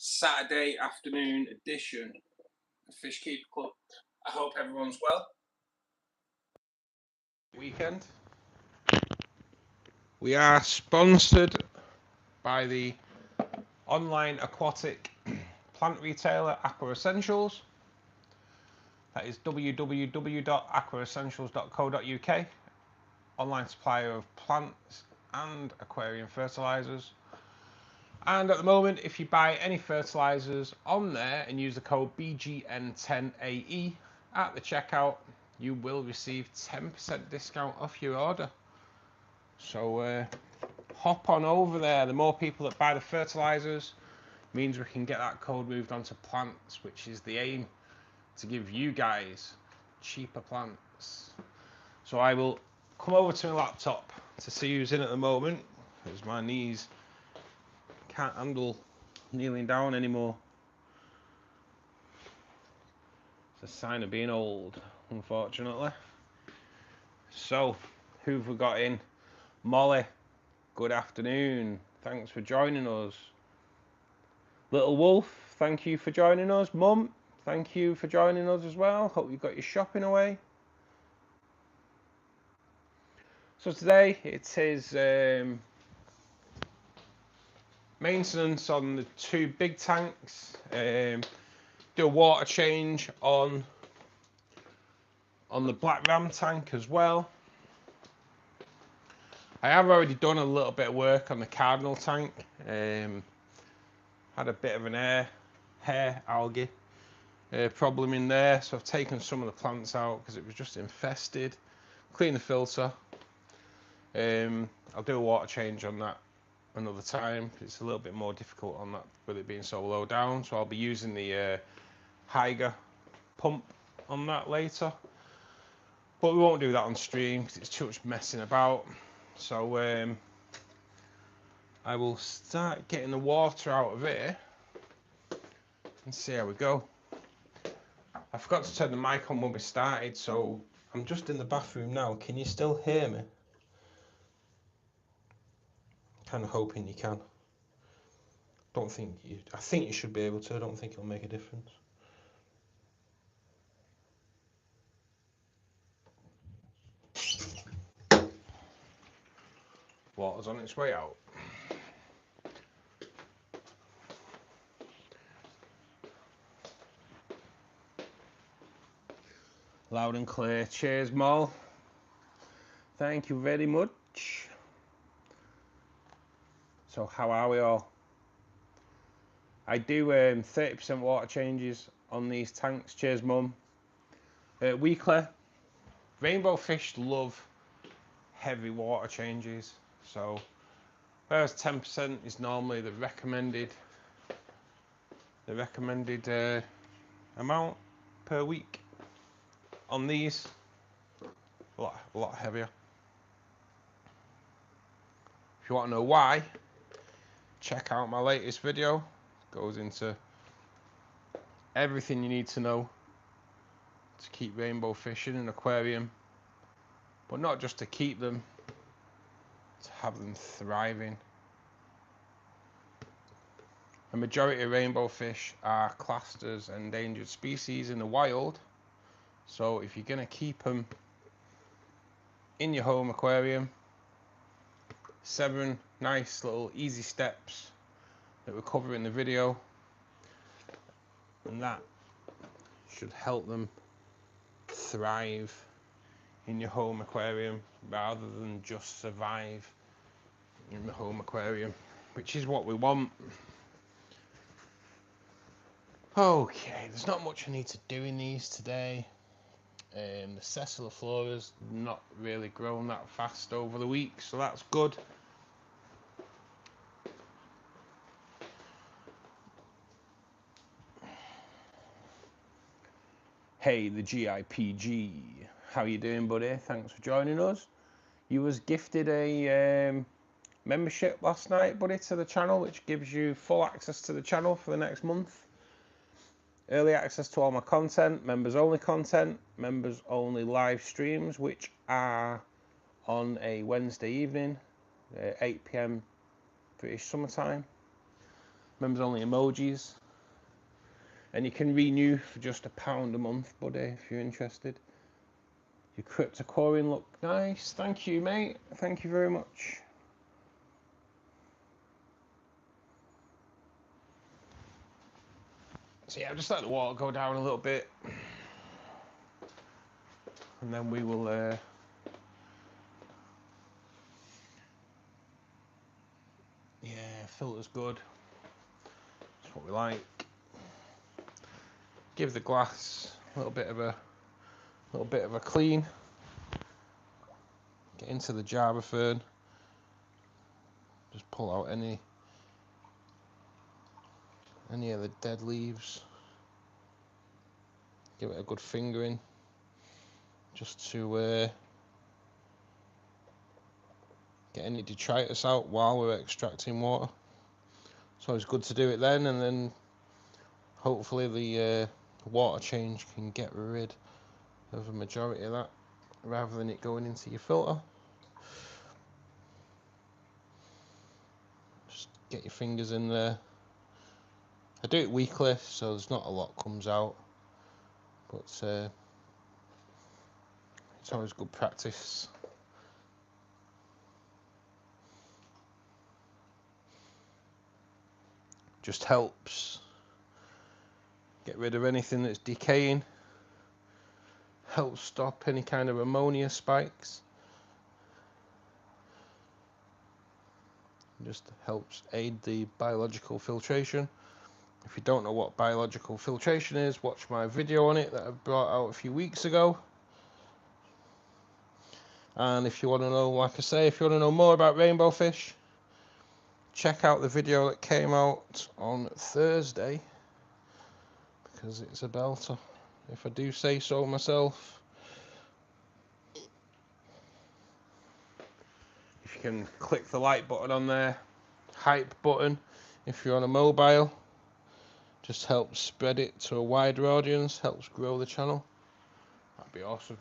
Saturday afternoon edition of Fishkeeper Club. I hope everyone's well. Weekend. We are sponsored by the online aquatic plant retailer Aqua Essentials. That is www.aquaessentials.co.uk. Online supplier of plants and aquarium fertilizers. And at the moment, if you buy any fertilizers on there and use the code BGN10AE at the checkout, you will receive 10% discount off your order. So hop on over there. The more people that buy the fertilizers means we can get that code moved onto plants, which is the aim, to give you guys cheaper plants. So I will come over to my laptop to see who's in at the moment, because my knees can't handle kneeling down anymore. It's a sign of being old, unfortunately. So, who've we got in? Molly, good afternoon. Thanks for joining us. Little Wolf, thank you for joining us. Mum, thank you for joining us as well. Hope you've got your shopping away. So today it is maintenance on the two big tanks. Do a water change on the black ram tank as well. I have already done a little bit of work on the cardinal tank. Had a bit of an hair algae problem in there, so I've taken some of the plants out because it was just infested. Clean the filter. I'll do a water change on that another time. It's a little bit more difficult on that with it being so low down, so I'll be using the Hyger pump on that later, but we won't do that on stream because it's too much messing about. So I will start getting the water out of here and see how we go. I forgot to turn the mic on when we started, so I'm just in the bathroom now. Can you still hear me? Kind of hoping you can. I think you should be able to. I don't think it'll make a difference. Water's on its way out. Loud and clear. Cheers, Mol. Thank you very much. So how are we all? I do 30% water changes on these tanks. Cheers, Mum. Weekly. Rainbow fish love heavy water changes. So whereas 10% is normally the recommended amount per week, on these a lot heavier. If you want to know why, check out my latest video. It goes into everything you need to know to keep rainbow fish in an aquarium, but not just to keep them, to have them thriving. A majority of rainbow fish are classed as endangered species in the wild, so if you're going to keep them in your home aquarium, 7 nice little easy steps that we cover in the video, and that should help them thrive in your home aquarium rather than just survive in the home aquarium, which is what we want. Okay, there's not much I need to do in these today. The Ceciliflora's not really grown that fast over the week, so that's good. Hey, the GIPG, how you doing, buddy? Thanks for joining us. You was gifted a membership last night, buddy, to the channel, which gives you full access to the channel for the next month. Early access to all my content, members only content, members only live streams, which are on a Wednesday evening, 8 PM British summertime. Members only emojis. And you can renew for just £1 a month, buddy, if you're interested. Your crypt aquarium look nice. Thank you, mate. Thank you very much. So yeah, I'll just let the water go down a little bit. And then we will yeah, filter's good. That's what we like. Give the glass a little bit of a clean. Get into the Java fern. Just pull out any of the dead leaves. Give it a good fingering, just to get any detritus out while we're extracting water. It's always good to do it then, and then hopefully the water change can get rid of a majority of that, rather than it going into your filter. Just get your fingers in there. I do it weekly, so there's not a lot comes out, but it's always good practice. Just helps get rid of anything that's decaying, helps stop any kind of ammonia spikes, just helps aid the biological filtration. If you don't know what biological filtration is, watch my video on it that I brought out a few weeks ago. And if you want to know, like I say, if you want to know more about rainbow fish, check out the video that came out on Thursday, because it's a belter, if I do say so myself. If you can click the like button on there, hype button if you're on a mobile, just helps spread it to a wider audience, helps grow the channel. That'd be awesome.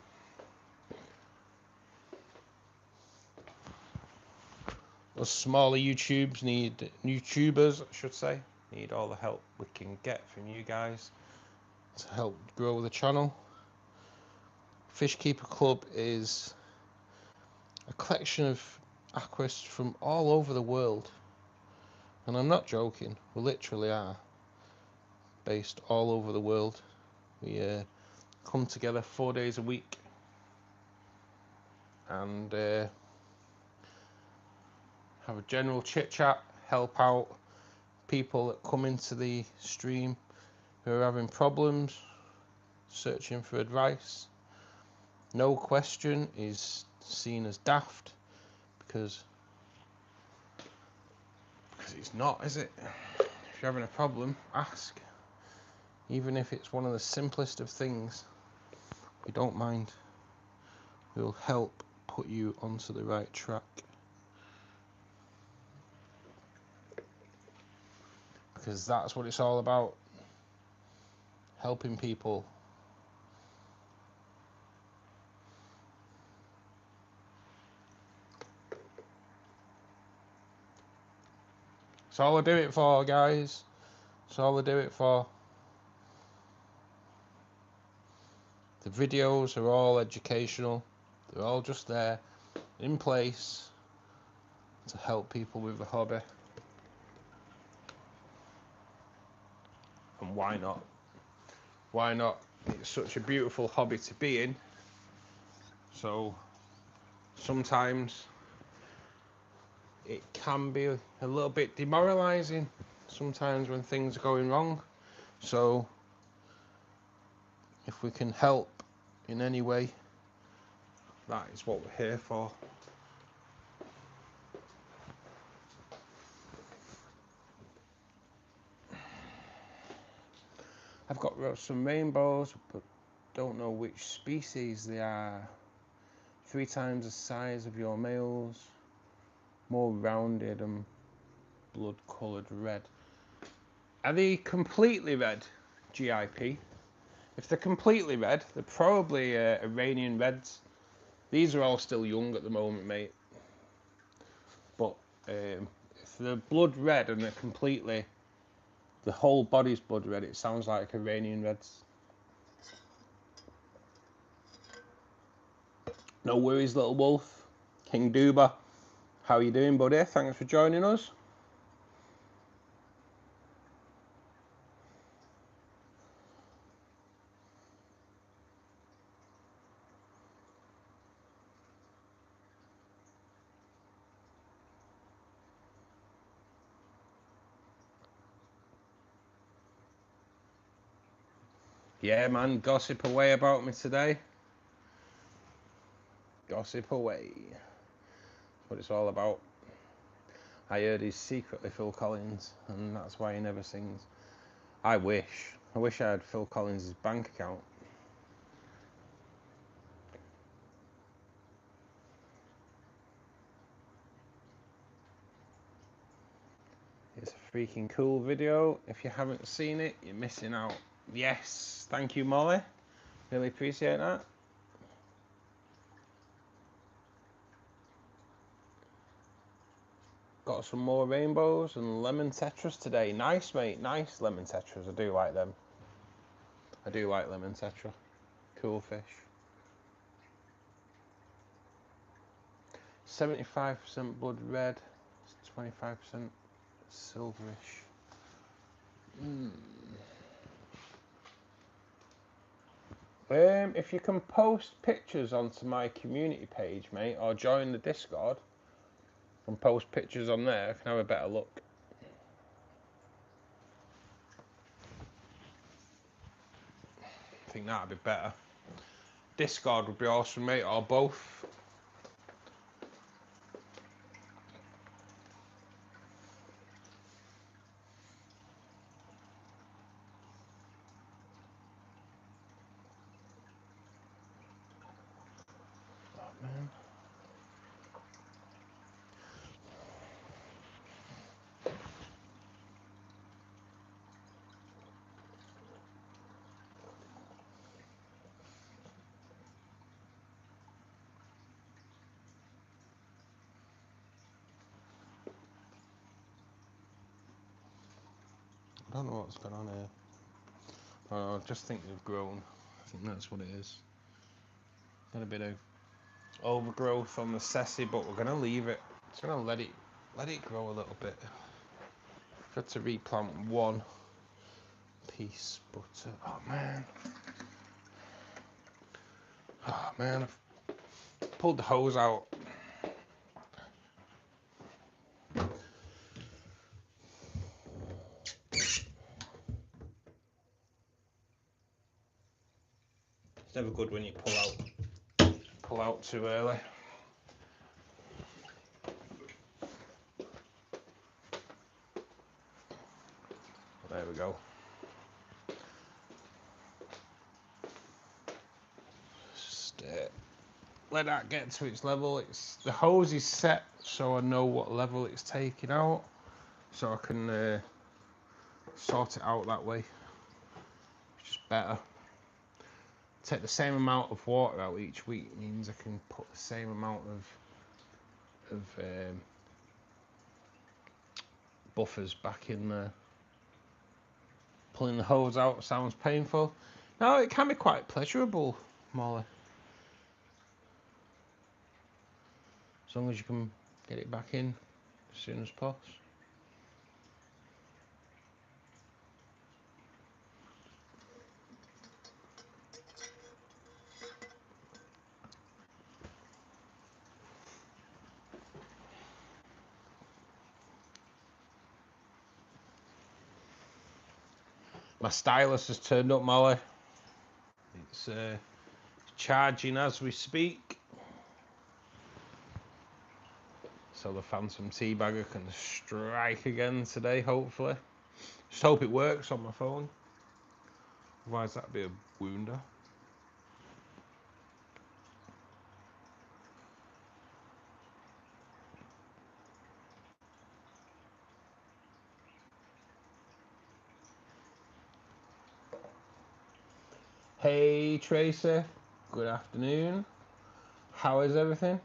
Us smaller YouTubers, I should say, need all the help we can get from you guys to help grow the channel. Fishkeeper Club is a collection of aquarists from all over the world, and I'm not joking, we literally are based all over the world. We come together 4 days a week and have a general chit chat, help out people that come into the stream who are having problems, searching for advice. No question is seen as daft, because it's not, is it? If you're having a problem, ask. Even if it's one of the simplest of things, we don't mind. We'll help put you onto the right track. Because that's what it's all about. Helping people. That's all I do it for, guys. That's all I do it for. The videos are all educational. They're all just there, in place, to help people with the hobby. And why not? Why not? It's such a beautiful hobby to be in. So sometimes it can be a little bit demoralizing sometimes when things are going wrong. So if we can help in any way, that is what we're here for. I've got some rainbows, but don't know which species they are. 3 times the size of your males, more rounded and blood coloured red. Are they completely red, GIP? If they're completely red, they're probably Iranian reds. These are all still young at the moment, mate. But if they're blood red and they're completely The whole body's blood red. It sounds like Iranian reds. No worries, little wolf. King Duba, how you doing, buddy? Thanks for joining us. Yeah, man, gossip away about me today. Gossip away. That's what it's all about. I heard he's secretly Phil Collins, and that's why he never sings. I wish I had Phil Collins' bank account. It's a freaking cool video. If you haven't seen it, you're missing out. Yes, thank you, Molly. Really appreciate that. Got some more rainbows and lemon tetras today. Nice, mate. Nice lemon tetras. I do like them. I do like lemon tetra. Cool fish. 75% blood red. 25% silverish. If you can post pictures onto my community page, mate, or join the Discord and post pictures on there, I can have a better look. I think that'd be better. Discord would be awesome, mate, or both. Oh, man. I don't know what's going on here. I just think they've grown. I think that's what it is. Got a bit of overgrowth on the sessy, but we're gonna leave it. Just gonna let it grow a little bit. I've had to replant one piece, but oh man, I've pulled the hose out. It's never good when you pull out too early. There we go. Just let that get to its level. The hose is set, so I know what level it's taking out, so I can sort it out that way. It's just better. Take the same amount of water out each week means I can put the same amount of buffers back in there. Pulling the hose out sounds painful. No, it can be quite pleasurable, Molly. As long as you can get it back in as soon as possible. My stylus has turned up, Molly. It's charging as we speak. So the Phantom Teabagger can strike again today, hopefully. Just hope it works on my phone. Otherwise that'd be a wounder. Hey Tracy, good afternoon. How is everything?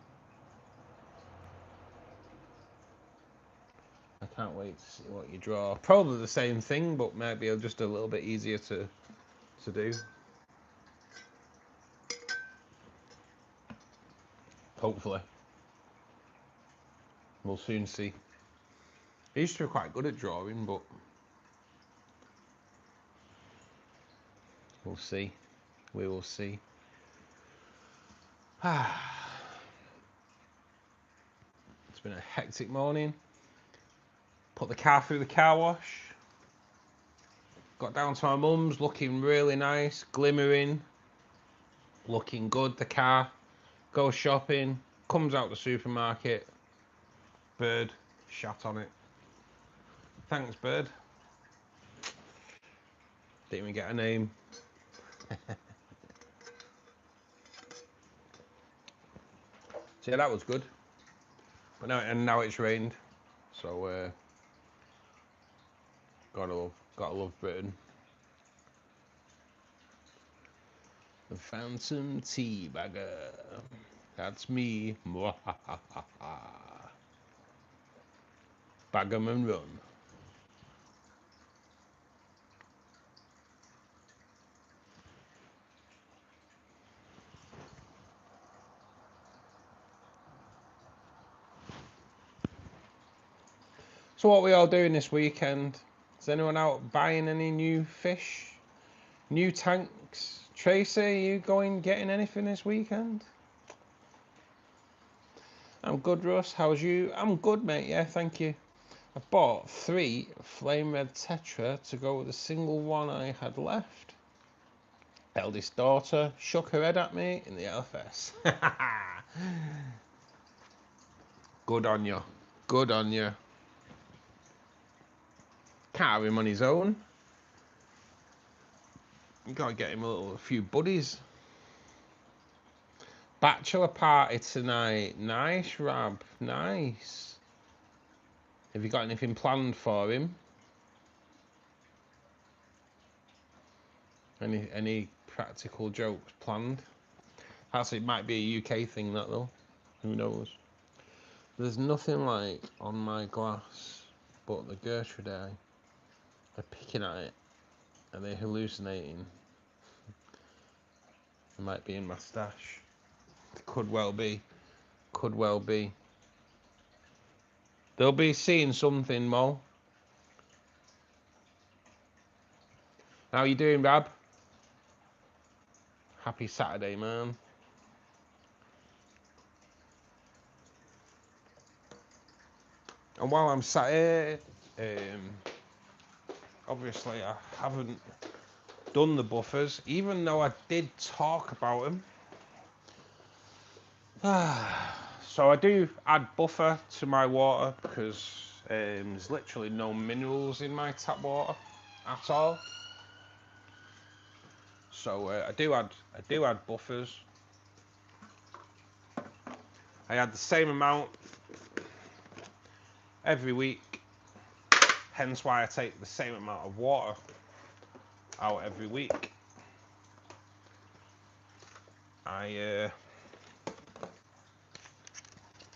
I can't wait wait to see what you draw. Probably the same thing, but maybe just a little bit easier to do. Hopefully. We'll soon see. I used to be quite good at drawing, but we'll see. We will see. It's been a hectic morning. Put the car through the car wash. Got down to my mum's, looking really nice, glimmering, looking good. The car. Go shopping. Comes out the supermarket. Bird shat on it. Thanks, bird. Didn't even get a name. So yeah, that was good. But now it's rained, so gotta love Britain. The Phantom Tea Bagger. That's me. Bag 'em and run. So what are we all doing this weekend? Is anyone out buying any new fish? New tanks? Tracy, are you getting anything this weekend? I'm good, Russ. How's you? I'm good, mate. Yeah, thank you. I bought 3 flame red tetra to go with the single one I had left. Eldest daughter shook her head at me in the LFS. Good on you. Good on you. Can't have him on his own. You gotta get him a few buddies. Bachelor party tonight. Nice, Rab. Nice. Have you got anything planned for him? Any practical jokes planned? It might be a UK thing, that though. Who knows? There's nothing like on my glass, but the Gertrude. They're picking at it. Are they hallucinating? It might be in my stash. Could well be. Could well be. They'll be seeing something, Mo. How you doing, Rab? Happy Saturday, man. And while I'm sat here, obviously I haven't done the buffers, even though I did talk about them. So I do add buffer to my water because there's literally no minerals in my tap water at all. So I do add buffers. I add the same amount every week, hence why I take the same amount of water out every week.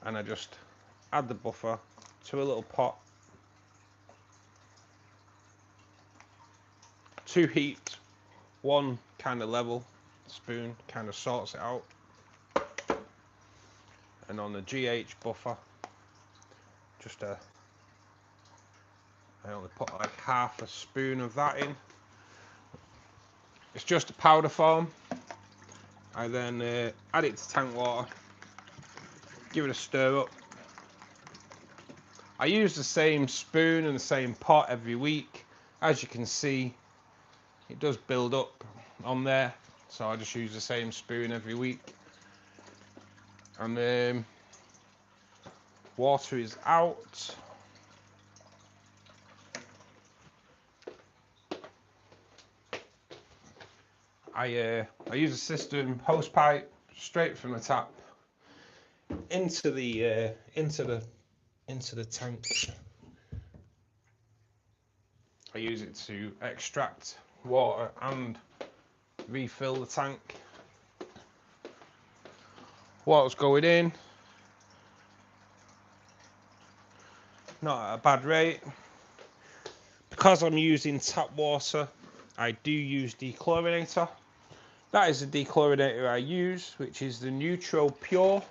And I just add the buffer to a little pot. 2 heat, 1 kind of level, spoon kind of sorts it out. And on the GH buffer, I only put like half a spoon of that in. It's just a powder form. I then add it to tank water, give it a stir up. I use the same spoon and the same pot every week. As you can see, it does build up on there, so I just use the same spoon every week. And water is out. I use a system hose pipe straight from the tap into the tank. I use it to extract water and refill the tank. Water's going in. not at a bad rate. Because I'm using tap water, I do use Dechlorinator. That is the Dechlorinator I use, which is the Neutro Pure.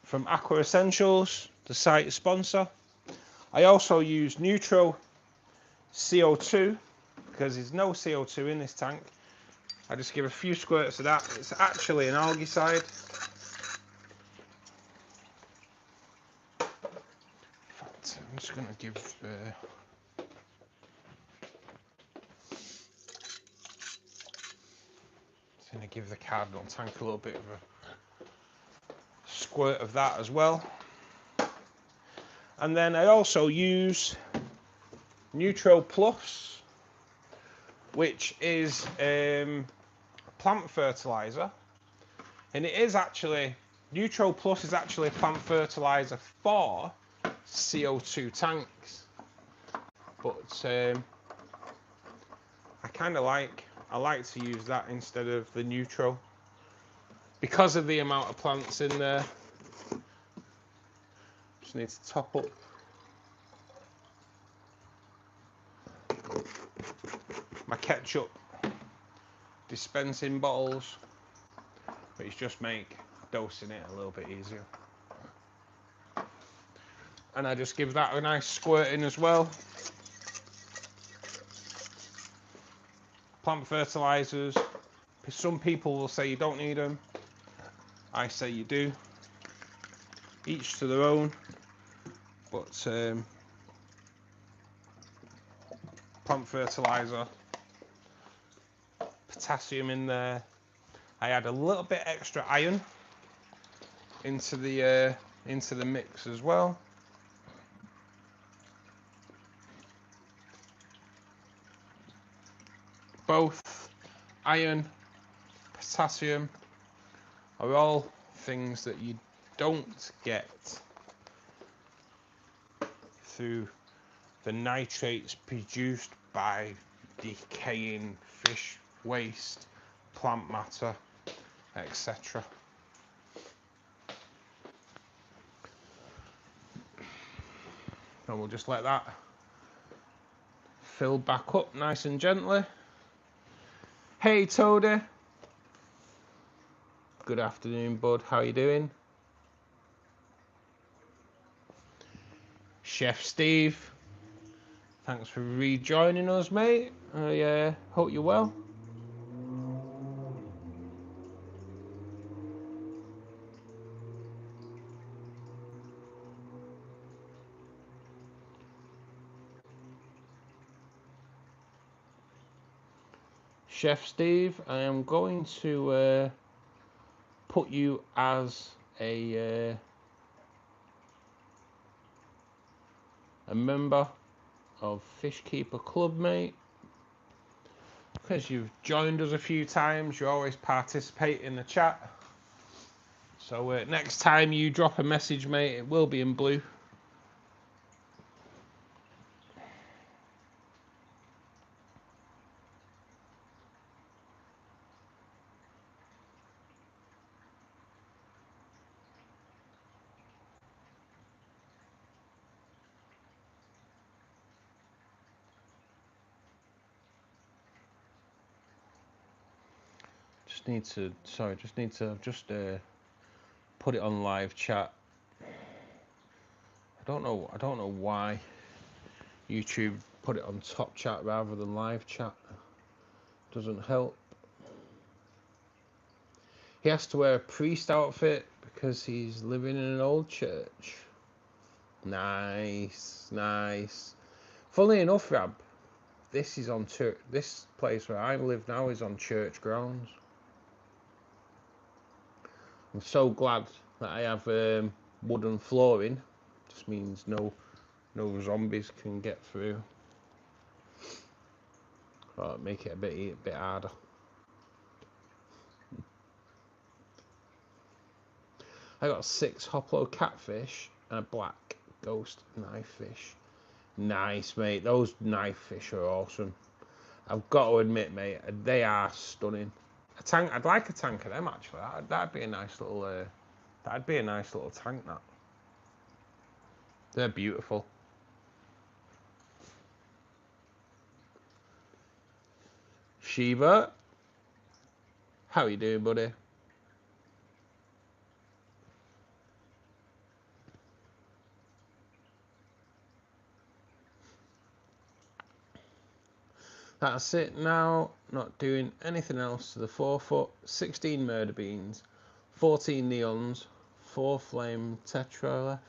From Aqua Essentials, the site sponsor. I also use Neutro CO2, because there's no CO2 in this tank. I just give a few squirts of that. It's actually an algaecide. In fact, I'm just going to give... going to give the cardinal tank a little bit of a squirt of that as well. And then I also use Neutro Plus, which is plant fertilizer, and it is actually, Neutro Plus is actually a plant fertilizer for CO2 tanks, but I like to use that instead of the Neutro because of the amount of plants in there. Just need to top up my ketchup dispensing bottles, which just make dosing it a little bit easier. And I just give that a nice squirting as well. Plant fertilizers, some people will say you don't need them. I say you do. Each to their own. But plant fertilizer, potassium in there. I add a little bit extra iron into the mix as well. Both iron, potassium are all things that you don't get through the nitrates produced by decaying fish waste, plant matter, etc. And we'll just let that fill back up nice and gently. Hey Toadie. Good afternoon, bud. How you doing? Chef Steve. Thanks for rejoining us, mate. I hope you're well. Chef Steve, I am going to put you as a member of Fishkeeper Club, mate. Because you've joined us a few times, you always participate in the chat. So next time you drop a message, mate, it will be in blue. Just need to put it on live chat. I don't know why YouTube put it on top chat rather than live chat. Doesn't help. He has to wear a priest outfit because he's living in an old church. Nice, nice. Funnily enough, Rab, this is on church. This place where I live now is on church grounds. I'm so glad that I have wooden flooring. Just means no zombies can get through. Oh, make it a bit harder. I got 6 hoplo catfish and a black ghost knife fish. Nice, mate. Those knife fish are awesome. I've got to admit, mate, they are stunning. I'd like a tank of them actually. That'd be a nice little That'd be a nice little tank, that. They're beautiful. Shiva, how you doing, buddy? That's it now. Not doing anything else to the 4 foot. 16 murder beans, 14 neons, 4 flame tetra left.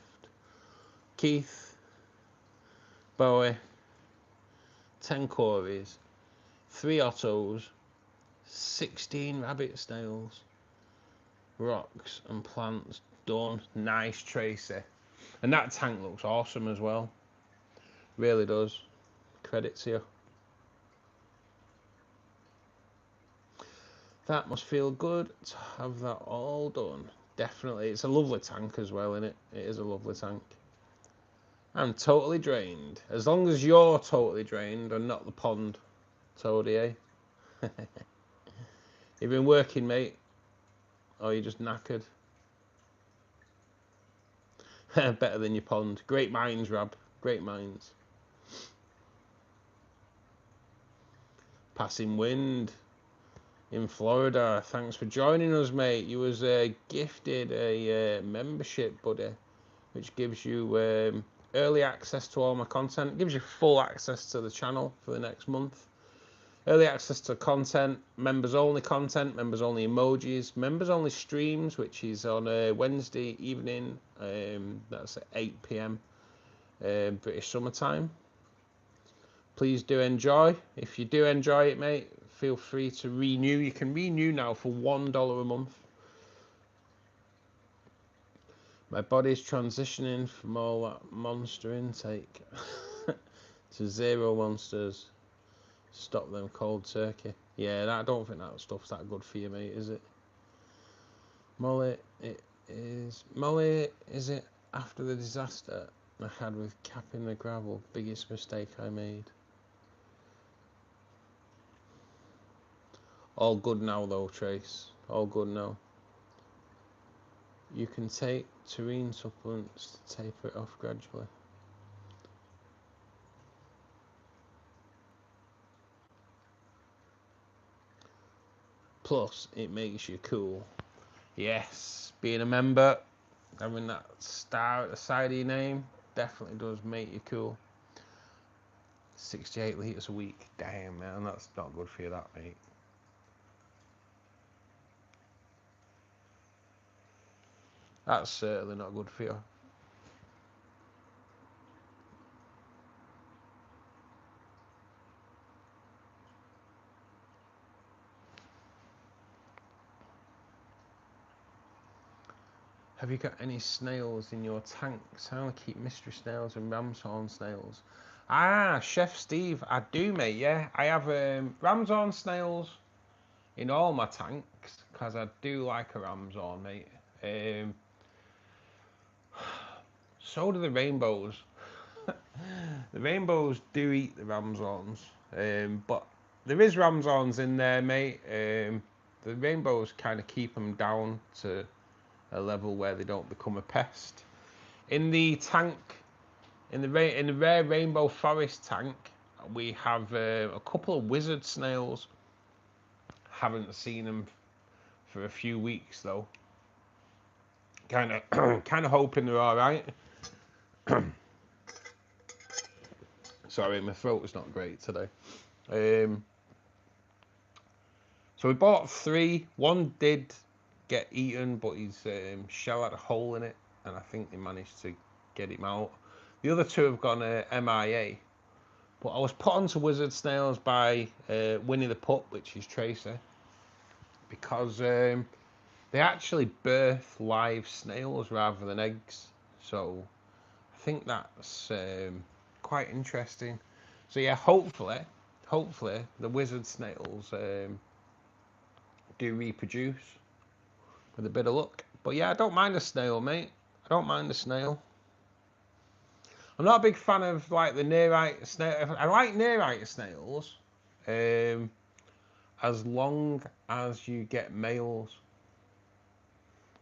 Keith, Bowie, 10 Corys, 3 Ottos, 16 rabbit snails, rocks and plants done. Nice, Tracy. And that tank looks awesome as well. Really does. Credit to you. That must feel good to have that all done. Definitely. It's a lovely tank as well, isn't it? It is a lovely tank. I'm totally drained. As long as you're totally drained and not the pond, Toadie, eh? You've been working, mate? Or you just knackered? Better than your pond. Great minds, Rab. Great minds. Passing wind in Florida. Thanks for joining us, mate. You was gifted a membership, buddy, which gives you early access to all my content. It gives you full access to the channel for the next month. Early access to content, members only content, members only emojis, members only streams, which is on a Wednesday evening. That's at 8 p.m. British summertime. Please do enjoy. If you do enjoy it, mate, feel free to renew. You can renew now for $1 a month. My body's transitioning from all that monster intake to 0 monsters. Stop them cold turkey. Yeah, I don't think that stuff's that good for you, mate, is it? Molly, is it after the disaster I had with capping the gravel? Biggest mistake I made. All good now though, Trace. All good now. You can take taurine supplements to taper it off gradually. Plus, it makes you cool. Yes, being a member, having that star at the side of your name, definitely does make you cool. 68 litres a week. Damn, man, that's not good for you, that, mate. That's certainly not good for you. Have you got any snails in your tanks? I only keep mystery snails and ram's horn snails. Ah, Chef Steve, I do, mate, yeah. I have ram's horn snails in all my tanks, because I do like a ram's horn, mate. So do the rainbows. The rainbows do eat the ram's horns, but there is ram's horns in there, mate. The rainbows kind of keep them down to a level where they don't become a pest. In the tank, in the rare rainbow forest tank, we have a couple of wizard snails. Haven't seen them for a few weeks though. Kind of hoping they're all right. Sorry, my throat was not great today. So we bought 3. One did get eaten, but his shell had a hole in it, and I think they managed to get him out. The other 2 have gone MIA. But I was put onto wizard snails by Winnie the Pup, which is Tracer, because they actually birth live snails rather than eggs. So I think that's quite interesting. So yeah, hopefully the wizard snails do reproduce with a bit of luck. But yeah, I don't mind a snail, mate. I don't mind a snail. I'm not a big fan of like the nearite snail. I like nearite snails, as long as you get males.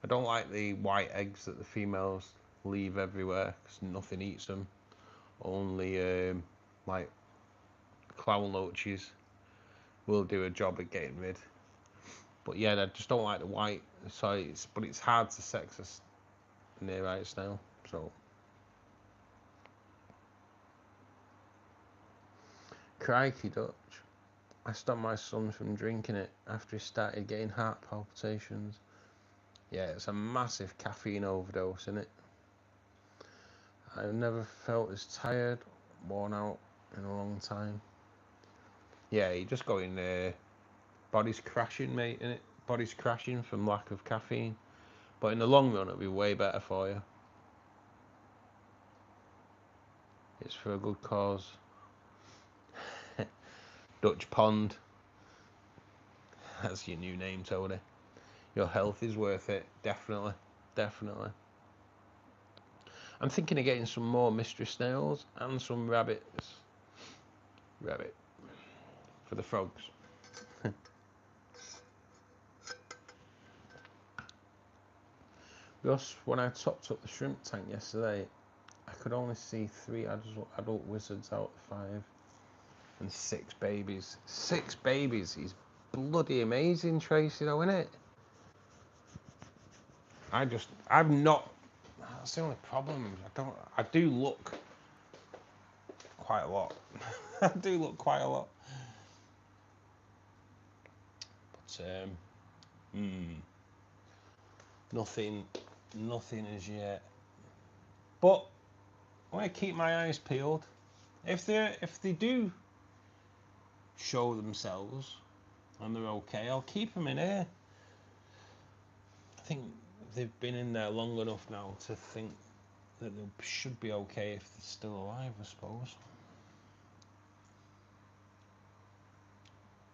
I don't like the white eggs that the females leave everywhere because nothing eats them. Only like clown loaches will do a job at getting rid. But yeah, I just don't like the white. So but it's hard to sex a near-eye snail. So crikey Dutch, I stopped my son from drinking it after he started getting heart palpitations. Yeah, it's a massive caffeine overdose, isn't it? I've never felt as tired, worn out in a long time. Yeah, you're just going body's crashing, mate, innit? Body's crashing from lack of caffeine. But in the long run, it'll be way better for you. It's for a good cause. Dutch Pond. That's your new name, Tony. Your health is worth it. Definitely. Definitely. I'm thinking of getting some more mystery snails and some rabbits. Rabbit. For the frogs. Just when I topped up the shrimp tank yesterday, I could only see 3 adult wizards out of 5. And 6 babies. 6 babies is bloody amazing, Tracy, though, isn't it? I'm not. That's the only problem. I do look quite a lot. I do look quite a lot. But nothing as yet. But I want to keep my eyes peeled. If they do show themselves and they're okay, I'll keep them in here. I think they've been in there long enough now to think that they should be okay if they're still alive, I suppose.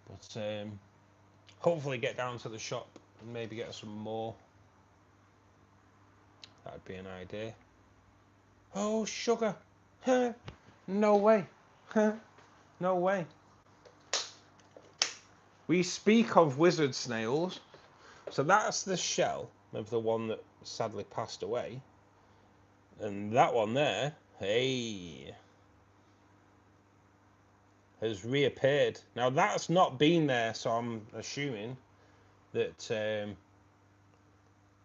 But hopefully get down to the shop and maybe get some more. That'd be an idea. Oh, sugar. Huh? No way. Huh? No way. We speak of wizard snails. So that's the shell of the one that sadly passed away. And that one there, hey, has reappeared. Now that's not been there, so I'm assuming that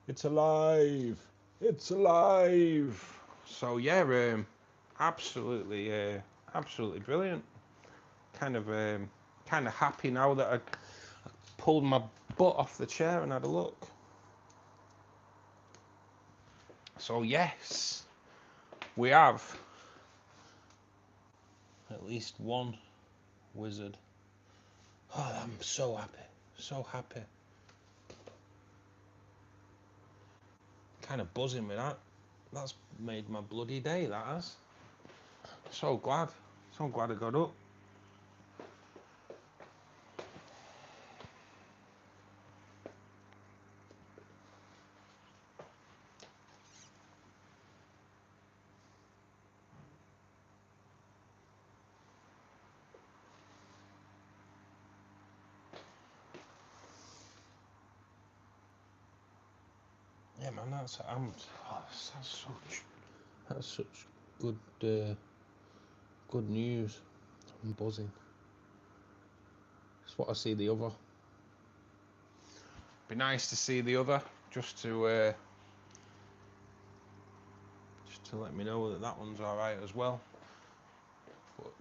it's alive. It's alive. So yeah, absolutely brilliant. Kind of happy now that I pulled my butt off the chair and had a look. So yes, we have at least one wizard. Oh, I'm so happy, so happy. Kind of buzzing with that. That's made my bloody day, that has. So glad I got up. Yeah, man, that's such good news. I'm buzzing. That's what I see the other. Be nice to see the other, just to let me know that that one's all right as well. But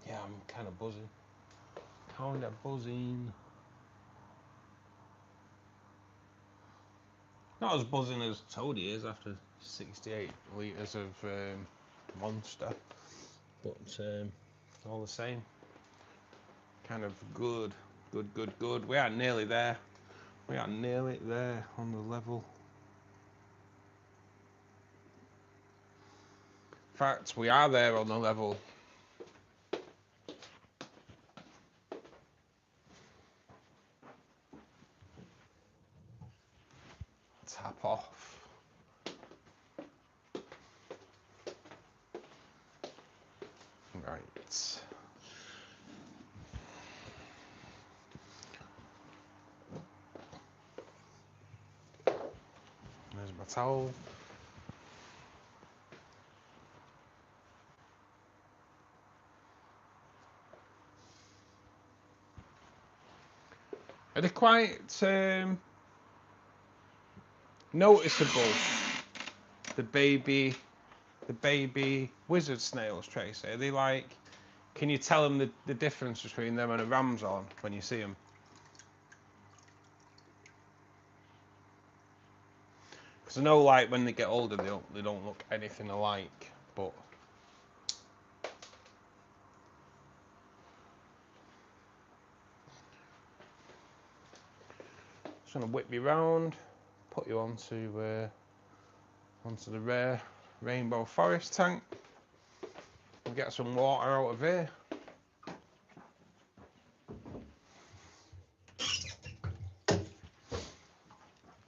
yeah, I'm kind of buzzing. Not as buzzing as Toadie is after 68 litres of Monster, but all the same, kind of good. We are nearly there. We are nearly there on the level. In fact, we are there on the level. Tap off. Right. towel. Are they quite noticeable? The baby wizard snails, Tracy. Are they like? Can you tell them the difference between them and a ramshorn when you see them? Because I know, like, when they get older, they don't look anything alike, but. Just gonna whip you round, put you onto the rare rainbow forest tank, and get some water out of here.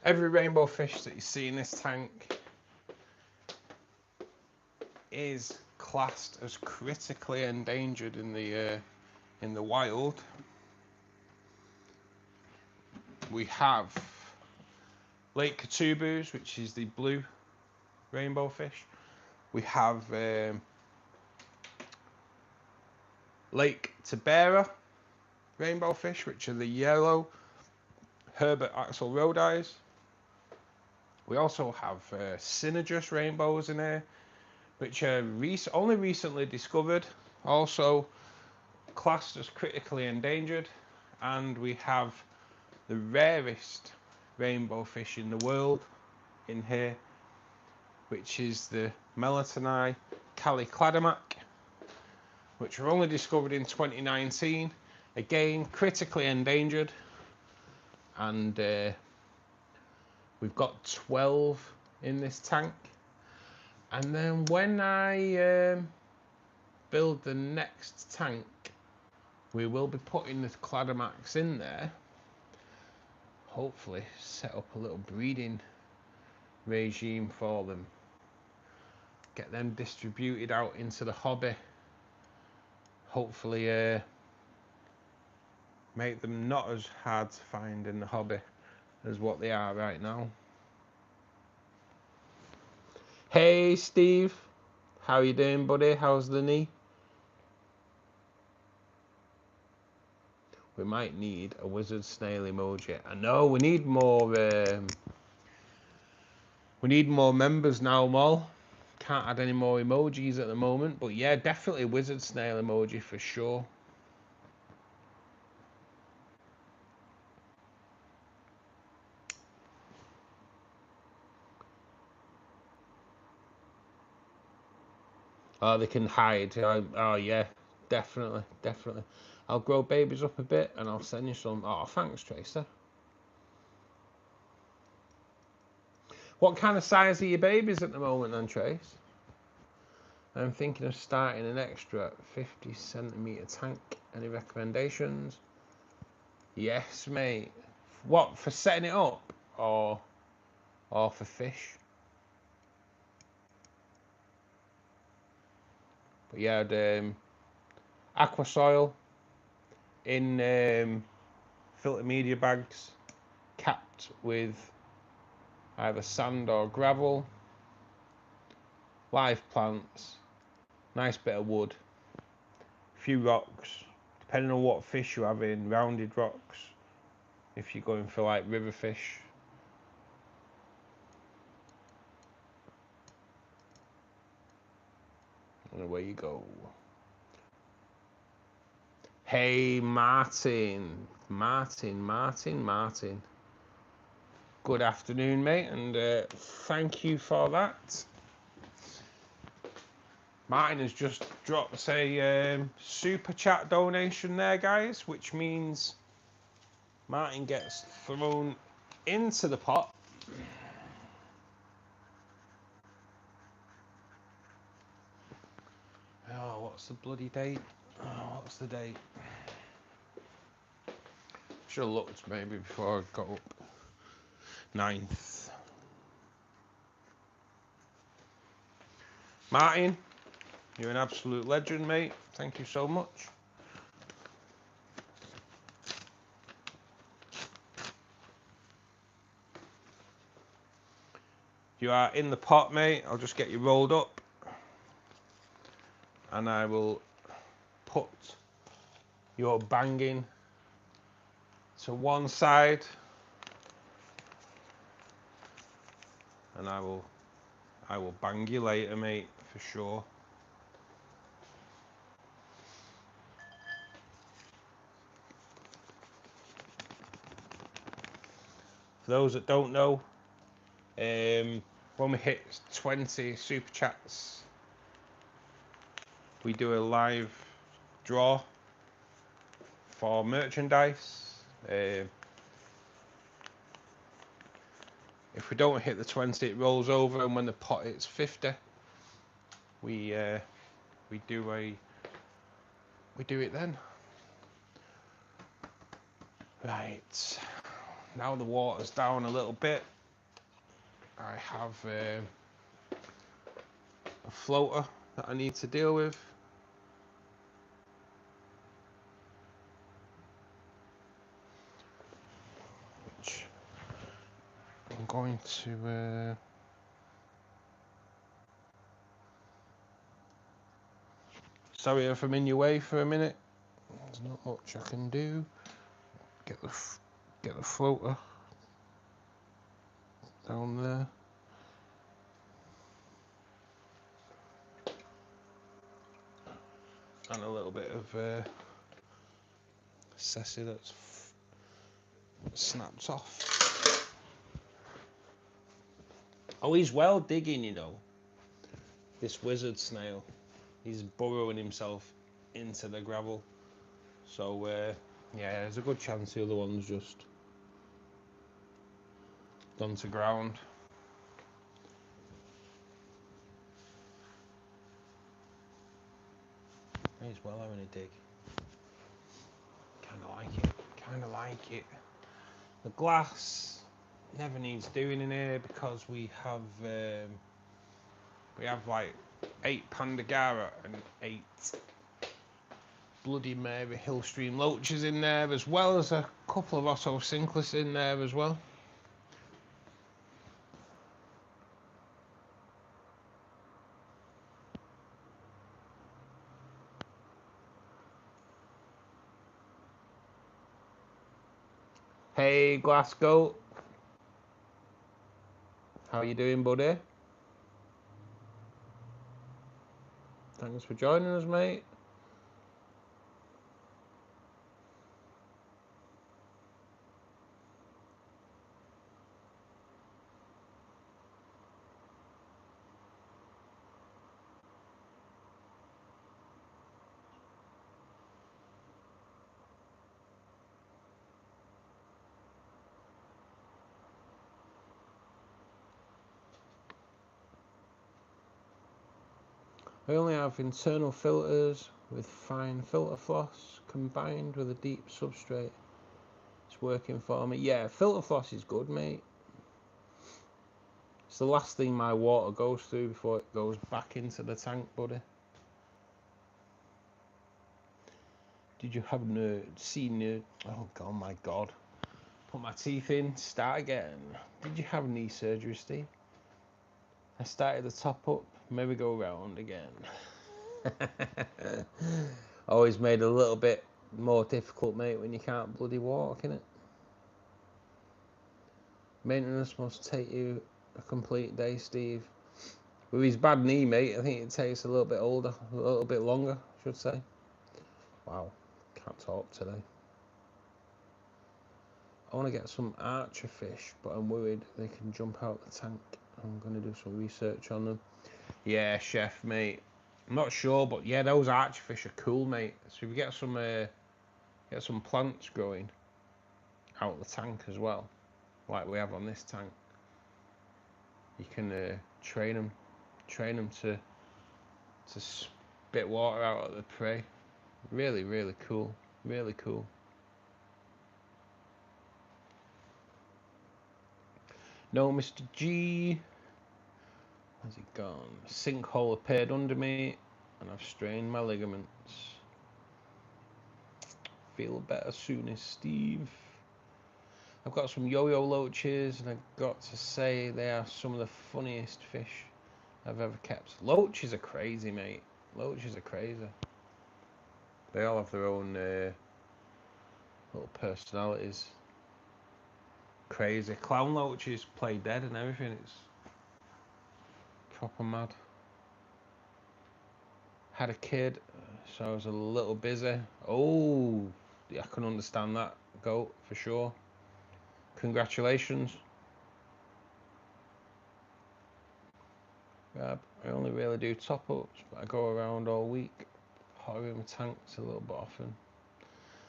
Every rainbow fish that you see in this tank is classed as critically endangered in the wild. We have Lake Katubu's, which is the blue rainbow fish. We have Lake Tabera rainbow fish, which are the yellow Herbert Axel Rhodeyes. We also have Synergist rainbows in here, which are only recently discovered, also classed as critically endangered. And we have the rarest rainbow fish in the world in here, which is the Melatoni calicladamak, which were only discovered in 2019. Again, critically endangered. And we've got 12 in this tank. And then when I build the next tank, we will be putting the cladamaks in there. Hopefully set up a little breeding regime for them. Get them distributed out into the hobby. Hopefully make them not as hard to find in the hobby as what they are right now. Hey Steve, how you doing, buddy? How's the knee? We might need a wizard snail emoji. I know we need more members now, Mol. Can't add any more emojis at the moment, but yeah, definitely a wizard snail emoji for sure. Oh, they can hide. Oh yeah, definitely. I'll grow babies up a bit and I'll send you some. Oh, thanks, Tracer. What kind of size are your babies at the moment then, Trace? I'm thinking of starting an extra 50 centimetre tank. Any recommendations? Yes, mate. What, for setting it up or for fish? But yeah, I'd, aqua soil in filter media bags, capped with either sand or gravel, live plants, nice bit of wood, a few rocks, depending on what fish you have in, rounded rocks, if you're going for like river fish. And away you go. Hey Martin. Good afternoon, mate, and thank you for that. Martin has just dropped a super chat donation there, guys, which means Martin gets thrown into the pot. Oh, what's the bloody date? Oh, what's the date? Should have looked maybe before I got up. 9th. Martin, you're an absolute legend, mate. Thank you so much. You are in the pot, mate. I'll just get you rolled up. And I will put your banging to one side. And I will bang you later, mate, for sure. For those that don't know, when we hit 20 super chats, we do a live draw for merchandise. If we don't hit the 20, it rolls over, and when the pot hits 50, we do it then. Right, now the water's down a little bit. I have a floater that I need to deal with. Which I'm going to sorry if I'm in your way for a minute. There's not much I can do. Get the floater down there. And a little bit of sassy that's snapped off. Oh, he's well digging, you know. This wizard snail. He's burrowing himself into the gravel. So, yeah, there's a good chance the other one's just gone to ground. He's well having a dig. Kind of like it. Kind of like it. The glass never needs doing in here because we have like 8 Pandagara and 8 Bloody Mary Hillstream Loaches in there, as well as a couple of Ottocinclus in there as well. Hey Glasgow, how you doing, buddy? Thanks for joining us, mate. I only have internal filters with fine filter floss combined with a deep substrate. It's working for me. Yeah, filter floss is good, mate. It's the last thing my water goes through before it goes back into the tank, buddy. Did you have seen oh god, my god. Put my teeth in, start again. Did you have knee surgery, Steve? I started the top up, maybe go round again. Always made it a little bit more difficult, mate, when you can't bloody walk, innit? Maintenance must take you a complete day, Steve. With his bad knee, mate, I think it takes a little bit longer, I should say. Wow, can't talk today. I want to get some archer fish, but I'm worried they can jump out the tank. I'm going to do some research on them. Yeah, chef, mate. I'm not sure, but yeah, those archer fish are cool, mate. So if you get some plants growing out the tank as well, like we have on this tank, you can train them to spit water out at the prey. Really, really cool. Really cool. No, Mr. G. How's he gone? Sinkhole appeared under me and I've strained my ligaments. Feel better soon as Steve. I've got some yo-yo loaches, and I've got to say they are some of the funniest fish I've ever kept. Loaches are crazy, mate. Loaches are crazy. They all have their own little personalities. Crazy. Clown loaches play dead and everything. It's proper mad. Had a kid, so I was a little busy. Oh, yeah, I can understand that, goat, for sure. Congratulations. Yeah, I only really do top-ups, but I go around all week, potting my tanks a little bit often.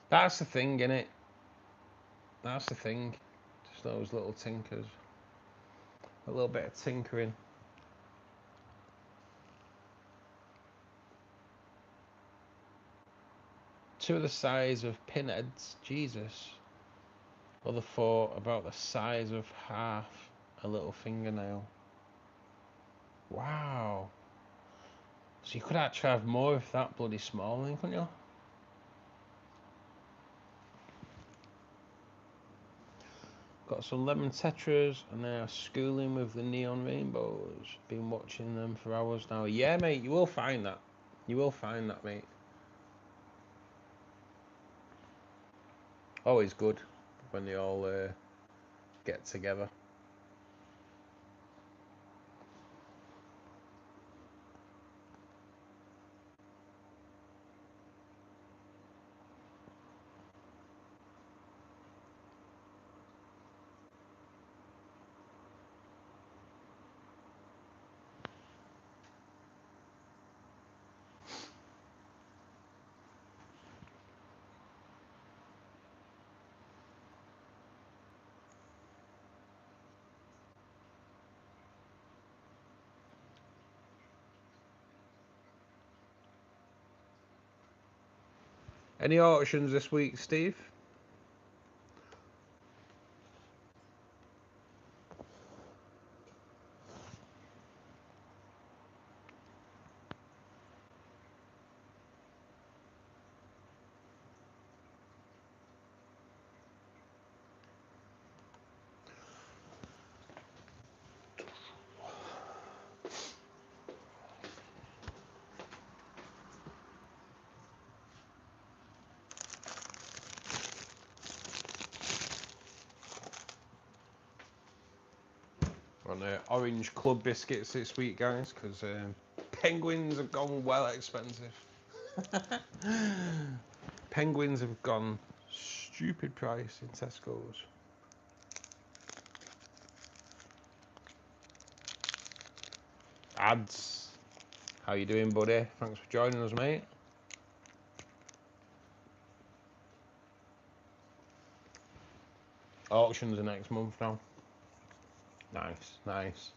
That's the thing, innit? That's the thing. Just those little tinkers. A little bit of tinkering. Two of the size of pinheads, Jesus. Other four about the size of half a little fingernail. Wow. So you could actually have more if that bloody small then, couldn't you? Got some lemon tetras and they are schooling with the neon rainbows. Been watching them for hours now. Yeah, mate, you will find that. You will find that, mate. Always good when they all get together. Any auctions this week, Steve? On orange club biscuits this week, guys, because penguins have gone well expensive. Penguins have gone stupid price in Tesco's. Ads, how you doing, buddy? Thanks for joining us, mate. Auctions are next month now. Nice, nice.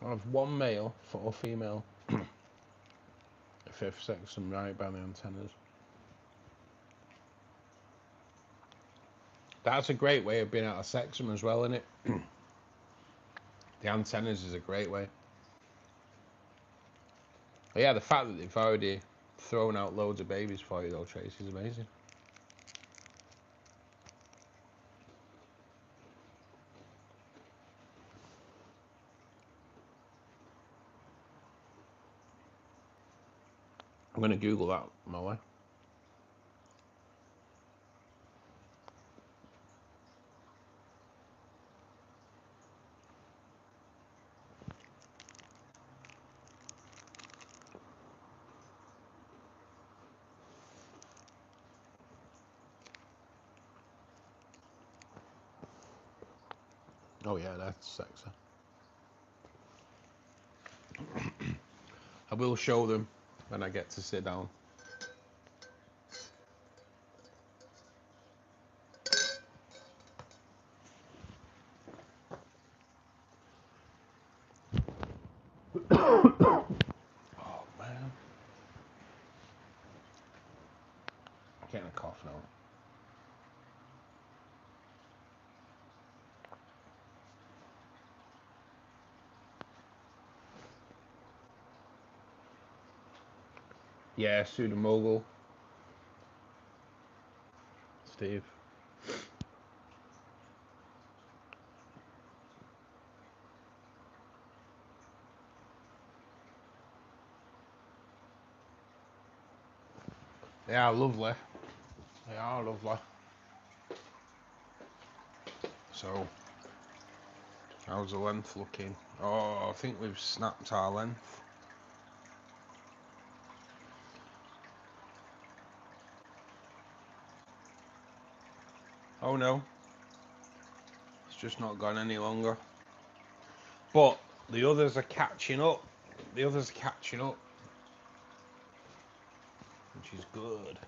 I have one male, 4 female. A fifth sexton right by the antennas. That's a great way of being able to sex them as well, isn't it? The antennas is a great way. But yeah, the fact that they've already thrown out loads of babies for you though, Tracy, is amazing. I'm going to Google that, Molly. Oh yeah, that's sexy. I will show them when I get to sit down. Oh man, I'm getting a cough now. Yeah, Pseudomogul. Steve. They are lovely. They are lovely. So, how's the length looking? Oh, I think we've snapped our length. Oh no, it's just not gone any longer. But the others are catching up. The others are catching up, which is good.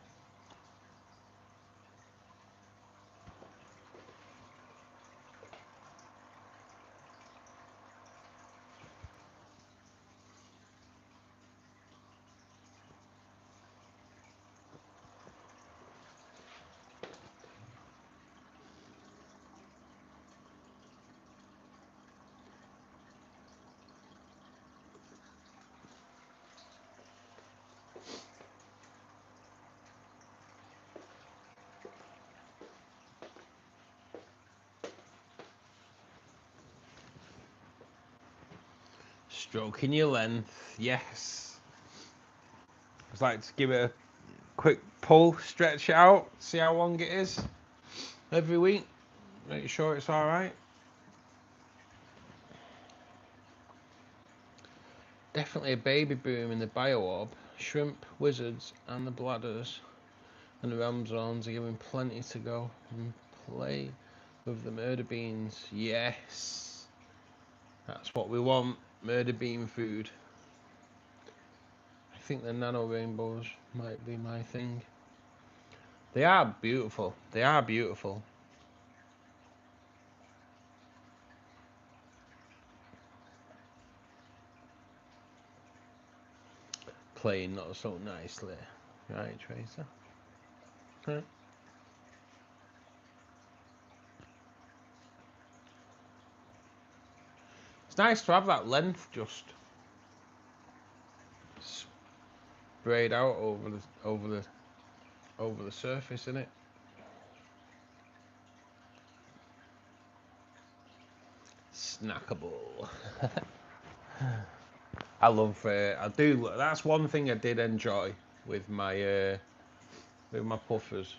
Stroking your length, yes. I'd like to give it a quick pull, stretch it out, see how long it is every week. Make sure it's all right. Definitely a baby boom in the bio-orb. Shrimp, wizards, and the bladders and the ramsons are giving plenty to go. And play with the murder beans. Yes, that's what we want. Murder bean food. I think the nano rainbows might be my thing. They are beautiful. They are beautiful. Playing not so nicely. Right, Tracer? Huh? It's nice to have that length just sprayed out over the surface, isn't it? Snackable. I love. I do. That's one thing I did enjoy with my puffers.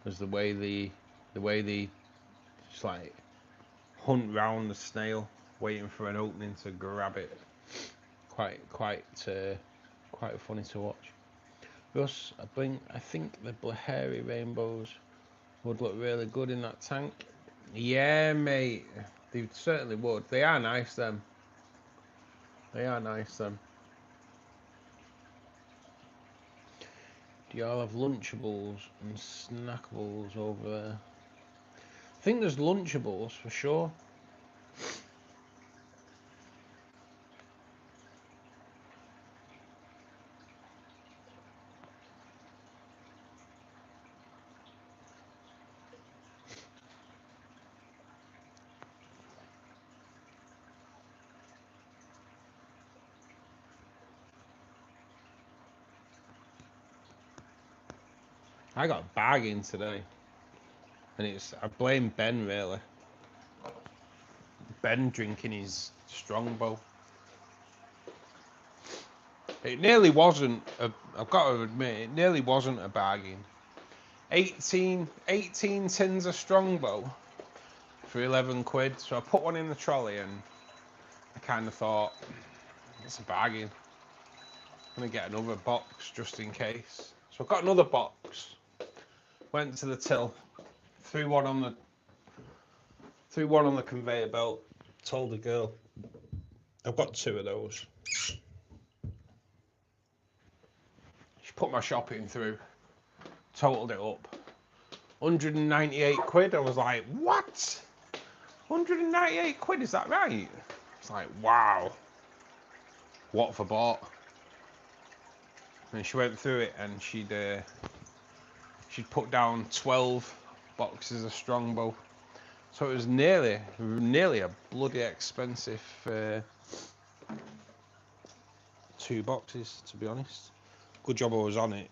Was the way they just like hunt round the snail, waiting for an opening to grab it. Quite funny to watch. Russ, I think the hairy rainbows would look really good in that tank. Yeah, mate. They certainly would. They are nice, them. They are nice, them. Do y'all have Lunchables and Snackables over there? I think there's Lunchables for sure. I got a bargain today, and I blame Ben really. Ben drinking his Strongbow. It nearly wasn't. I've got to admit, it nearly wasn't a bargain. 18 tins of Strongbow for 11 quid. So I put one in the trolley, and I kind of thought it's a bargain. I'm gonna get another box just in case. So I got another box. Went to the till, threw one on threw one on the conveyor belt, told the girl, I've got 2 of those. She put my shopping through, totaled it up. 198 quid. I was like, what? 198 quid, is that right? It's like, wow. What for bought? And she went through it and she'd put down 12 boxes of Strongbow. So it was nearly a bloody expensive 2 boxes, to be honest. Good job I was on it.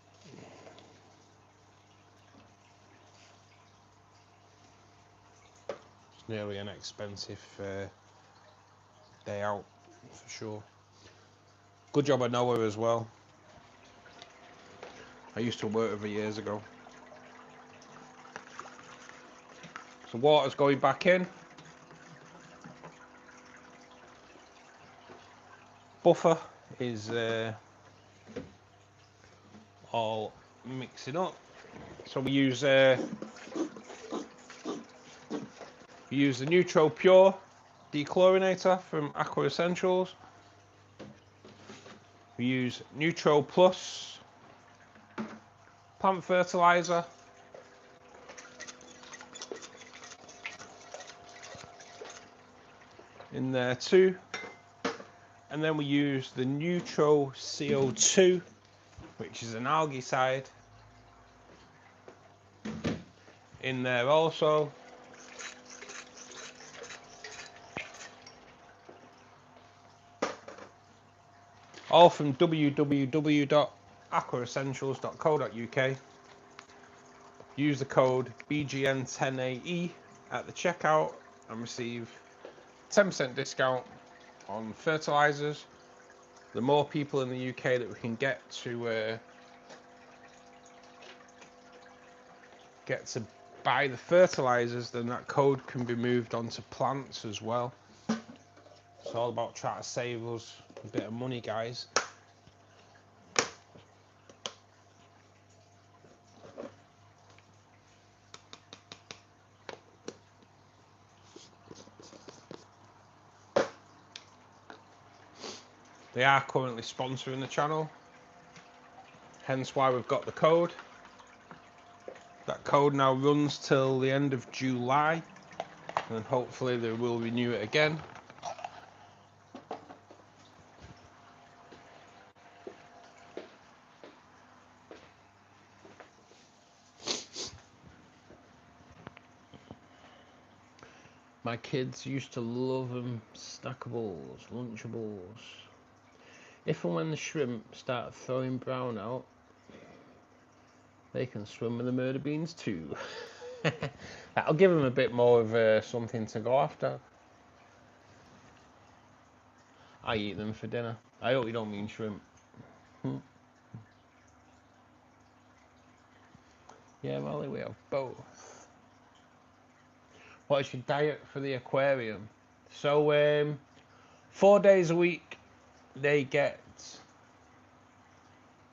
It's nearly an expensive day out, for sure. Good job I know her as well. I used to work with her years ago. So water's going back in. Buffer is all mixing up. So we use the Neutro Pure Dechlorinator from Aqua Essentials. We use Neutro Plus plant fertilizer. In there too. And then we use the Neutro CO2, which is an algaecide, in there also. All from www.aquaessentials.co.uk. Use the code BGN10AE at the checkout and receive 10% discount on fertilizers. The more people in the UK that we can get to buy the fertilizers, then that code can be moved on to plants as well. It's all about trying to save us a bit of money, guys. They are currently sponsoring the channel, hence why we've got the code. That code now runs till the end of July, and then hopefully they will renew it again. My kids used to love them, stackables, lunchables. If and when the shrimp start throwing brown out, they can swim with the murder beans too. That'll give them a bit more of something to go after. I eat them for dinner. I hope you don't mean shrimp. Yeah, well, we have both. What is your diet for the aquarium? So, 4 days a week, they get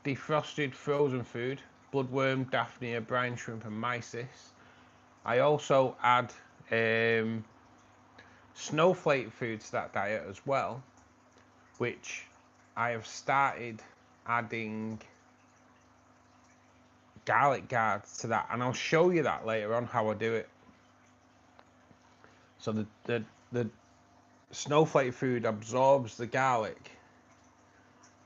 defrosted frozen food, bloodworm, daphnia, brine shrimp and mysis. I also add snowflake food to that diet as well, which I have started adding garlic guards to that, and I'll show you that later on how I do it. So the snowflake food absorbs the garlic,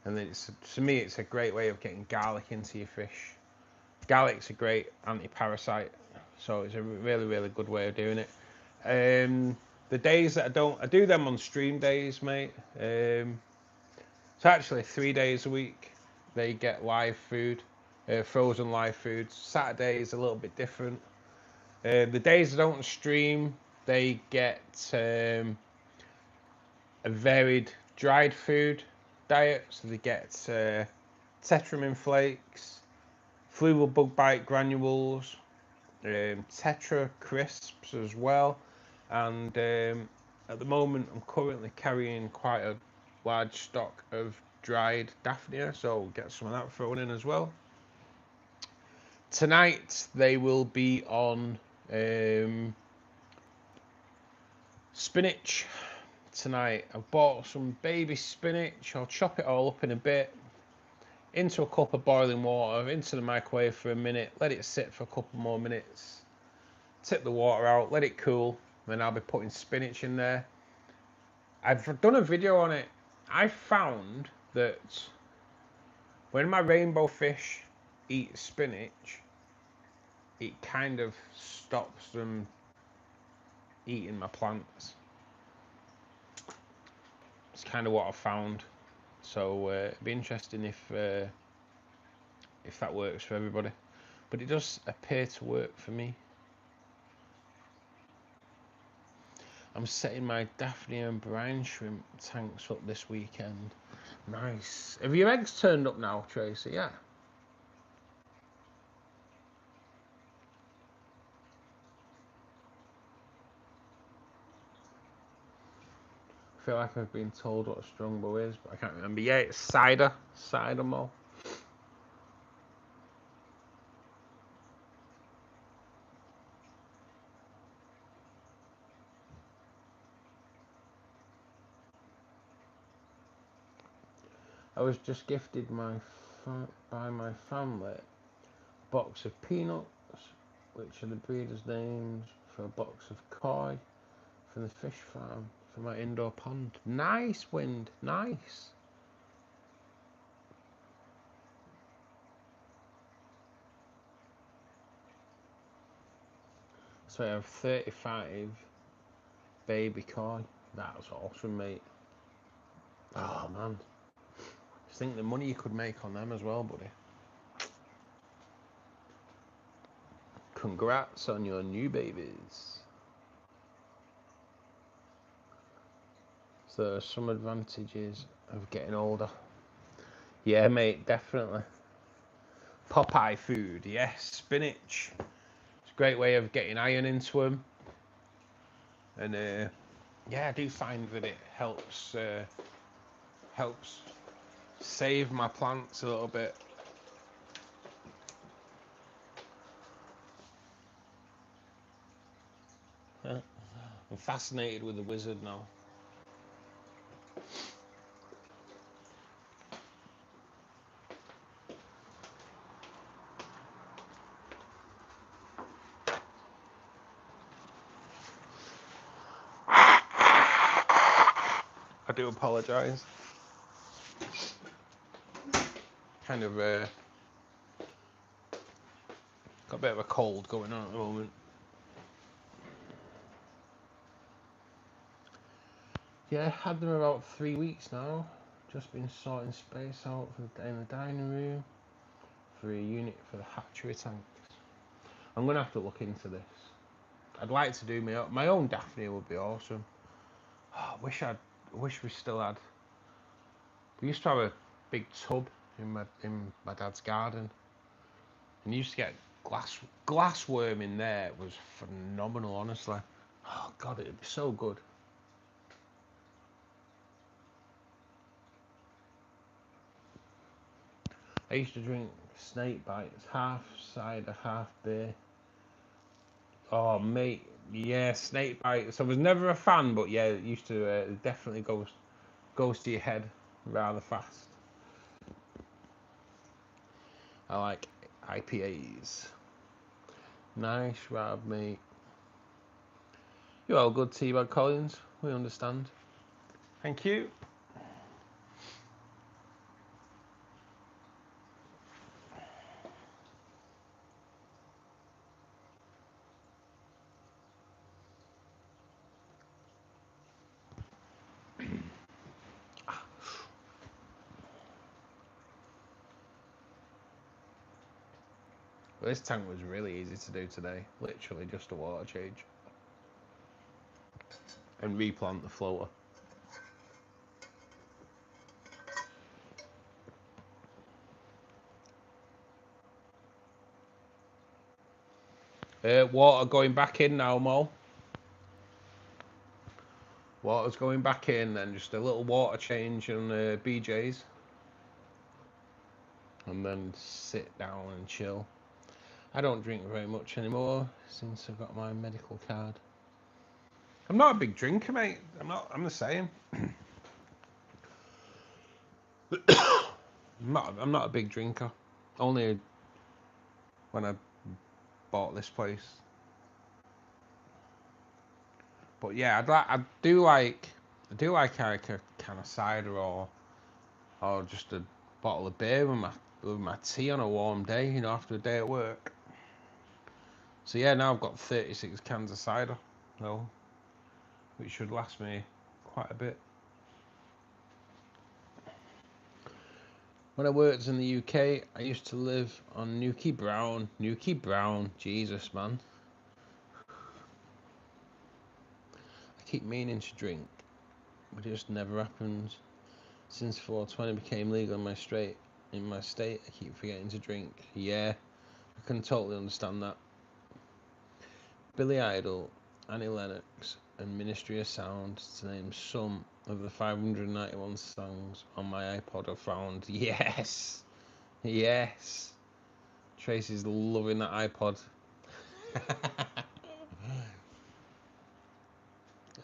and it's, to me, it's a great way of getting garlic into your fish. Garlic's a great anti-parasite, so it's a really good way of doing it. The days that I do them on stream days, mate. So actually 3 days a week they get live food, frozen live food. Saturday is a little bit different. The days I don't stream, they get a varied dried food diet. So they get tetramin flakes, fluval bug bite granules, tetra crisps as well. And at the moment I'm currently carrying quite a large stock of dried daphnia, so we'll get some of that thrown in as well. Tonight they will be on Spinach tonight. I've bought some baby spinach. I'll chop it all up in a bit into a cup of boiling water, into the microwave for a minute, let it sit for a couple more minutes, tip the water out, let it cool, then I'll be putting spinach in there. I've done a video on it. I found that when my rainbow fish eat spinach, it kind of stops them eating my plants. It's kind of what I found. So it'd be interesting if that works for everybody. But it does appear to work for me. I'm setting my daphnia and brine shrimp tanks up this weekend. Nice. Have your eggs turned up now, Tracy? Yeah. I feel like I've been told what a strongbow is, but I can't remember. Yeah, it's cider malt. I was just gifted by my family a box of peanuts, which are the breeders' names for a box of koi from the fish farm for my indoor pond. Nice, Wind. Nice. So I have 35 baby koi. That's awesome, mate. Oh, man. Just think the money you could make on them as well, buddy. Congrats on your new babies. So there are some advantages of getting older. Yeah, mate, definitely. Popeye food, yes. Spinach. It's a great way of getting iron into them. And yeah, I do find that it helps save my plants a little bit. I'm fascinated with the wizard now. I do apologise. Kind of got a bit of a cold going on at the moment. Yeah, had them about 3 weeks now. Just been sorting space out in the dining room for a unit for the hatchery tanks. I'm gonna have to look into this. I'd like to do my own daphnia would be awesome. Oh, I wish we still had. We used to have a big tub in my dad's garden, and you used to get glassworm in there. It was phenomenal, honestly. Oh God, it'd be so good. I used to drink snake bites, half cider, half beer. Oh mate, yeah, snake bites. I was never a fan, but yeah, it used to definitely goes to your head rather fast. I like IPAs. Nice, Rob, mate. You're all good, T-Bag Collins. We understand. Thank you. Well, this tank was really easy to do today. Literally just a water change. And replant the floater. Water going back in now, Mo. Water's going back in, and just a little water change on BJ's. And then sit down and chill. I don't drink very much anymore since I've got my medical card. I'm not a big drinker, mate. I'm the same. I'm not a big drinker. Only when I bought this place. But yeah, I do like a kind of cider or just a bottle of beer with my tea on a warm day, you know, after a day at work. So yeah, now I've got 36 cans of cider, though, which should last me quite a bit. When I worked in the UK, I used to live on Nuki Brown, Jesus, man. I keep meaning to drink, but it just never happens. Since 420 became legal in my state, I keep forgetting to drink. Yeah, I can totally understand that. Billy Idol, Annie Lennox, and Ministry of Sound, to name some of the 591 songs on my iPod I found. Yes! Yes! Tracy's loving that iPod.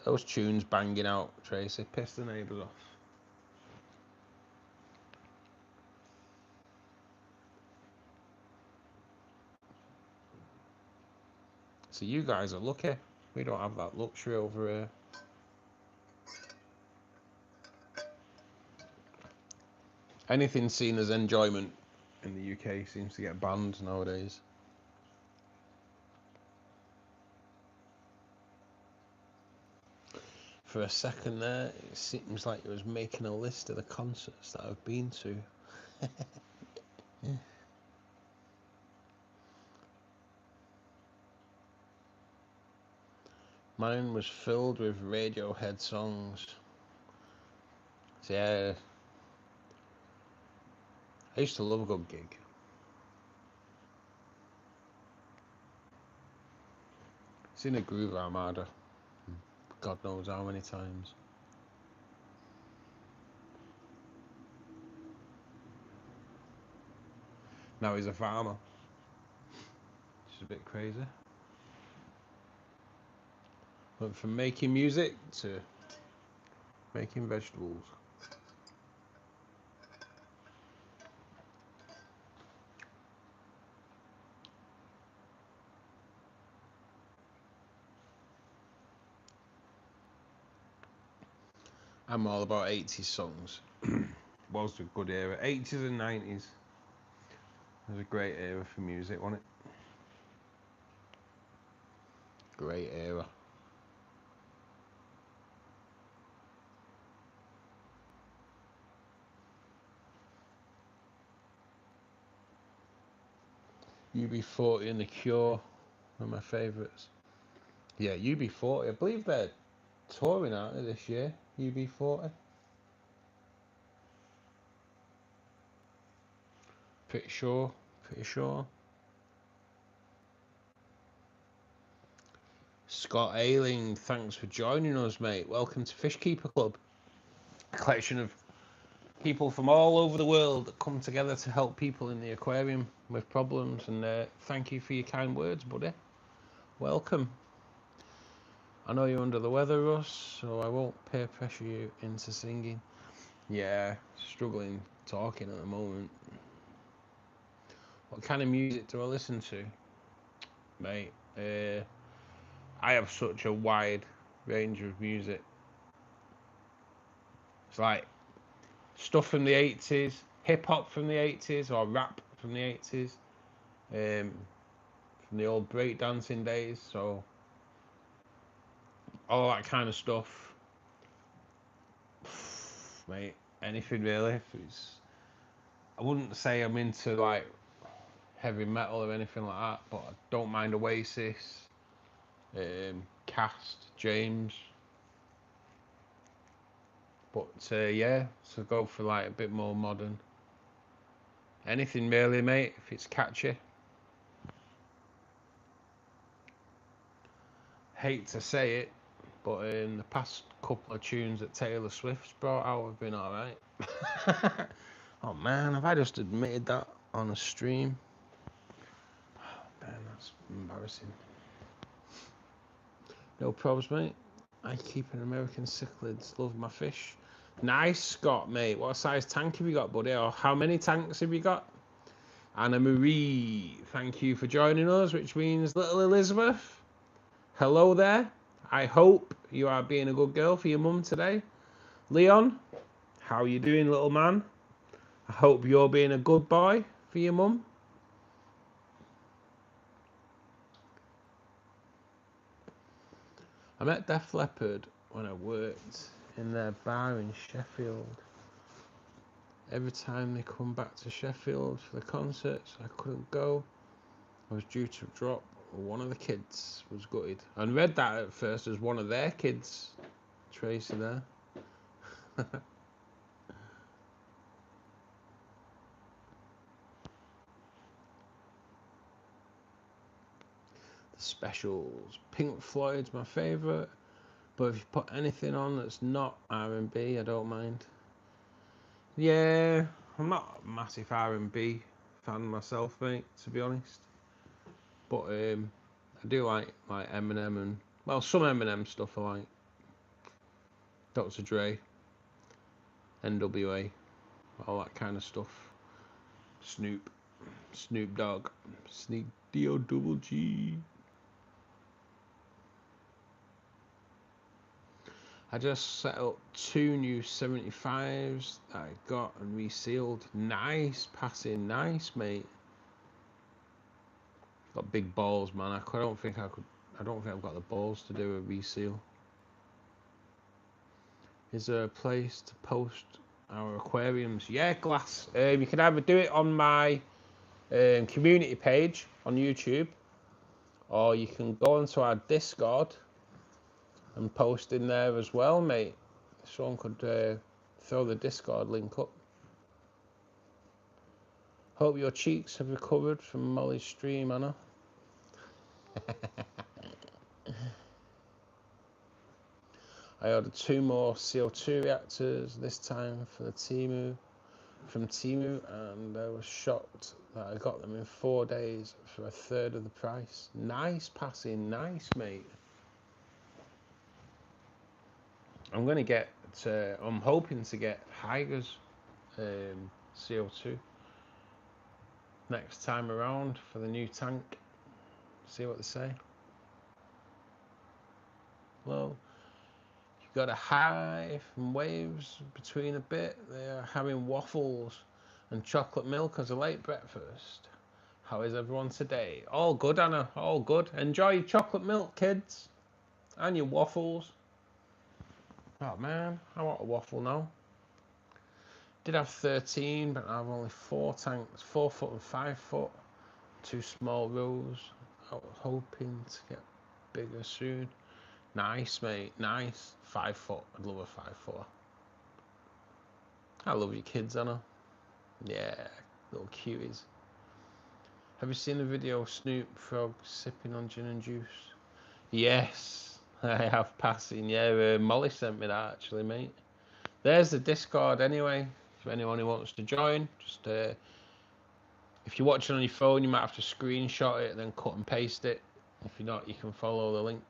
Those tunes banging out, Tracy. Piss the neighbours off. So you guys are lucky. We don't have that luxury over here. Anything seen as enjoyment in the UK seems to get banned nowadays. For a second there, it seems like it was making a list of the concerts that I've been to. Mine was filled with Radiohead songs. So yeah, I used to love a good gig. Seen a Groove Armada, God knows how many times. Now he's a farmer. Which is a bit crazy. Went from making music to making vegetables. I'm all about 80s songs. Was a good era. 80s and 90s. It was a great era for music, wasn't it? Great era. UB40 and The Cure are my favourites. Yeah, UB40. I believe they're touring out this year. UB40. Pretty sure. Scott Ailing, thanks for joining us, mate. Welcome to Fishkeeper Club. A collection of people from all over the world that come together to help people in the aquarium with problems. And thank you for your kind words, buddy. Welcome. I know you're under the weather, Russ, so I won't peer pressure you into singing. Yeah, struggling talking at the moment. What kind of music do I listen to? Mate, I have such a wide range of music. It's like stuff from the 80s, hip-hop from the 80s, or rap from the 80s, from the old breakdancing days, so all that kind of stuff. Mate, anything really. I wouldn't say I'm into like heavy metal or anything like that, but I don't mind Oasis, Cast, James. But yeah, so go for like a bit more modern. Anything really, mate, if it's catchy. Hate to say it, but in the past couple of tunes that Taylor Swift's brought out have been alright. Oh man, have I just admitted that on a stream? Oh, man, that's embarrassing. No problems, mate. I keep an American cichlids. Love my fish. Nice, Scott, mate. What size tank have you got, buddy? Or how many tanks have you got? Anna Marie, thank you for joining us, which means little Elizabeth. Hello there. I hope you are being a good girl for your mum today. Leon, how you doing, little man? I hope you're being a good boy for your mum. I met Def Leppard when I worked in their bar in Sheffield. Every time they come back to Sheffield for the concerts, I couldn't go. I was due to drop. One of the kids was gutted. I read that at first as one of their kids. Tracy there. The specials. Pink Floyd's my favourite. But if you put anything on that's not R&B, I don't mind. Yeah, I'm not a massive R&B fan myself, mate, to be honest. But I do like Eminem and, well, some Eminem stuff I like. Dr. Dre, NWA, all that kind of stuff. Snoop Dogg, Sneak D-O-double-G. I just set up 2 new 75s that I got and resealed. Nice passing, nice, mate. Got big balls, man. I don't think I've got the balls to do a reseal. Is there a place to post our aquariums? Yeah, Glass. You can either do it on my community page on YouTube, or you can go onto our Discord and post in there as well, mate. Someone could throw the Discord link up. Hope your cheeks have recovered from Molly's stream, Anna. I ordered 2 more CO2 reactors, this time for the from Temu, and I was shocked that I got them in 4 days for 1/3 of the price. Nice passing, nice, mate. I'm hoping to get Hyger's CO2 next time around for the new tank. See what they say. Well, you've got a hive and waves between a bit. They're having waffles and chocolate milk as a late breakfast. How is everyone today? All good, Anna, all good. Enjoy your chocolate milk, kids, and your waffles. Oh man, I want a waffle now. Did have 13, but I have only 4 tanks, 4 foot and 5 foot, 2 small rows. I was hoping to get bigger soon. Nice, mate, nice. 5 foot, I'd love a 5 footer. I love your kids, Anna. Yeah, little cuties. Have you seen the video of Snoop Frog sipping on gin and juice? Yes. I have passing, yeah. Molly sent me that actually, mate. There's the Discord anyway. For anyone who wants to join, just if you're watching on your phone, you might have to screenshot it and then cut and paste it. If you're not, you can follow the link.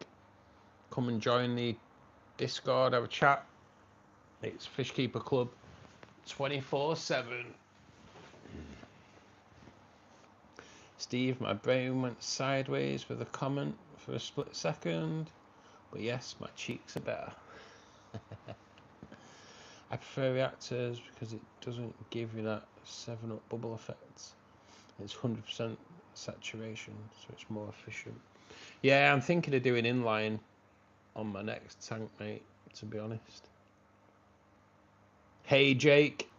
Come and join the Discord, have a chat. It's Fishkeeper Club 24/7. Steve, my brain went sideways with a comment for a split second. But yes, my cheeks are better. I prefer reactors because it doesn't give you that 7-up bubble effect. It's 100% saturation, so it's more efficient. Yeah, I'm thinking of doing inline on my next tank, mate, to be honest. Hey, Jake.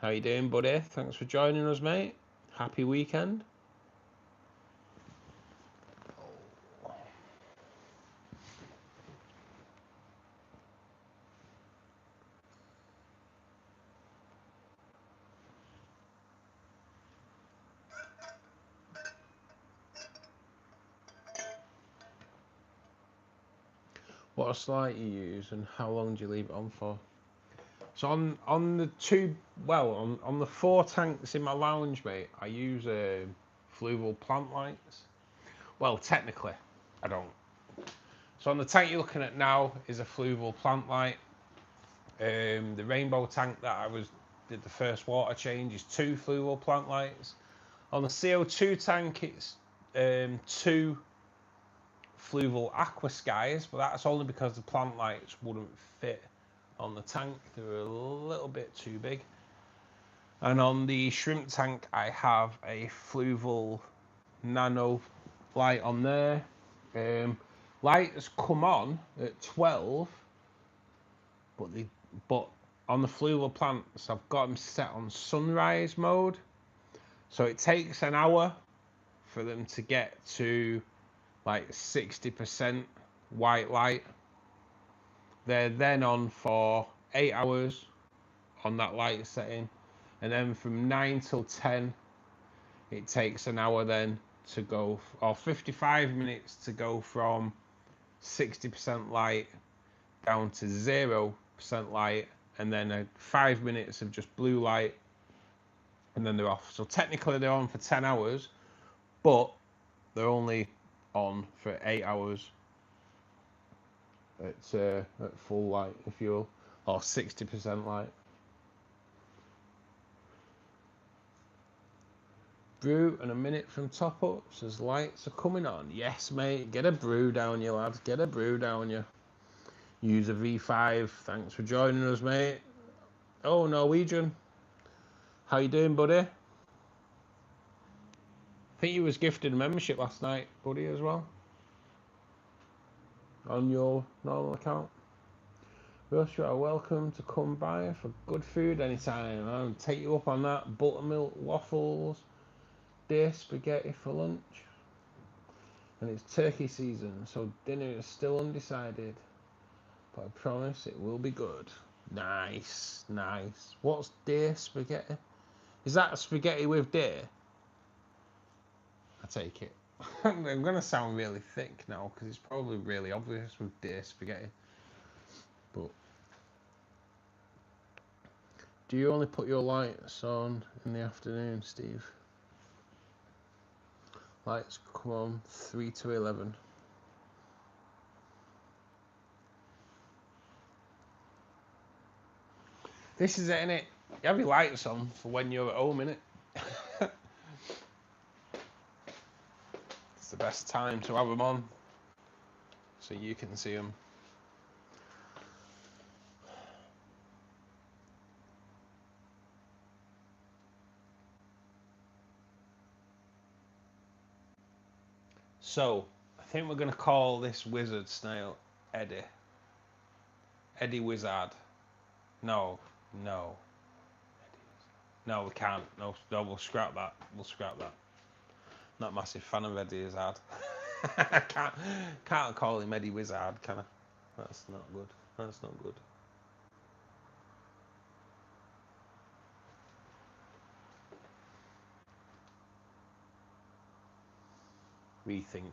How you doing, buddy? Thanks for joining us, mate. Happy weekend. What slide you use and how long do you leave it on for? So on the 4 tanks in my lounge, mate, I use fluval plant lights. Well, technically, I don't. So on the tank you're looking at now is a fluval plant light. The rainbow tank that I did the first water change is 2 fluval plant lights. On the CO2 tank it's 2 fluval aqua skies, but that's only because the plant lights wouldn't fit on the tank. They were a little bit too big. And on the shrimp tank I have a fluval nano light on there. Lights come on at 12, but on the fluval plants I've got them set on sunrise mode, so it takes an hour for them to get to like 60% white light. They're then on for 8 hours on that light setting, and then from 9 till 10 it takes an hour then to go, or 55 minutes to go from 60% light down to 0% light, and then 5 minutes of just blue light, and then they're off. So technically they're on for 10 hours, but they're only on for 8 hours at full light, if you will, or 60% light. Brew and a minute from top up, says lights are coming on. Yes, mate, get a brew down you, lads, get a brew down you. User V5, thanks for joining us, mate. Oh, Norwegian, how you doing, buddy? I think you was gifted a membership last night, buddy, as well, on your normal account. Ross, you are welcome to come by for good food anytime. I'll take you up on that. Buttermilk waffles, deer spaghetti for lunch, and it's turkey season, so dinner is still undecided, but I promise it will be good. Nice, nice. What's deer spaghetti? Is that spaghetti with deer? I take it. I'm going to sound really thick now because it's probably really obvious with deer spaghetti. But do you only put your lights on in the afternoon, Steve? Lights come on 3 to 11. This is it, innit? You have your lights on for when you're at home, innit? It's the best time to have them on so you can see them. So, I think we're going to call this wizard snail Eddie. Eddie Wizard. No. No, we can't. No, we'll scrap that. We'll scrap that. Not a massive fan of Eddie Wizard. I can't call him Eddie Wizard, can I? That's not good. That's not good. Rethink.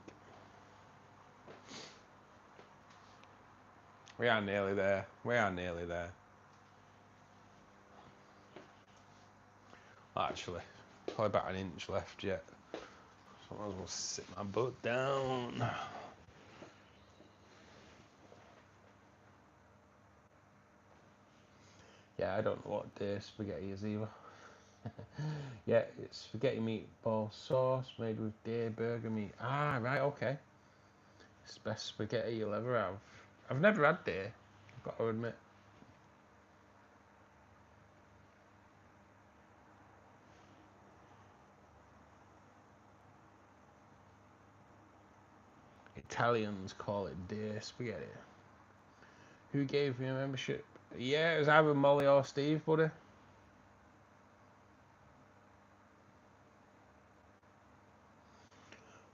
We are nearly there. We are nearly there. Actually, probably about an inch left yet. So I might as well sit my butt down. Yeah, I don't know what deer spaghetti is either. Yeah, it's spaghetti meatball sauce made with deer burger meat. Ah, right, okay. It's the best spaghetti you'll ever have. I've never had deer, I've got to admit. Italians call it deer spaghetti. Who gave me a membership? Yeah, it was either Molly or Steve, buddy.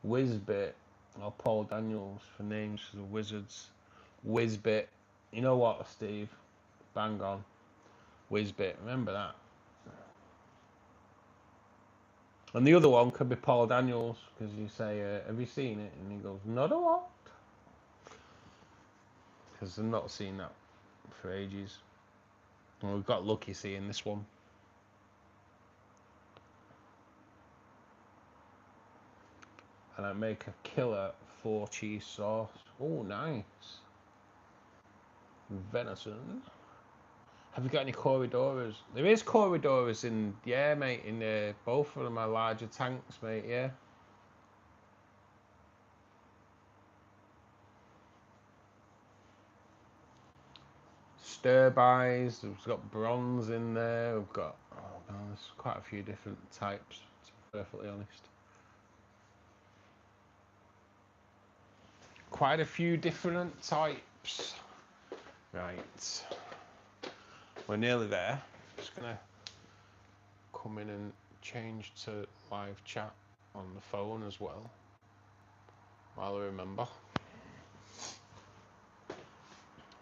Whizbit, or Paul Daniels for names for the wizards. Whizbit. You know what, Steve? Bang on. Whizbit, remember that. And the other one could be Paul Daniels, because you say, have you seen it? And he goes, not a what? Because I've not seen that for ages. And we've got lucky seeing this one. and I make a killer 4 cheese sauce. Oh, nice. Venison. Have you got any corridoras? There is corridoras in, yeah, mate, in both of them are larger tanks, mate, yeah. Stir-bys, we've got bronze in there, we've got, oh man, there's quite a few different types, to be perfectly honest. Quite a few different types. Right. We're nearly there. Just gonna come in and change to live chat on the phone as well, while I remember.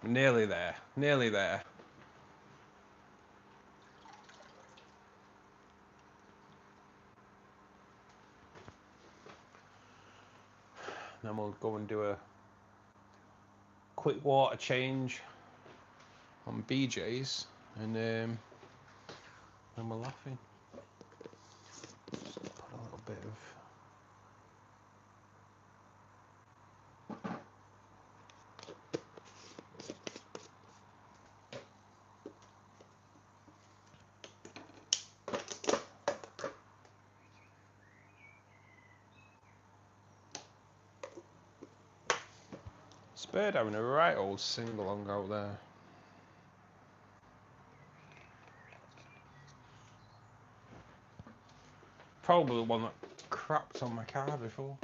Nearly there, nearly there. Then we'll go and do a quick water change on BJ's, and then we're laughing. Just put a little bit of Spurred having a right old sing-along out there. Probably the one that crapped on my car before.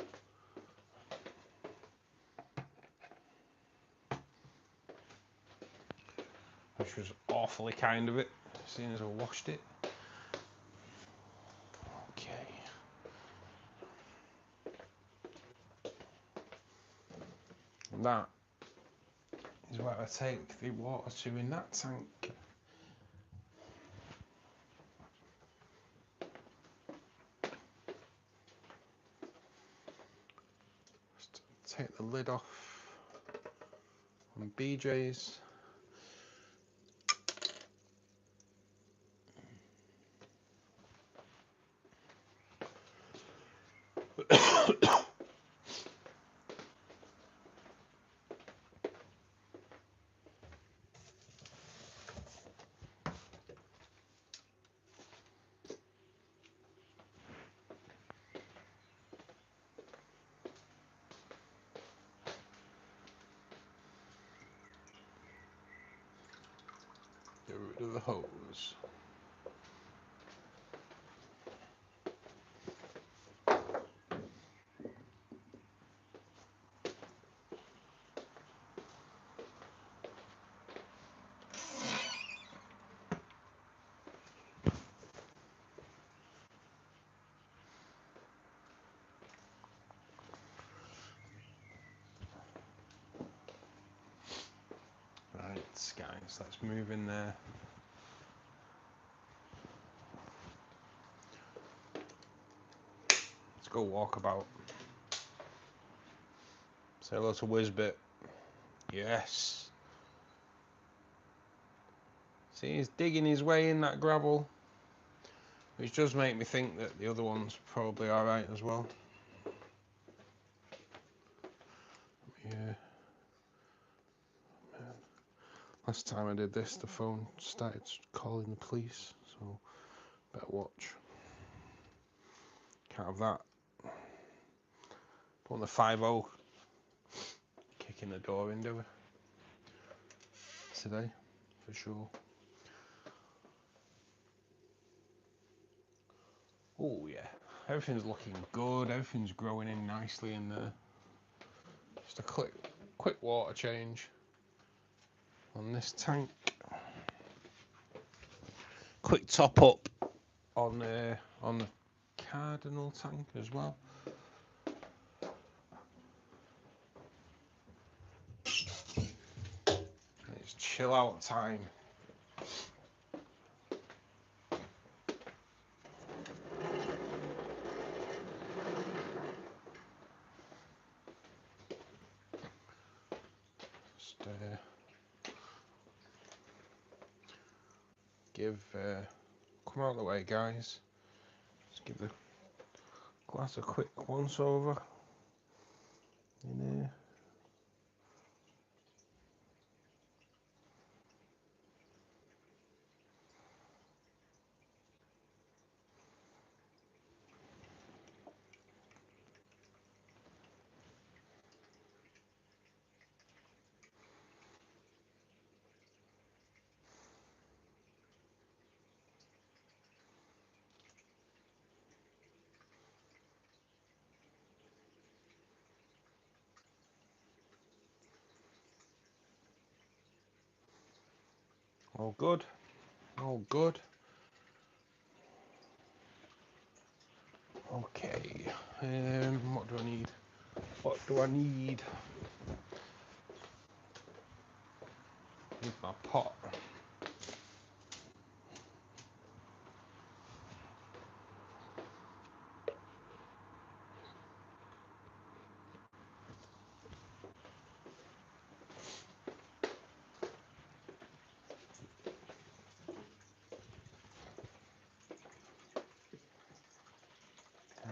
Which was awfully kind of it, seeing as I washed it. Okay. And that is where I take the water to in that tank. Just take the lid off on BJ's. Get rid of the hose. Right, guys, let's move in there. Let's go walk about. Say hello to Whizbit. Yes. See, he's digging his way in that gravel, which does make me think that the other one's probably alright as well. Yeah. Man. Last time I did this, the phone started calling the police, so better watch. Can't have that. Don't want the 5-0 kicking the door in, do we? Today, for sure. Oh yeah, everything's looking good, everything's growing in nicely in there. Just a quick water change on this tank. Quick top up on the cardinal tank as well. It's chill out time. Just come out of the way, guys. Just give the glass a quick once over. in there. All good, all good. Okay, what do I need? What do I need? Need my pot.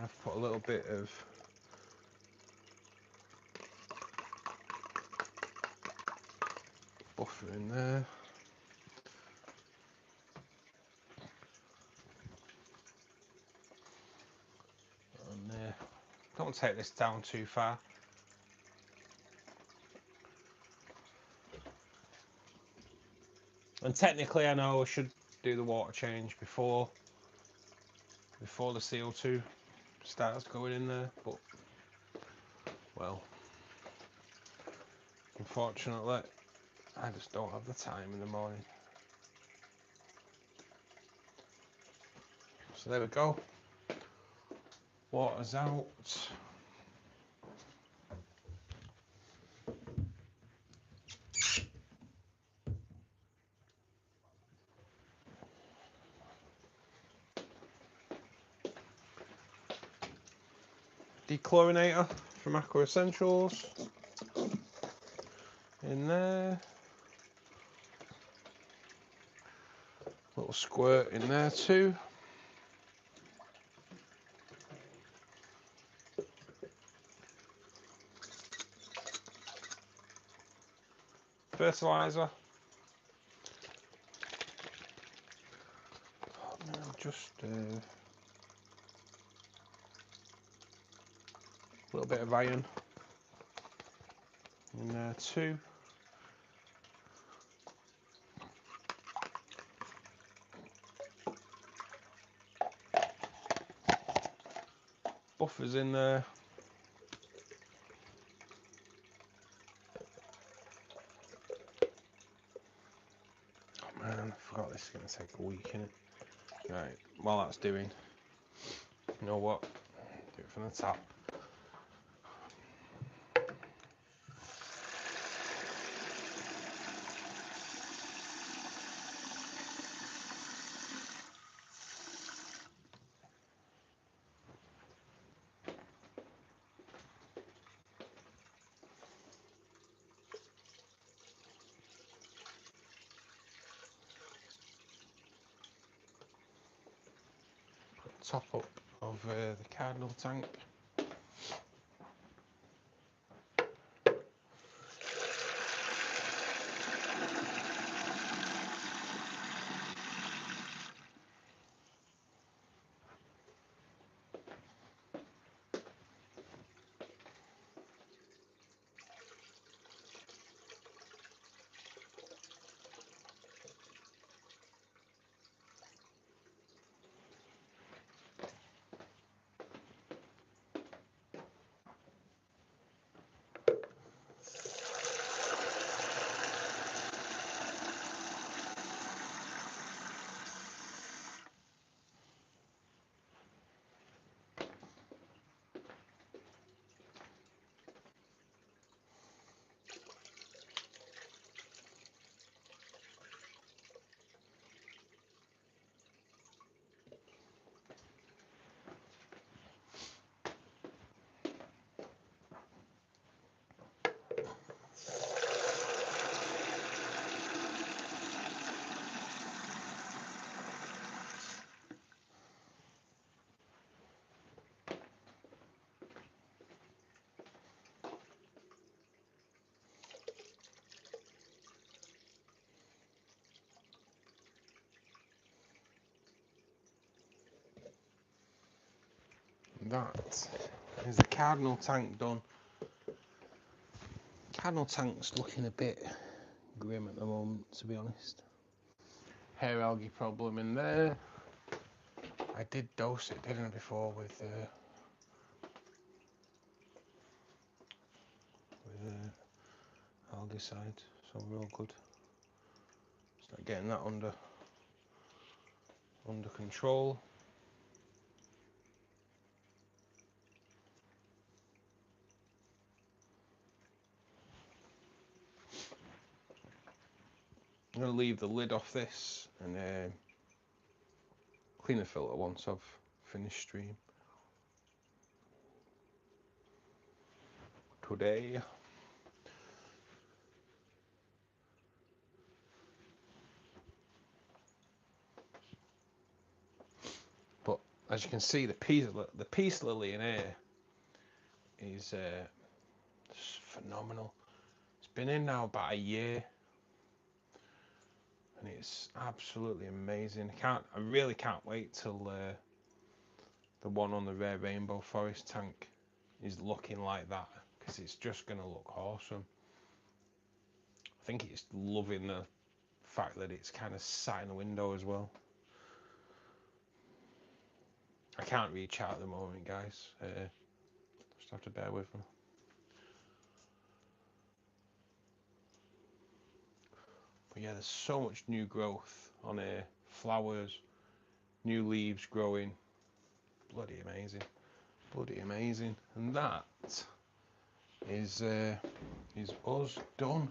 I've put a little bit of buffer in there. And don't take this down too far. And technically I know I should do the water change before the CO2 starts going in there, but well, unfortunately I just don't have the time in the morning. So there we go, water's out. Dechlorinator from Aqua Essentials in there. Little squirt in there too. Fertilizer. Just a little bit of iron in there too. Buffers in there. Oh man, I forgot this is going to take a week, innit? Right, while that's doing, you know what? Do it from the top. Top up of the cardinal tank. that is the cardinal tank done. Cardinal tank's looking a bit grim at the moment, to be honest. Hair algae problem in there. I did dose it, didn't I, before with algaecide, so real good. Start getting that under control. I'm going to leave the lid off this and clean the filter once I've finished stream today. But as you can see, the peace lily in here is phenomenal. It's been in now about a year. And it's absolutely amazing. I really can't wait till the one on the rare rainbow forest tank is looking like that, because it's just going to look awesome. I think it's loving the fact that it's kind of sat in the window as well. I can't reach out at the moment, guys. Just have to bear with me. But yeah, there's so much new growth on here. Flowers, new leaves growing. Bloody amazing. Bloody amazing. And that is us done.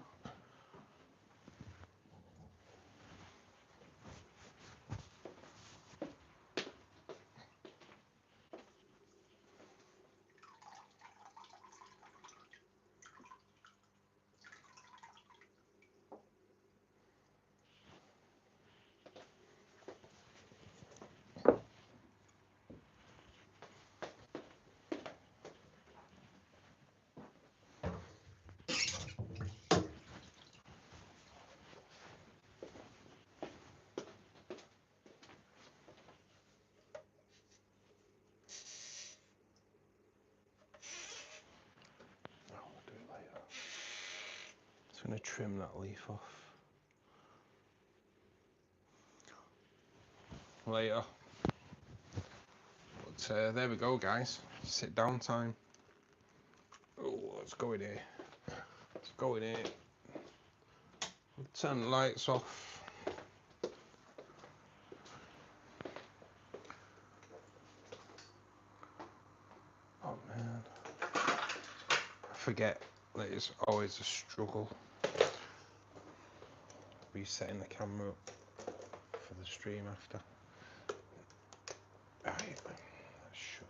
Just going to trim that leaf off later. But there we go, guys. Sit down time. Oh, let's go in here. Let's go in here. Turn the lights off. Oh man, I forget that it's always a struggle resetting the camera up for the stream after. Right, that should.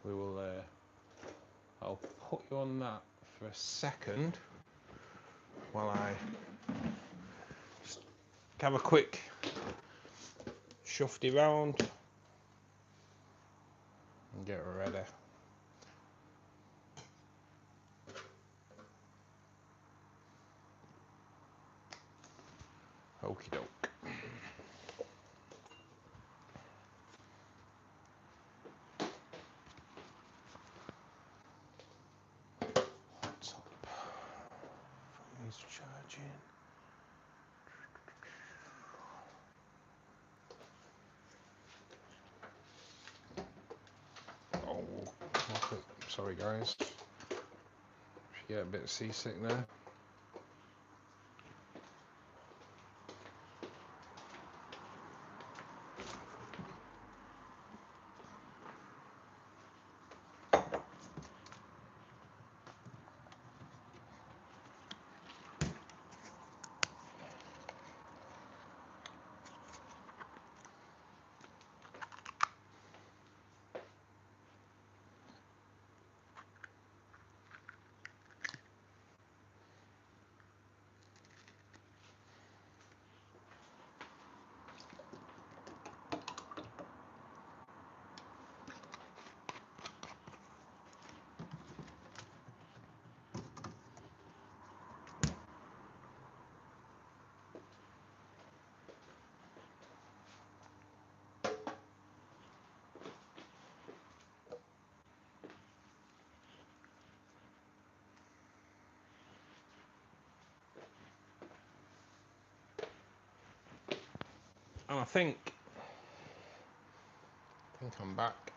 We will. I'll put you on that for a second while I just have a quick shufty round and get ready. Okie doke. Laptop. Phone is charging. Oh, sorry guys. If you get a bit seasick there. And I think I'm back.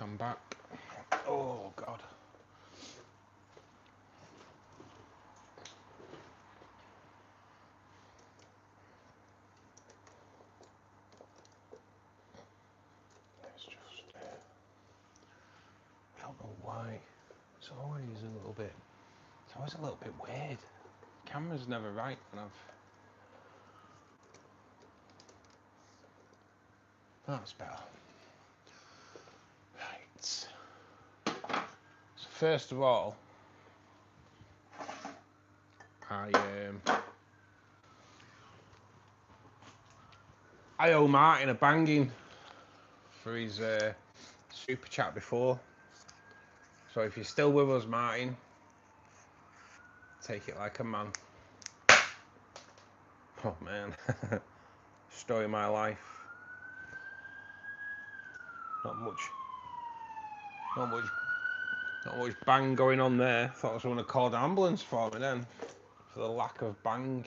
I'm back. Oh God. It's just, I don't know why. It's always a little bit weird. Camera's never right when that's better. Right. So first of all, I owe Martin a banging for his super chat before. So if you're still with us, Martin, take it like a man. Oh man, story of my life. Not much bang going on there. Thought someone had called an ambulance for me then, for the lack of bang.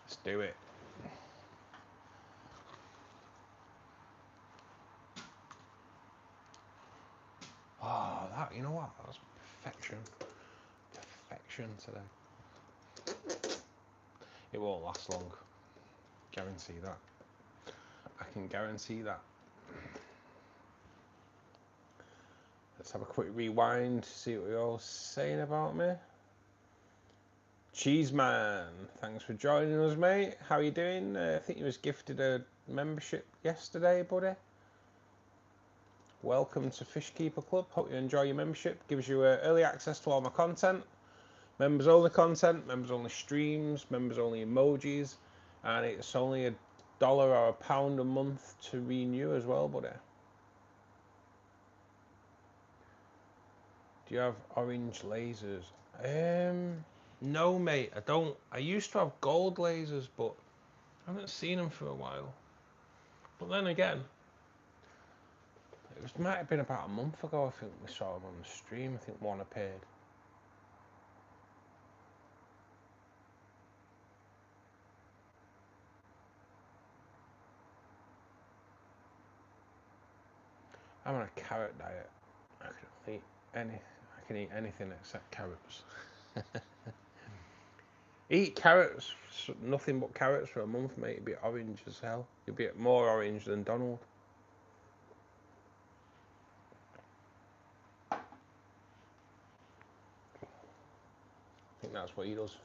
Let's do it. Oh, that, you know what? That was perfection. Perfection today. It won't last long. Guarantee that. I can guarantee that. Let's have a quick rewind, see what you're all saying about me. Cheeseman, thanks for joining us, mate. How are you doing? I think you was gifted a membership yesterday, buddy. Welcome to Fishkeeper Club. Hope you enjoy your membership. Gives you early access to all my content. Members only content, members only streams, members only emojis. And it's only $1 or £1 a month to renew as well, buddy. Do you have orange lasers? No, mate, I don't. I used to have gold lasers, but I haven't seen them for a while. But then again, might have been about a month ago, I think we saw them on the stream. I think one appeared. I'm on a carrot diet. I can eat anything except carrots. Eat carrots, nothing but carrots for a month, mate. You'd be orange as hell. You'd be more orange than Donald. I think that's what he does.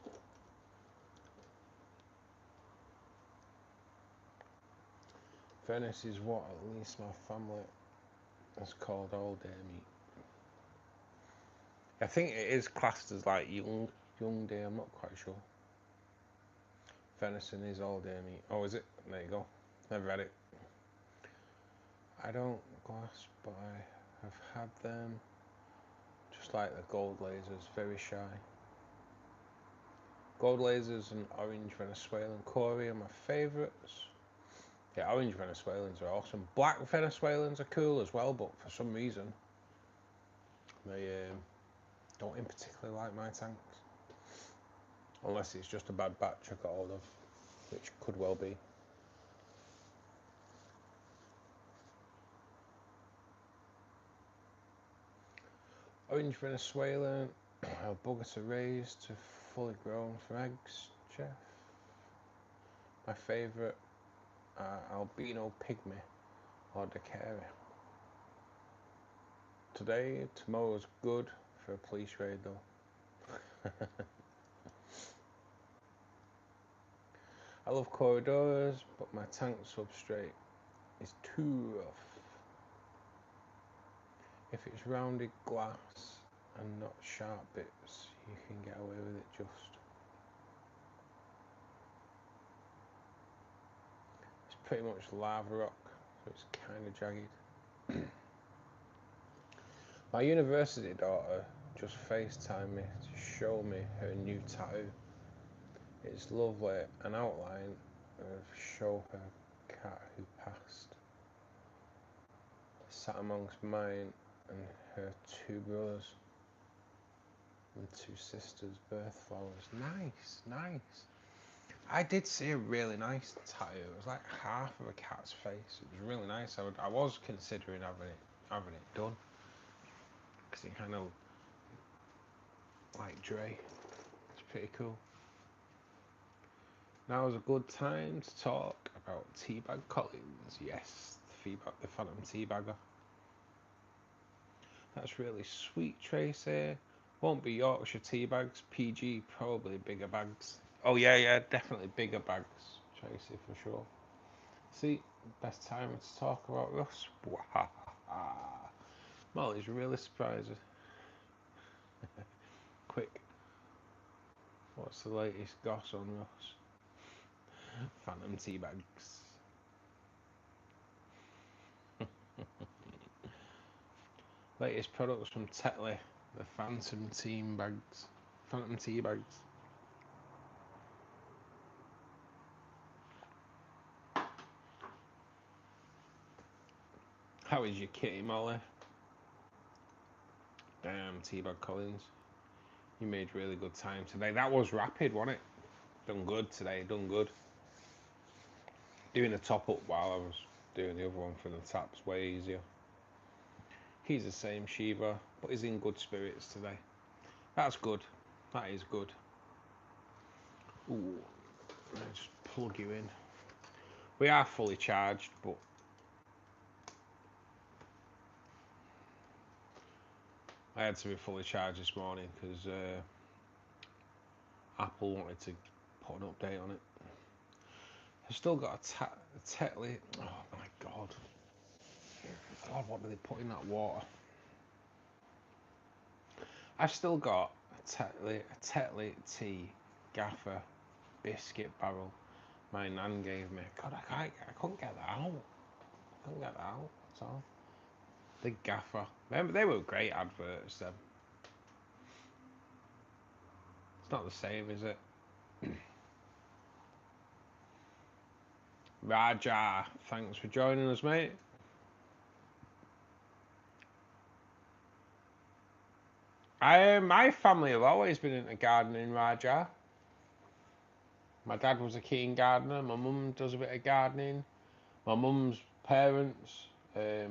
Venice is what at least my family has called all day meat. I think it is classed as like young day, I'm not quite sure. Venison is all day meat. Oh, is it? There you go. Never had it. I don't glass, but I have had them. Just like the gold lasers, very shy. Gold lasers and orange Venezuelan Cory are my favourites. Yeah, orange Venezuelans are awesome. Black Venezuelans are cool as well, but for some reason they don't in particular like my tanks. Unless it's just a bad batch I got hold of, which could well be. Orange Venezuelan, I'll bugger to raise to fully grown for eggs, chef. My favourite albino pygmy or Dechlorinator. Today, tomorrow's good for a police raid though. I love corridors, but my tank substrate is too rough. If it's rounded glass and not sharp bits, you can get away with it just. It's pretty much lava rock, so it's kind of jagged. My university daughter just FaceTimed me to show me her new tattoo. It's lovely, an outline of show her cat who passed. Sat amongst mine and her two brothers. and two sisters' birth flowers. Nice, nice. I did see a really nice tattoo. It was like half of a cat's face. It was really nice. I was considering having it done because it kind of like Dre. It's pretty cool. Now is a good time to talk about Teabag Collins. Yes, the Phantom Teabagger. That's really sweet, Tracy. Won't be Yorkshire tea bags. PG, probably bigger bags. Oh yeah, definitely bigger bags, Tracy, for sure. See, best time to talk about Russ. Molly's really surprised. Quick, what's the latest goss on Russ? Phantom tea bags. Latest products from Tetley, the Phantom tea bags. Phantom tea bags. How is your kitty, Molly? Damn, Teabag Collins. You made really good time today. That was rapid, wasn't it? Done good today, done good. Doing the top up while I was doing the other one for the taps, way easier. He's the same Shiva, but he's in good spirits today. That's good. That is good. Ooh, let's plug you in. We are fully charged, but I had to be fully charged this morning because Apple wanted to put an update on it. I've still got a Tetley. Oh my god. God, what do they put in that water? I've still got a Tetley tea gaffer biscuit barrel my nan gave me. God, I couldn't get that out. That's all. The gaffer. Remember, they were great adverts, them. It's not the same, is it? Raja, thanks for joining us, mate. My family have always been into gardening, Raja. My dad was a keen gardener. My mum does a bit of gardening. My mum's parents, her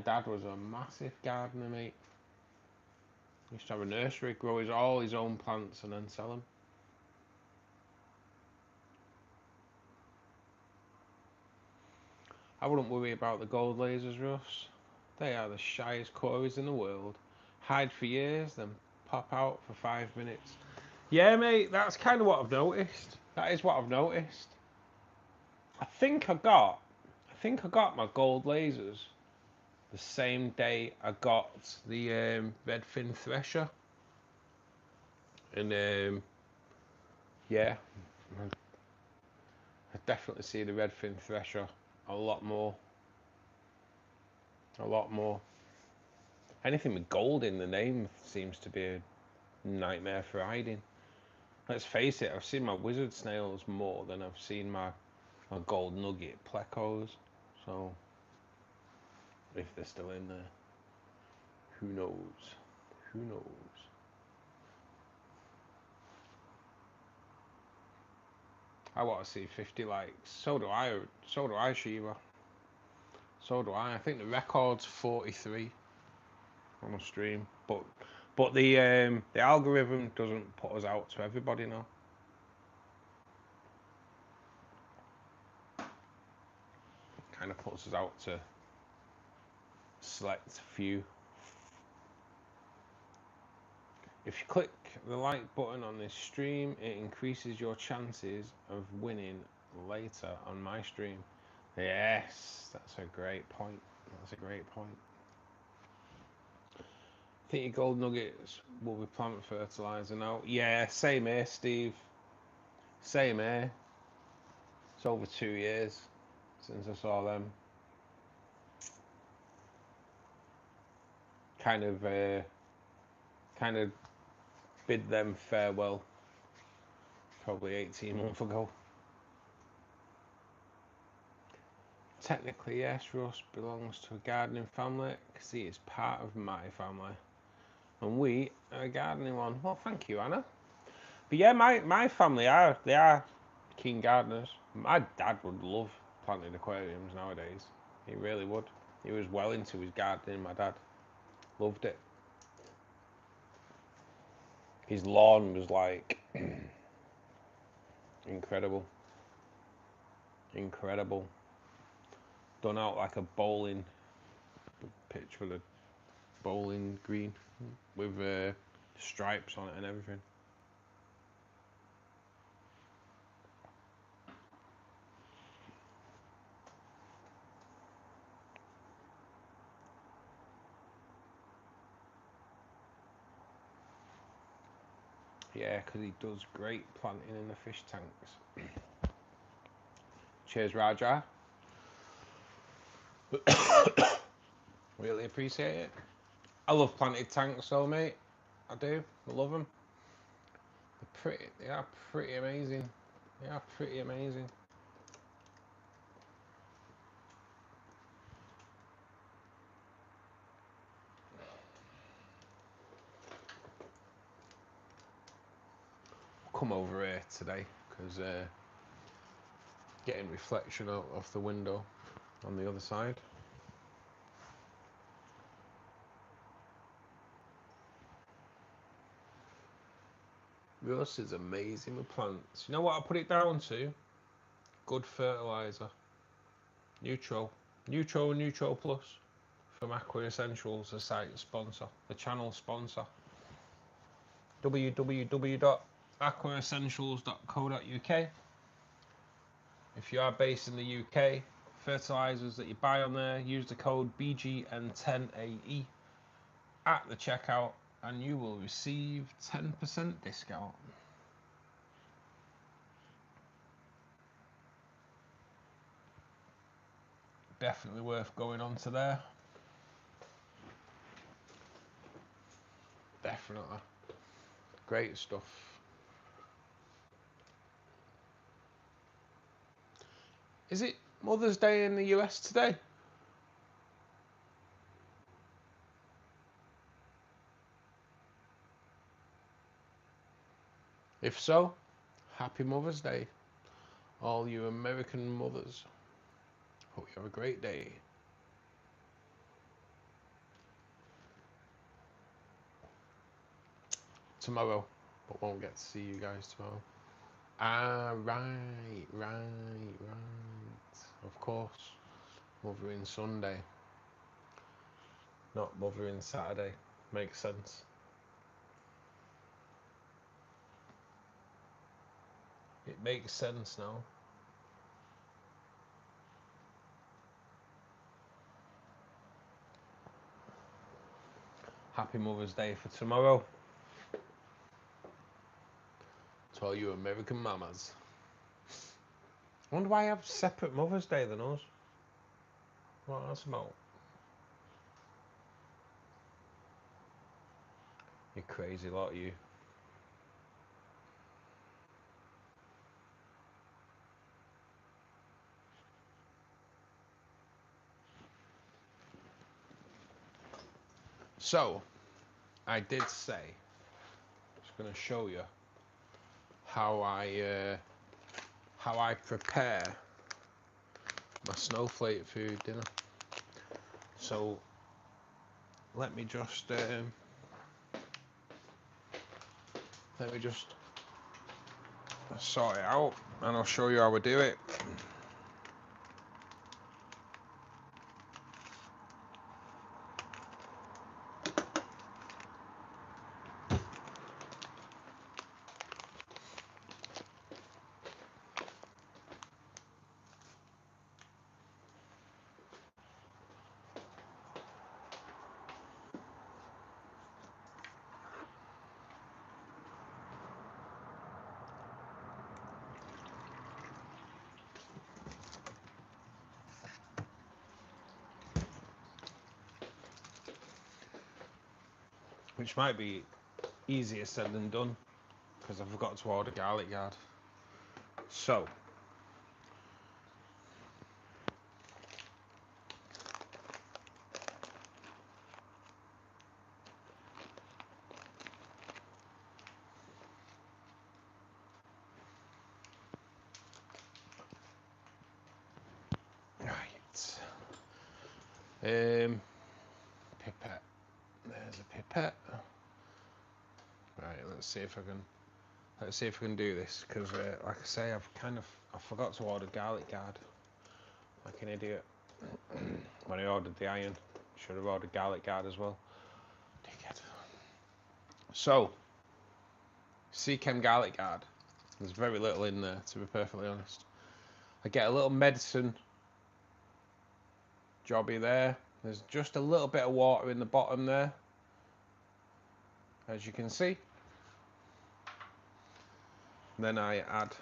dad was a massive gardener, mate. He used to have a nursery, grow all his own plants and then sell them. I wouldn't worry about the gold lasers, Russ. They are the shyest cories in the world. Hide for years, then pop out for 5 minutes. Yeah, mate, that's kind of what I've noticed. That is what I've noticed. I think I got my gold lasers the same day I got the redfin thresher. And yeah, I definitely see the redfin thresher a lot more. Anything with gold in the name seems to be a nightmare for hiding. Let's face it, I've seen my wizard snails more than I've seen my gold nugget plecos. So, if they're still in there, who knows? Who knows? I want to see 50 likes. So do I, Shiva. So do I. I think the record's 43 on a stream, but the algorithm doesn't put us out to everybody now. It kind of puts us out to select few. If you click the like button on this stream, it increases your chances of winning later on my stream. Yes, that's a great point. I think your gold nuggets will be plant fertilizer now. Yeah, same here, Steve. Same here. It's over 2 years since I saw them. Kind of bid them farewell probably 18 months ago. Technically, yes, Russ belongs to a gardening family because he is part of my family. and we are a gardening one. Well, thank you, Anna. But yeah, my family are keen gardeners. My dad would love planting aquariums nowadays. He really would. He was well into his gardening, my dad. Loved it. His lawn was like incredible. Incredible. Done out like a bowling pitch with a bowling green with stripes on it and everything. Yeah, because he does great planting in the fish tanks. Cheers, Raja. Really appreciate it. I love planted tanks though, mate. I do. I love them. They are pretty amazing. They are pretty amazing. Come over here today because getting reflection out off the window on the other side. Russ is amazing with plants. You know what I put it down to? Good fertilizer. Neutro and Neutro Plus from Aqua Essentials, the site sponsor, the channel sponsor. www.aquaessentials.co.uk. If you are based in the UK, fertilizers that you buy on there, use the code BGN10AE at the checkout and you will receive 10% discount. Definitely worth going on to there. Definitely. Great stuff. Is it Mother's Day in the US today? If so, happy Mother's Day, all you American mothers. Hope you have a great day. Tomorrow, but won't get to see you guys tomorrow. Ah, right. Of course, Mothering Sunday, not Mothering Saturday. Makes sense. It makes sense now. Happy Mother's Day for tomorrow to all you American mamas. I wonder why I have separate Mother's Day than us. What that's about? You crazy lot, you. So, I did say, just going to show you how I prepare my snowflake food dinner. So, let me just sort it out, and I'll show you how I do it. Which might be easier said than done, because I forgot to order garlic yard. So, Pipette. There's a pipette. Right, let's see if I can do this, because like I say, I forgot to order garlic guard like an idiot. When I ordered the iron, should have ordered garlic guard as well. Dickhead. So, Seachem garlic guard. There's very little in there, to be perfectly honest. I get a little medicine jobby there. There's just a little bit of water in the bottom there, as you can see. Then I add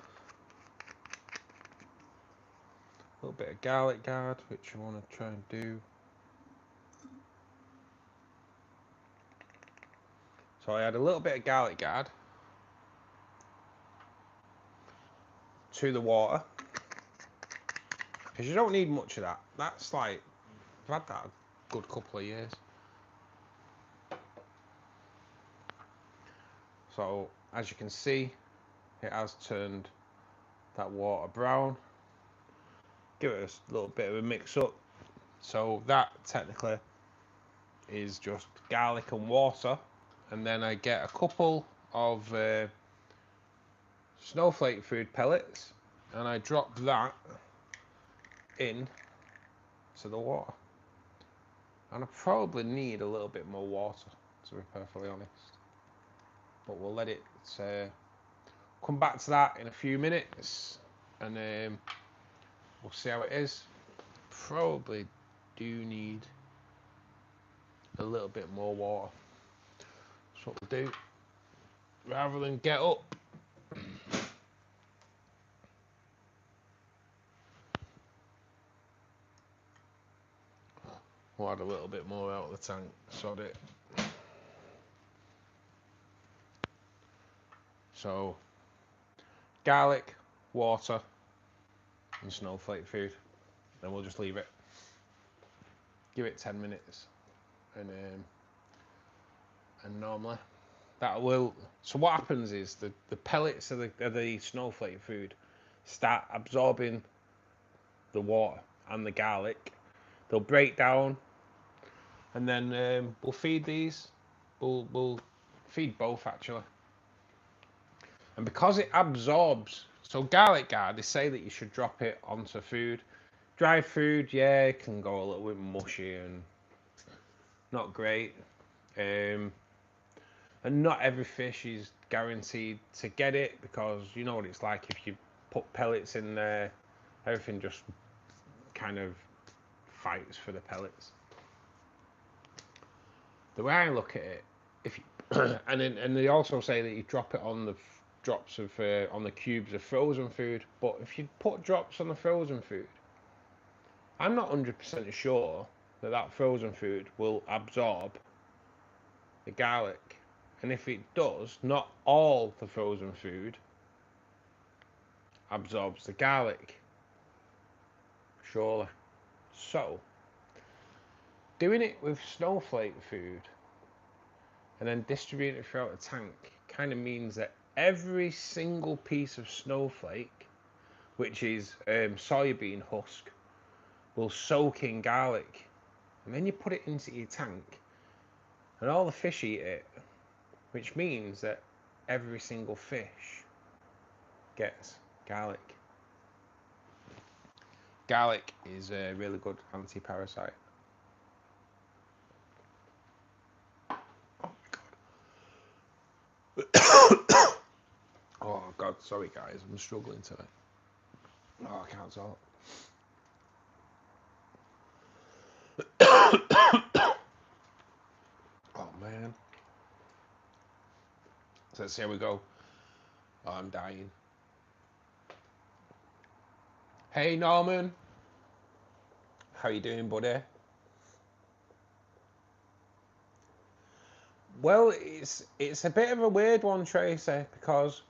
a little bit of garlic guard, which I want to try and do. So I add a little bit of garlic guard to the water, because you don't need much of that. That's like, I've had that a good couple of years. So as you can see, it has turned that water brown. Give it a little bit of a mix up. So that technically is just garlic and water. And then I get a couple of snowflake food pellets, and I drop that in to the water. And I probably need a little bit more water, to be perfectly honest. But we'll let it come back to that in a few minutes, and we'll see how it is. Probably do need a little bit more water. That's what we'll do. Rather than get up. We'll add a little bit more out of the tank. Sod it. So, garlic, water, and snowflake food. Then we'll just leave it. Give it 10 minutes. And normally that will. So what happens is the pellets of the snowflake food start absorbing the water and the garlic. They'll break down, and then we'll feed these. We'll feed both actually. And because it absorbs, so garlic guard, they say that you should drop it onto food. Dry food, yeah, it can go a little bit mushy and not great. And not every fish is guaranteed to get it, because you know what it's like if you put pellets in there, everything just kind of fights for the pellets. The way I look at it, if you, and they also say that you drop it on the drops of on the cubes of frozen food, but if you put drops on the frozen food, I'm not 100% sure that frozen food will absorb the garlic. And if it does, not all the frozen food absorbs the garlic, surely. So, doing it with snowflake food and then distributing it throughout the tank kind of means that every single piece of snowflake, which is soybean husk, will soak in garlic. And then you put it into your tank, and all the fish eat it, which means that every single fish gets garlic. Garlic is a really good anti-parasite. Oh God, sorry guys, I'm struggling today. Oh, I can't talk. Oh man. So let's see how we go. Oh, I'm dying. Hey Norman. How you doing, buddy? Well, it's a bit of a weird one, Tracy, because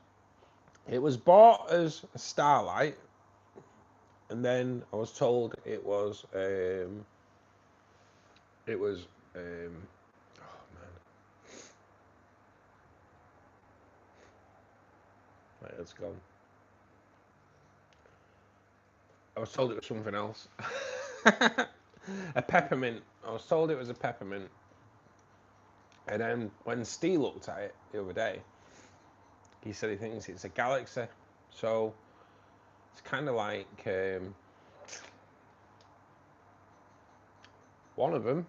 it was bought as a Starlight, and then I was told it was oh man, right, it's gone. I was told it was something else. A peppermint. I was told it was a peppermint. And then when Steve looked at it the other day, he said he thinks it's a galaxy. So it's kind of like one of them,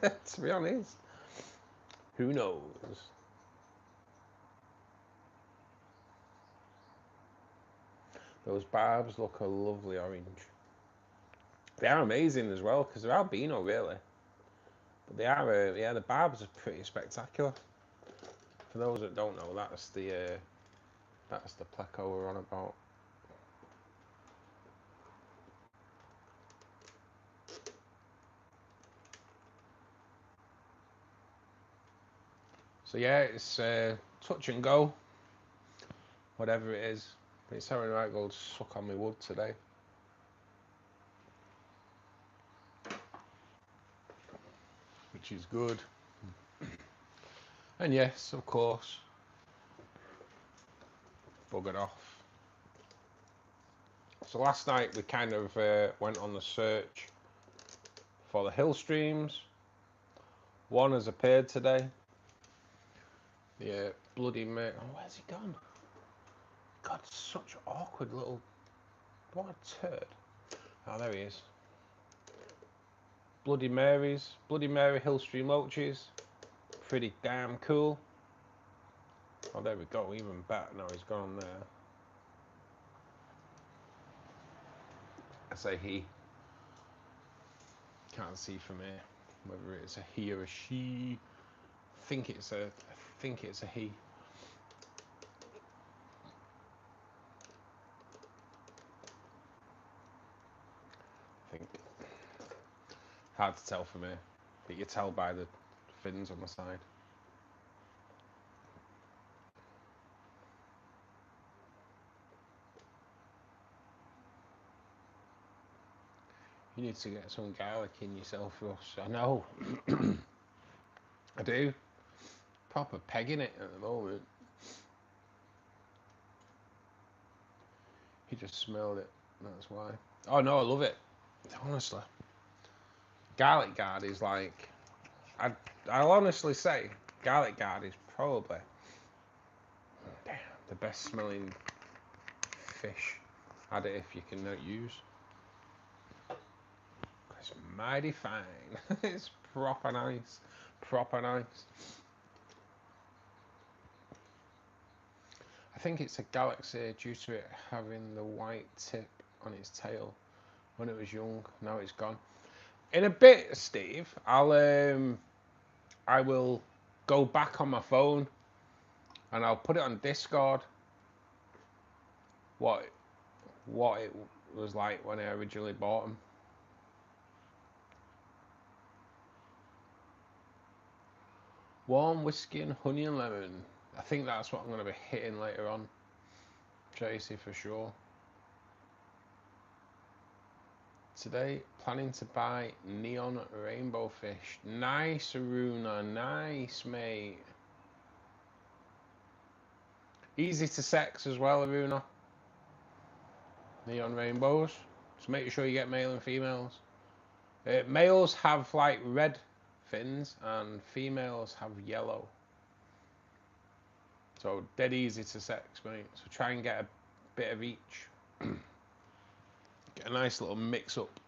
to be honest. Who knows? Those barbs look a lovely orange. They are amazing as well because they're albino, really. But they are, yeah, the barbs are pretty spectacular. For those that don't know, that's the pleco we're on about. So yeah, it's touch and go, whatever it is. But it's having a right go suck on my wood today. Which is good. And yes, of course, buggered off. So last night we kind of went on the search for the hill streams. One has appeared today. The bloody mate. Oh, where's he gone? God, such awkward little. What a turd. Oh, there he is. Bloody Marys. Bloody Mary Hillstream Loaches. Pretty damn cool. Oh, there we go. Even better. Now he's gone there. I say he. Can't see from here whether it's a he or a she. I think it's a he. I think. Hard to tell from here, but you tell by the fins on the side. You need to get some garlic in yourself, Russ. I know. I do. Proper pegging it at the moment. He just smelled it. That's why. Oh no, I love it. Honestly. Garlic guard is like, I'll honestly say, garlic guard is probably the best smelling fish additive you can use. It's mighty fine. It's proper nice. Proper nice. I think it's a galaxy due to it having the white tip on its tail when it was young. Now it's gone. In a bit, Steve, I will go back on my phone and I'll put it on Discord. What it was like when I originally bought them. Warm whiskey and honey and lemon. I think that's what I'm going to be hitting later on. Tracy for sure. Today, planning to buy neon rainbow fish. Nice, Aruna. Nice, mate. Easy to sex as well, Aruna. Neon rainbows. So make sure you get male and females. Males have like red fins and females have yellow. So dead easy to sex, mate. So try and get a bit of each. Get a nice little mix up.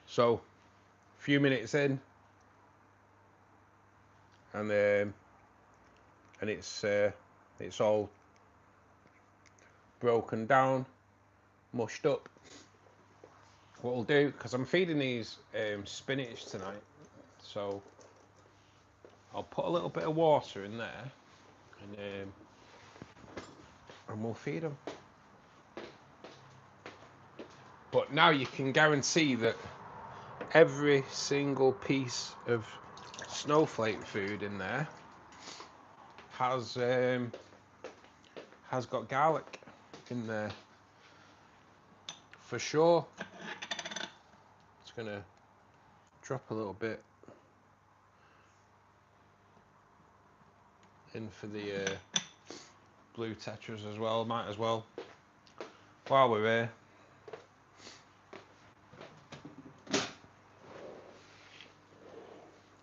So, a few minutes in, and it's all broken down, mushed up. What we'll do, because I'm feeding these spinach tonight, so I'll put a little bit of water in there, and we'll feed them. But now you can guarantee that every single piece of snowflake food in there has got garlic in there for sure. It's gonna drop a little bit in for the blue tetras as well, might as well, while we're here.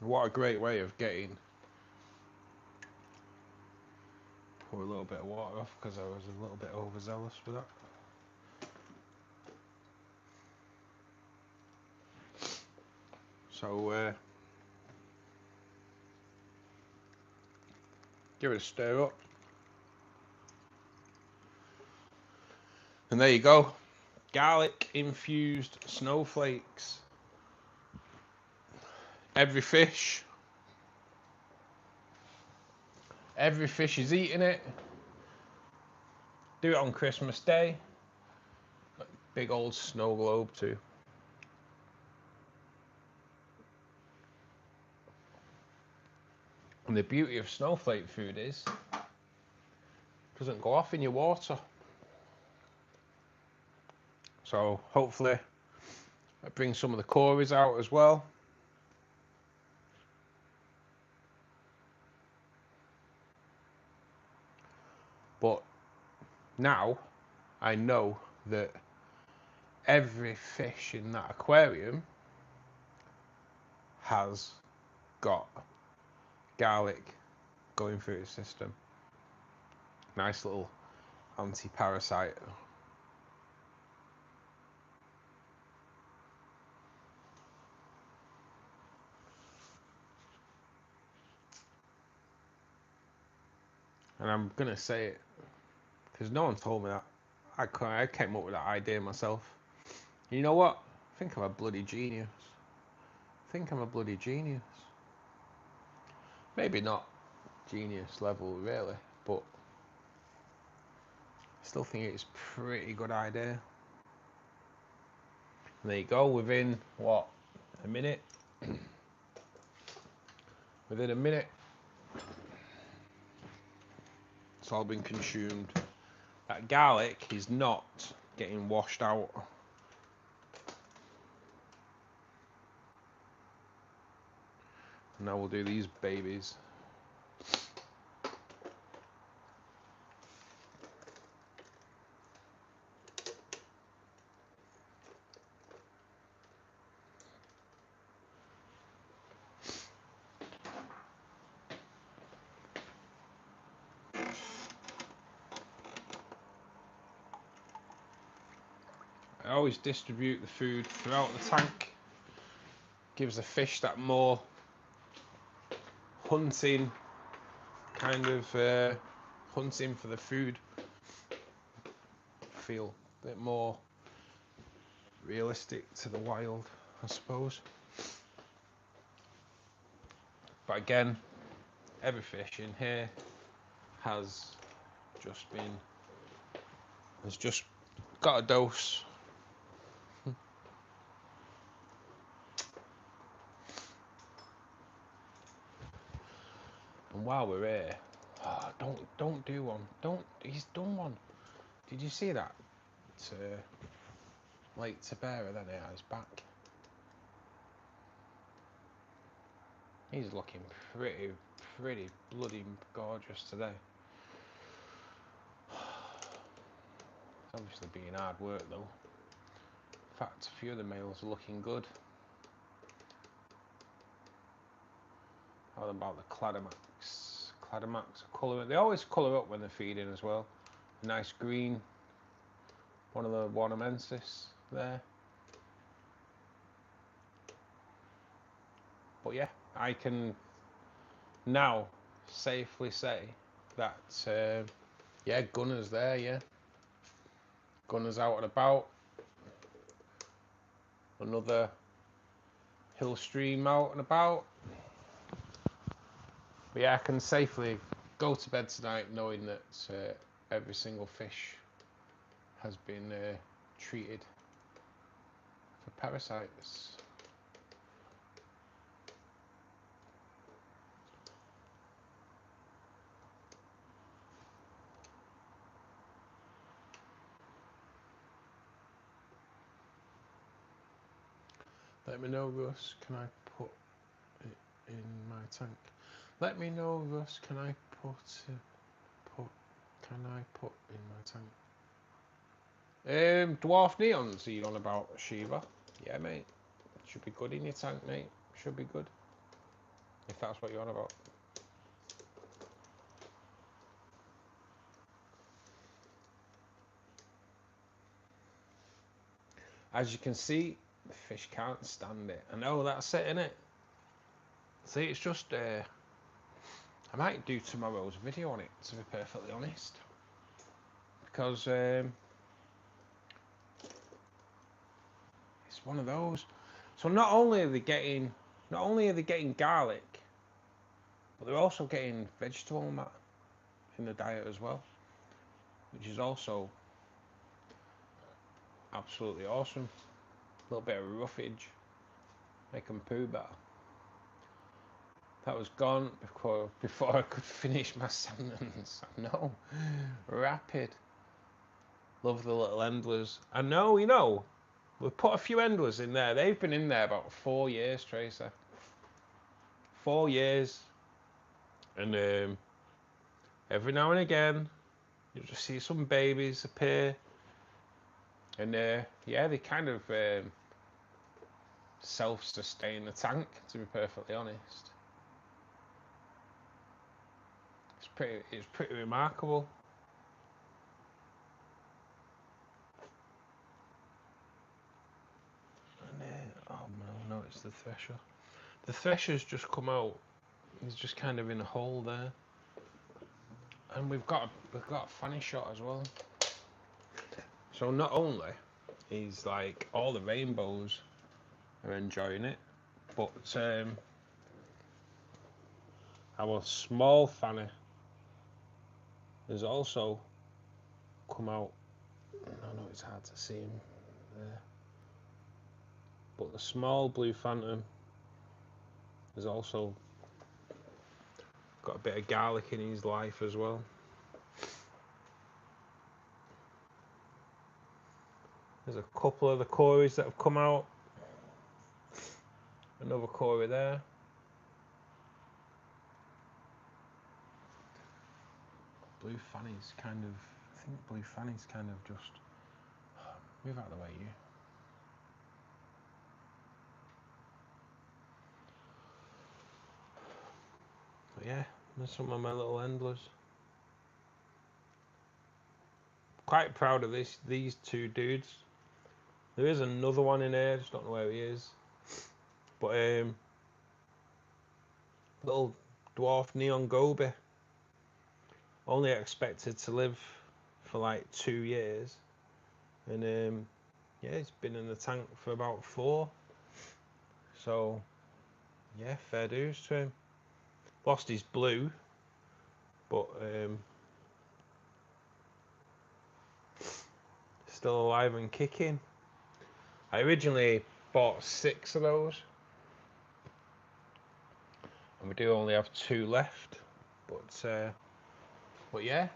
What a great way of getting, pour a little bit of water off because I was a little bit overzealous with that. So give it a stir up. And there you go, garlic infused snowflakes. Every fish is eating it. Do it on Christmas Day. Big old snow globe too. And the beauty of snowflake food is it doesn't go off in your water. So hopefully that brings some of the cories out as well. But now I know that every fish in that aquarium has got garlic going through its system. Nice little anti-parasite. And I'm gonna say it because no one told me that. I came up with that idea myself. You know what? I think I'm a bloody genius. Maybe not genius level really, but I still think it's a pretty good idea. And there you go, within what, a minute? Within a minute, it's all been consumed. That garlic is not getting washed out. Now we'll do these babies. I always distribute the food throughout the tank. Gives the fish that more hunting, kind of hunting for the food. Feel a bit more realistic to the wild, I suppose. But again, every fish in here has just got a dose. And while we're here, don't do one. He's done one. Did you see that? Late Tabera, then he has back. He's looking pretty bloody gorgeous today. It's obviously been hard work though. In fact, a few of the males are looking good. How about the Cladomax? Cladomax colour. They always colour up when they're feeding as well. A nice green. One of the Warnamensis there. But yeah, I can now safely say that yeah, Gunner's there, yeah. Gunner's out and about. Another hill stream out and about. But yeah, I can safely go to bed tonight knowing that every single fish has been treated for parasites. Let me know, Russ, can I put it in my tank? Let me know, Russ, can I put can I put in my tank? Dwarf neons, are you on about, Shiva? Yeah, mate. Should be good in your tank, mate. Should be good. If that's what you're on about. As you can see, the fish can't stand it. I know that's it, innit? See, it's just, I might do tomorrow's video on it, to be perfectly honest. Because, it's one of those. So not only are they getting garlic, but they're also getting vegetable matter in the diet as well, which is also absolutely awesome. A little bit of roughage, make them poo better. That was gone before I could finish my sentence. I know, rapid. Love the little endlers. I know, you know, we've put a few endlers in there. They've been in there about 4 years, Tracer. 4 years. And every now and again, you'll just see some babies appear. And yeah, they kind of self-sustain the tank, to be perfectly honest. It's pretty remarkable. And oh no, it's the thresher. The thresher's just come out. He's just kind of in a hole there. And we've got a fanny shot as well. So not only is like all the rainbows are enjoying it, but our small fanny has also come out. I know it's hard to see him there, but the small blue phantom has also got a bit of garlic in his life as well. There's a couple of the cories that have come out. Another cory there. Blue fanny's kind of, I think blue fanny's kind of just, move out of the way, you. But yeah, there's some of my little endlers. Quite proud of these two dudes. There is another one in here, just don't know where he is. But little dwarf neon goby. Only expected to live for like 2 years. And yeah, he's been in the tank for about 4. So yeah, fair dues to him. Lost his blue, but still alive and kicking. I originally bought 6 of those, and we do only have 2 left. But yeah,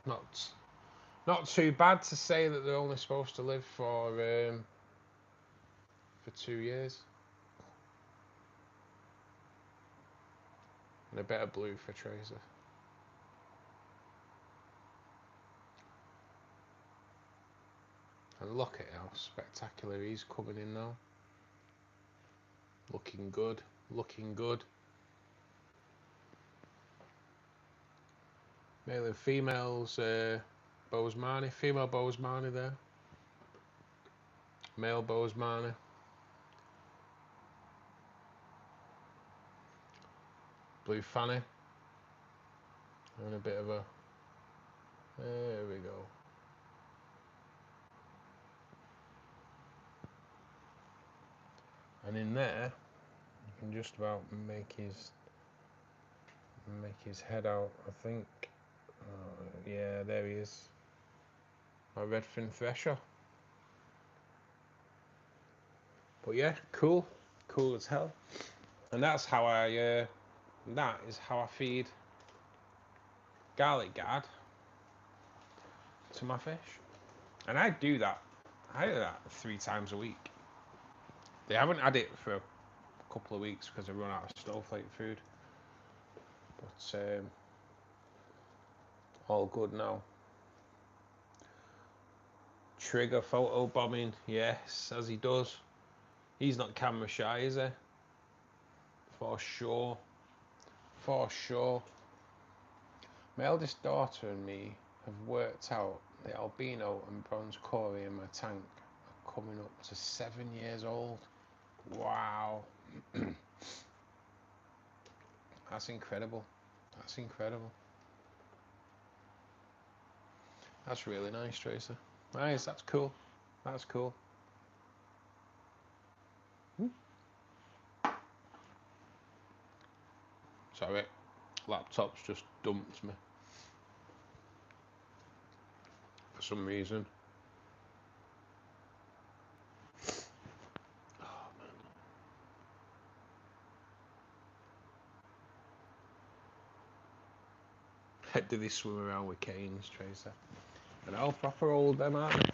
not too bad to say that they're only supposed to live for 2 years. And a bit of blue for Tracer. And look at how spectacular he's coming in now. Looking good, looking good. Male and females, Bosemani, female Bosemani there. Male Bosemani. Blue fanny. And a bit of a, there we go. And in there, you can just about make his head out, I think. Yeah, there he is. My redfin thresher. But yeah, cool as hell. And that's how that is how I feed garlic guard to my fish. And I do that 3 times a week. They haven't had it for a couple of weeks because I run out of snowflake food. But all good now. Trigger photo bombing, yes, as he does. He's not camera shy, is he? For sure. For sure. My eldest daughter and me have worked out the albino and bronze cory in my tank are coming up to 7 years old. Wow. That's incredible. That's incredible. That's really nice, Tracer. Nice, that's cool. That's cool. Sorry, laptop's just dumped me for some reason. Oh, man. Do they swim around with canes, Tracer? I know, proper old them, aren't they?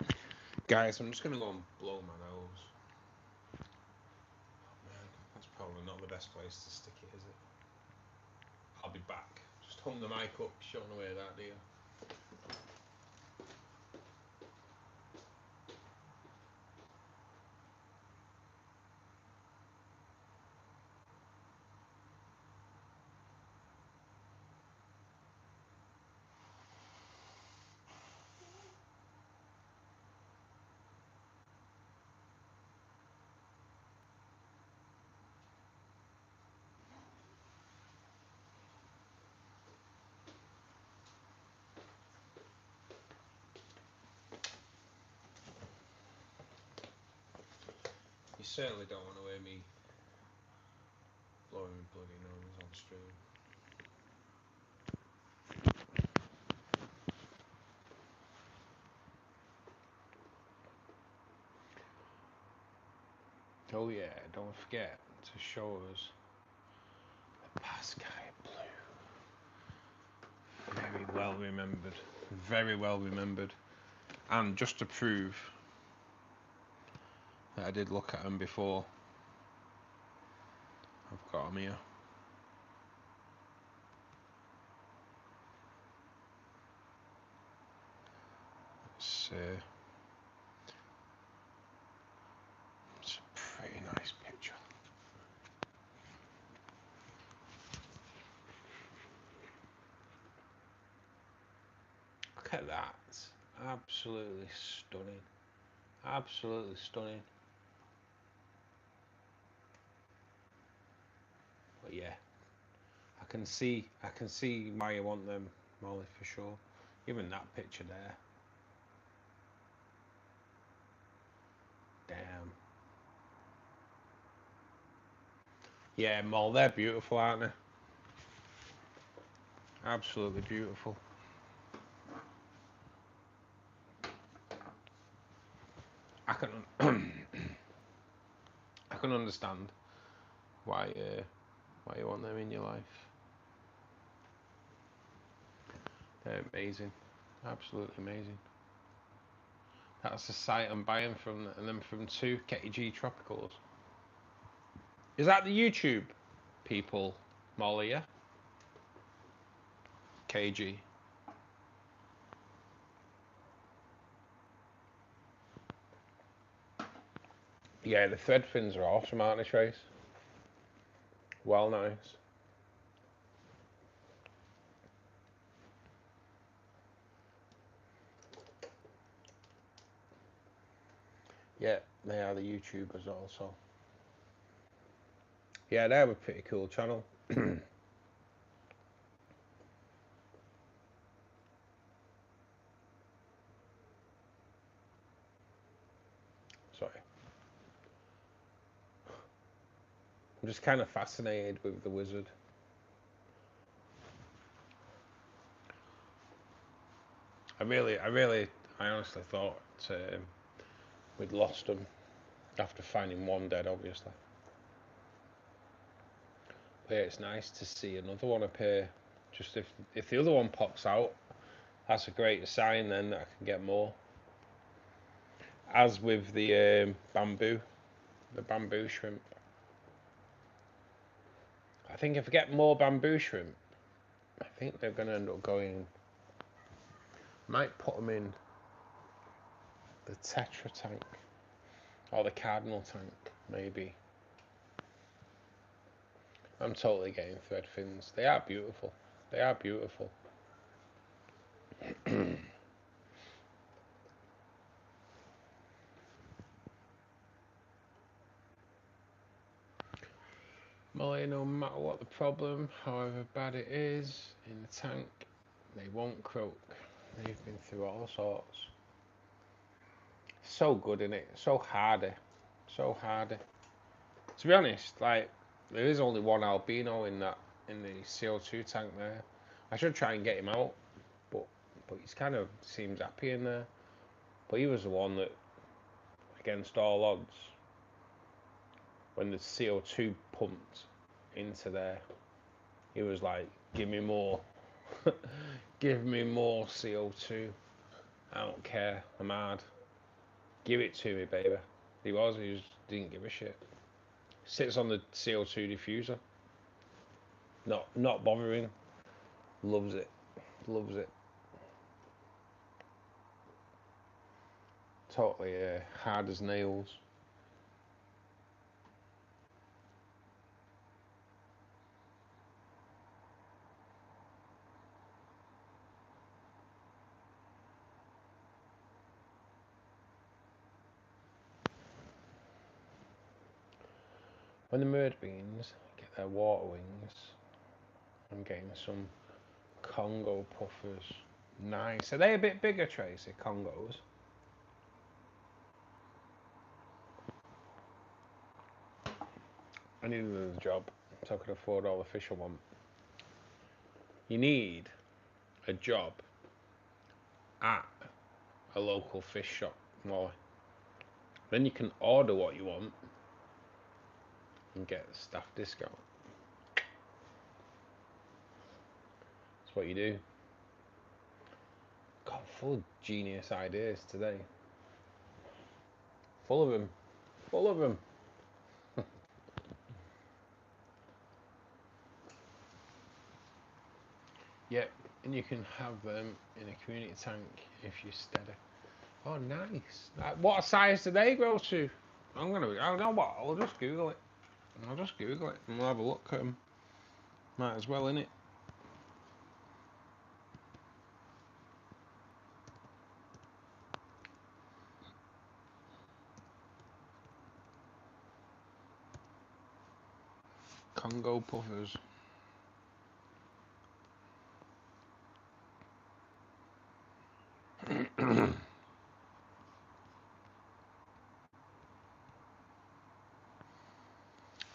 Guys, I'm just going to go and blow my nose. Oh, man, that's probably not the best place to stick it, is it? I'll be back. Just hung the mic up, showing away that, dear. You certainly don't want to hear me blowing my bloody nose on stream. Oh yeah, don't forget to show us the past sky blue. Very well remembered. Very well remembered. And just to prove that I did look at them before, I've got them here. It's a pretty nice picture. Look at that. Absolutely stunning. Absolutely stunning. But yeah, I can see why you want them, Molly, for sure. Even that picture there. Damn. Yeah, Moll, they're beautiful, aren't they? Absolutely beautiful. I can I can understand why you want them in your life. They're amazing, absolutely amazing. That's the site I'm buying from, and then from 2 KG Tropicals. Is that the YouTube people, Molly? Yeah. KG. Yeah, the thread fins are awesome, aren't they, Trace? Well, nice. Yeah, they are the YouTubers also. Yeah, they have a pretty cool channel. Sorry. I'm just kind of fascinated with the wizard. I honestly thought we'd lost them after finding one dead, obviously. But yeah, it's nice to see another one appear. Just if the other one pops out, that's a great sign then that I can get more. As with the bamboo shrimp. I think if I get more bamboo shrimp, I think they're going to end up going. Might put them in the Tetra tank, or the Cardinal tank, maybe. I'm totally getting thread fins. They are beautiful. They are beautiful. Molly, no matter what the problem, however bad it is in the tank, they won't croak. They've been through all sorts. So good in it, so hardy, so hardy. To be honest, like, there is only one albino in the CO2 tank there. I should try and get him out, but he's kind of seems happy in there. But he was the one that, against all odds, when the CO2 pumped into there, he was like, give me more. Give me more CO2. I don't care, I'm hard. Give it to me, baby. He just didn't give a shit. Sits on the CO2 diffuser. Not bothering. Loves it. Loves it. Totally hard as nails. When the murd beans get their water wings, I'm getting some Congo puffers. Nice. Are they a bit bigger, Tracy? Congos? I need another job so I could afford all the fish I want. You need a job at a local fish shop, Molly. Then you can order what you want and get a staff discount. That's what you do. God, full of genius ideas today. Full of them. Full of them. Yep, and you can have them in a community tank if you're steady. Oh, nice. What size do they grow to? I don't know what, I'll just Google it. And we'll have a look at them. Might as well, innit? Congo puffers.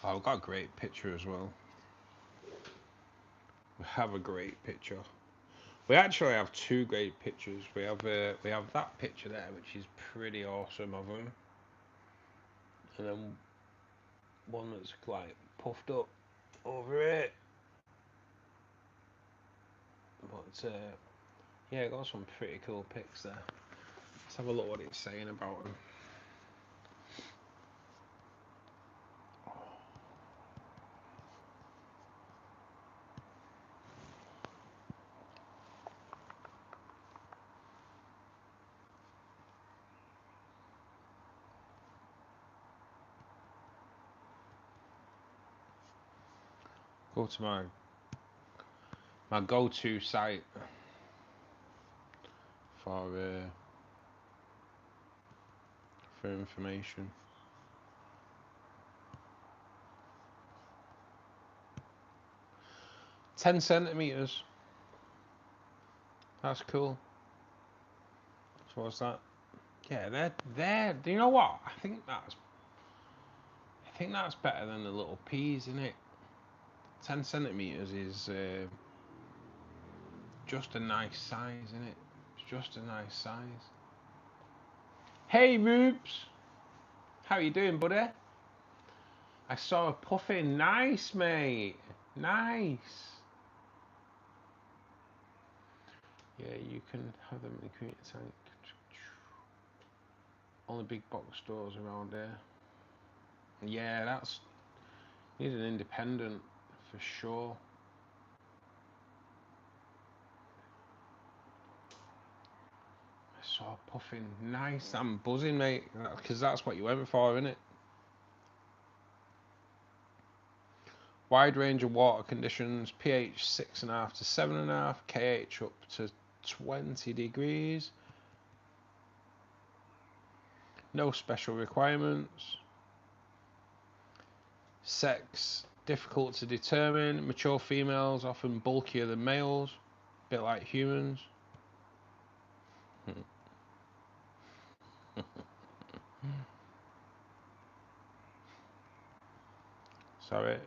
Oh, I've got a great picture as well. We have a great picture. We actually have two great pictures. We have that picture there, which is pretty awesome of them, and then one that's like puffed up over it. But yeah, got some pretty cool pics there. Let's have a look what it's saying about them. Go to my go-to site for information. $10 centimeters. That's cool. So what's that? Yeah, they're. Do you know what? I think that's better than the little peas, isn't it? 10 centimeters is just a nice size, isn't it? It's just a nice size. Hey, Rubes. How you doing, buddy? I saw a puffin. Nice, mate. Nice. Yeah, you can have them in the community tank. Only big box stores around here. Yeah, that's... Need an independent for sure. I all puffing. Nice. I'm buzzing, mate, because that's what you went for, isn't it? Wide range of water conditions, pH 6.5 to 7.5, KH up to 20 degrees. No special requirements. Sex, difficult to determine. Mature females often bulkier than males, a bit like humans. Sorry.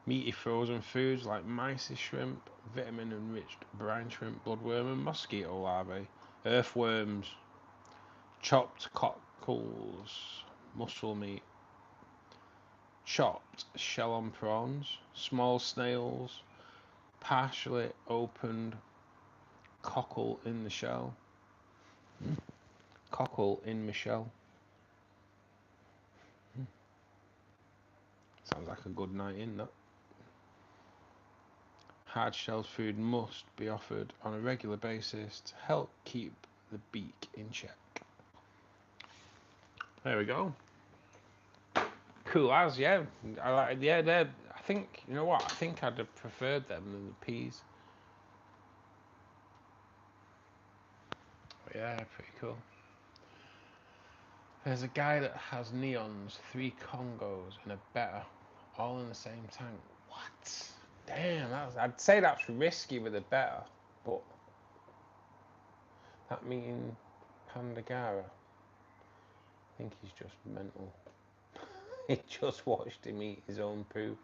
Meaty frozen foods like mysis shrimp, vitamin-enriched brine shrimp, bloodworm and mosquito larvae, earthworms, chopped cockles, mussel meat, chopped shell on prawns, small snails, partially opened cockle in the shell. Cockle in the shell. Sounds like a good night in, that. Hard shelled food must be offered on a regular basis to help keep the beak in check. There we go. Cool as, yeah. I like, yeah, they're, I think, you know what, I think I'd have preferred them than the peas. But yeah, pretty cool. There's a guy that has neons, 3 Congos and a betta, all in the same tank. What? Damn, I'd say that's risky with a betta, but that mean Pandagara. I think he's just mental. He just watched him eat his own poo.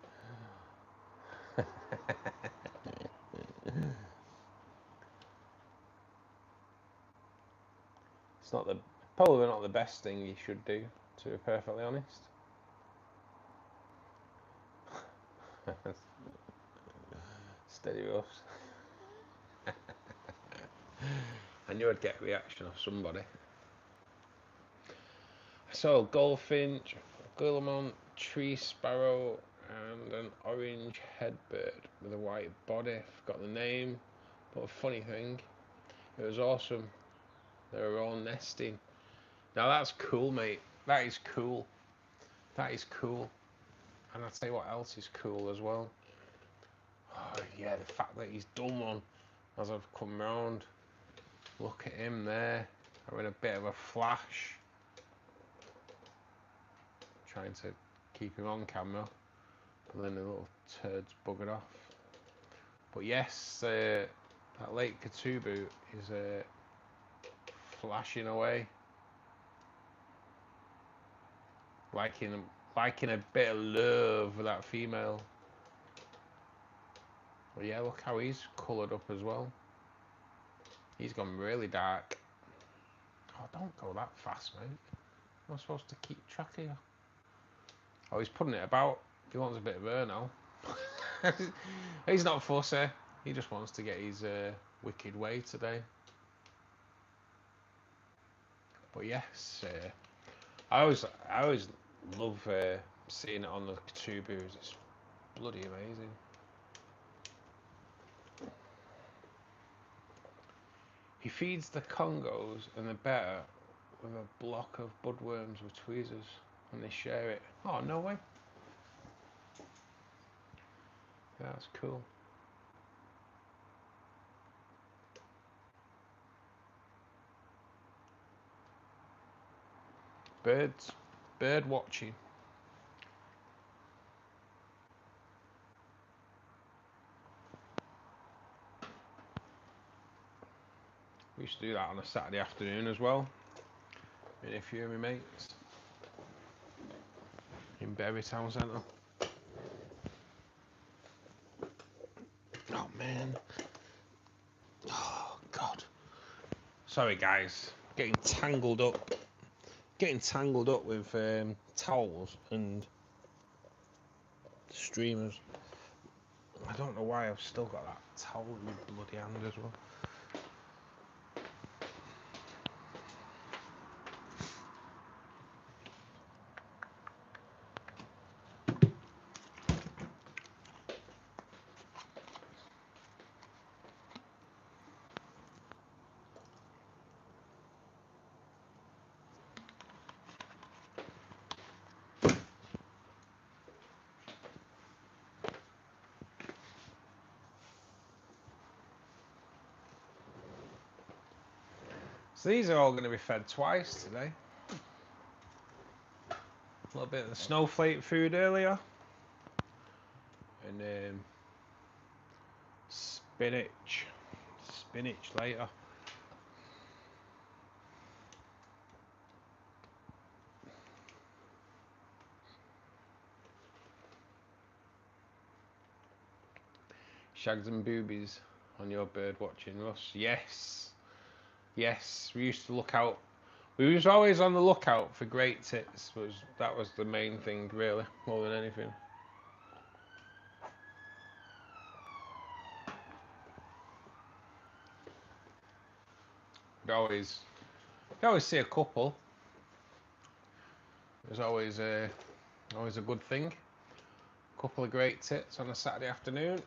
It's not probably not the best thing you should do, to be perfectly honest. Steady roast. I knew I'd get a reaction off somebody. So, goldfinch, guillemot, tree sparrow, and an orange headbird with a white body. Forgot the name, but a funny thing, it was awesome. They were all nesting. Now that's cool, mate. That is cool. That is cool. And I'll tell you what else is cool as well. Oh yeah, the fact that he's done one as I've come round. Look at him there, having a bit of a flash. Trying to keep him on camera, but then the little turd's buggered off. But yes, that Lake Katubu is flashing away, liking a bit of love with that female. But yeah, look how he's coloured up as well. He's gone really dark. Oh, don't go that fast, mate. I'm supposed to keep track of you. Oh, he's putting it about. He wants a bit of her now. He's not fussy. He just wants to get his wicked way today. But yes, I always love seeing it on the Katubus. It's bloody amazing. He feeds the Congos and the betta with a block of budworms with tweezers, and they share it. Oh, no way. Yeah, that's cool. Birds, bird watching. We used to do that on a Saturday afternoon as well. Me and a few of my mates in Berry Town Centre. Oh man. Oh god. Sorry guys, getting tangled up with towels and streamers. I don't know why I've still got that towel in my bloody hand as well. So these are all going to be fed twice today. A little bit of the snowflake food earlier, and spinach later. Shags and boobies on your bird watching, Russ. Yes, yes. We used to look out. We was always on the lookout for great tits. That was the main thing, really, more than anything. You always see a couple. There's always a good thing. A couple of great tits on a Saturday afternoon.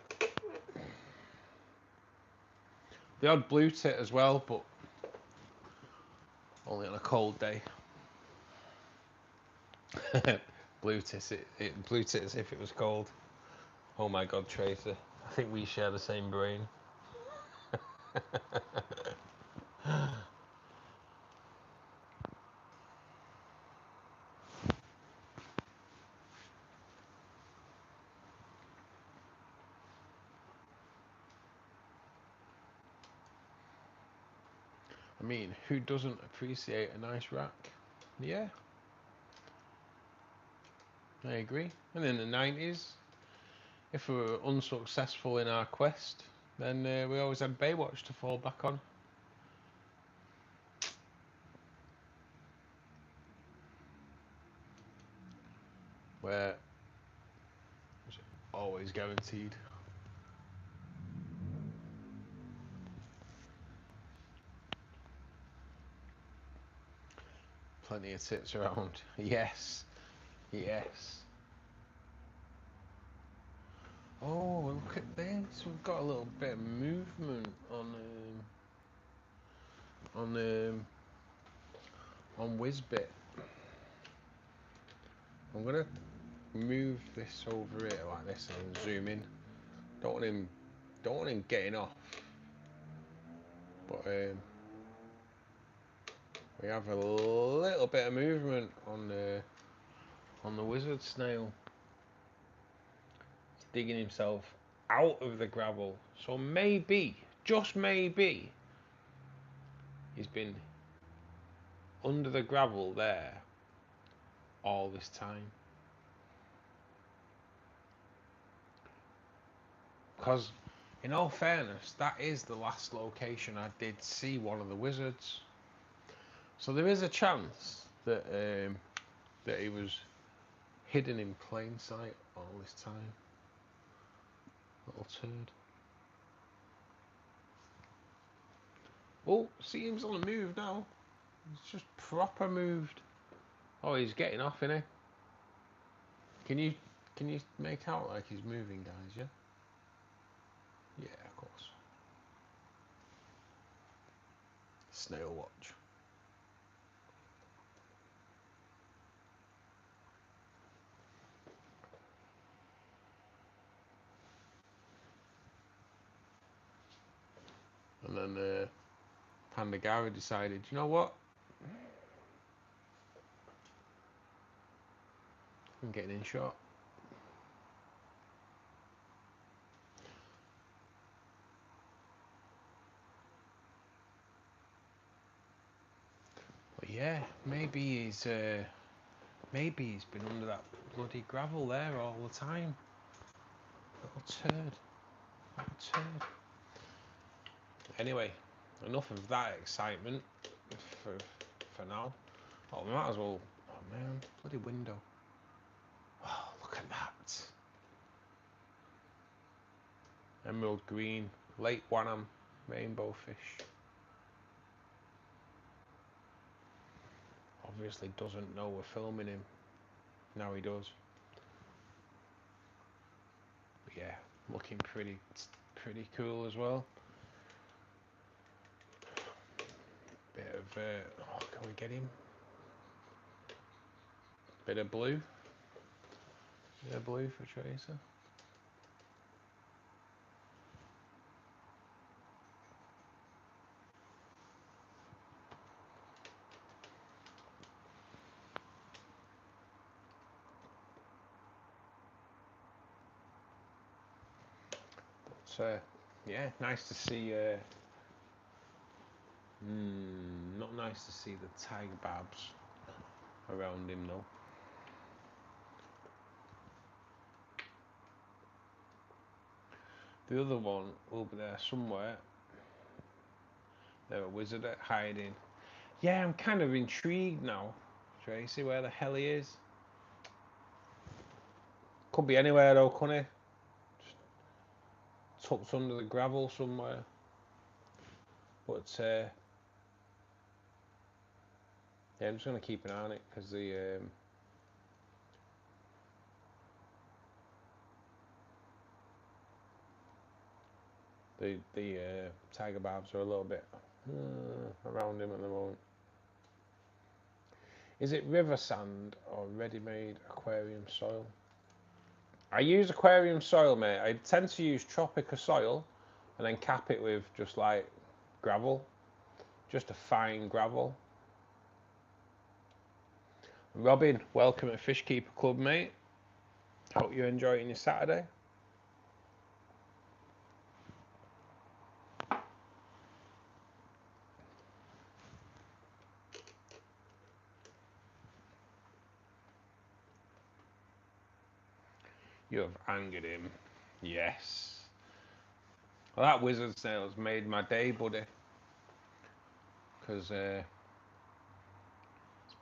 The odd blue tit as well, but only on a cold day. Blue tit as if it was cold. Oh my God, Tracer. I think we share the same brain. I mean, who doesn't appreciate a nice rack? Yeah, I agree. And in the 90s, if we were unsuccessful in our quest, then we always had Baywatch to fall back on. Where it was always guaranteed. Plenty of tits around. Yes, yes. Oh, look at this. We've got a little bit of movement on Whizbit. I'm gonna move this over here like this and zoom in. Don't want him getting off. But we have a little bit of movement on the wizard snail. He's digging himself out of the gravel. So maybe, just maybe, he's been under the gravel there all this time. Because, in all fairness, that is the last location I did see one of the wizards. So there is a chance that that he was hidden in plain sight all this time. Little turd. Oh, see, he's on the move now. He's just proper moved. Oh, he's getting off, isn't he? Can you make out like he's moving, guys? Yeah. Yeah, of course. Snail watch. And then Panda Gary decided, you know what? I'm getting in shot. But yeah, maybe he's been under that bloody gravel there all the time. Little turd. Anyway, enough of that excitement for now. Oh, we might as well. Oh man, bloody window. Oh, look at that. Emerald green, Lake Wanham, rainbow fish. Obviously doesn't know we're filming him. Now he does. But yeah, looking pretty cool as well. Bit of oh, can we get him? Bit of blue. Bit of blue for Tracer. yeah, nice to see. Not nice to see the tiger barbs around him though. The other one will be there somewhere. They're a wizard at hiding. Yeah, I'm kind of intrigued now, Tracy, where the hell he is. Could be anywhere though, couldn't he? Just tucked under the gravel somewhere. But yeah, I'm just gonna keep an eye on it because the tiger barbs are a little bit around him at the moment. Is it river sand or ready-made aquarium soil? I use aquarium soil, mate. I tend to use tropical soil and then cap it with just like gravel, just a fine gravel. Robin, welcome at Fishkeeper Club, mate. Hope you're enjoying your Saturday. You have angered him. Yes. Well, that wizard snail's made my day, buddy. Because it's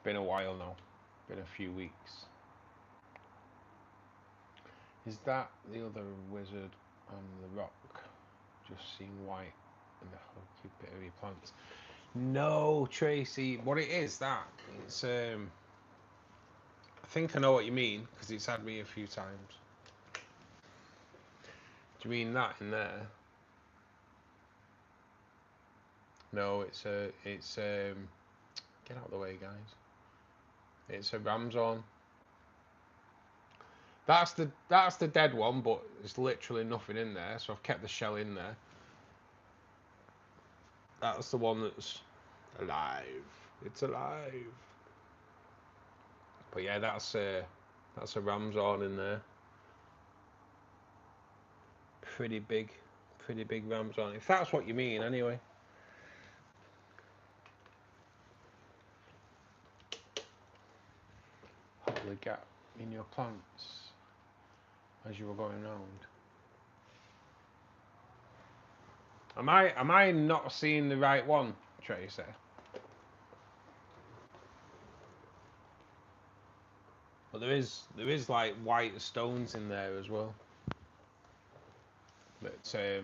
been a while now. Been a few weeks. Is that the other wizard on the rock? Just seen white in the hokey bittery plants. No, Tracy. What it is, that it's I think I know what you mean because it's had me a few times. Do you mean that in there? No, it's get out of the way, guys. It's a Ramzon. That's the dead one, but there's literally nothing in there, so I've kept the shell in there. That's the one that's alive. It's alive. But yeah, that's a Ramzon in there. Pretty big Ramzon. If that's what you mean, anyway. Hop the gap in your plants as you were going round. Am I not seeing the right one, Tracy? But there is like white stones in there as well. That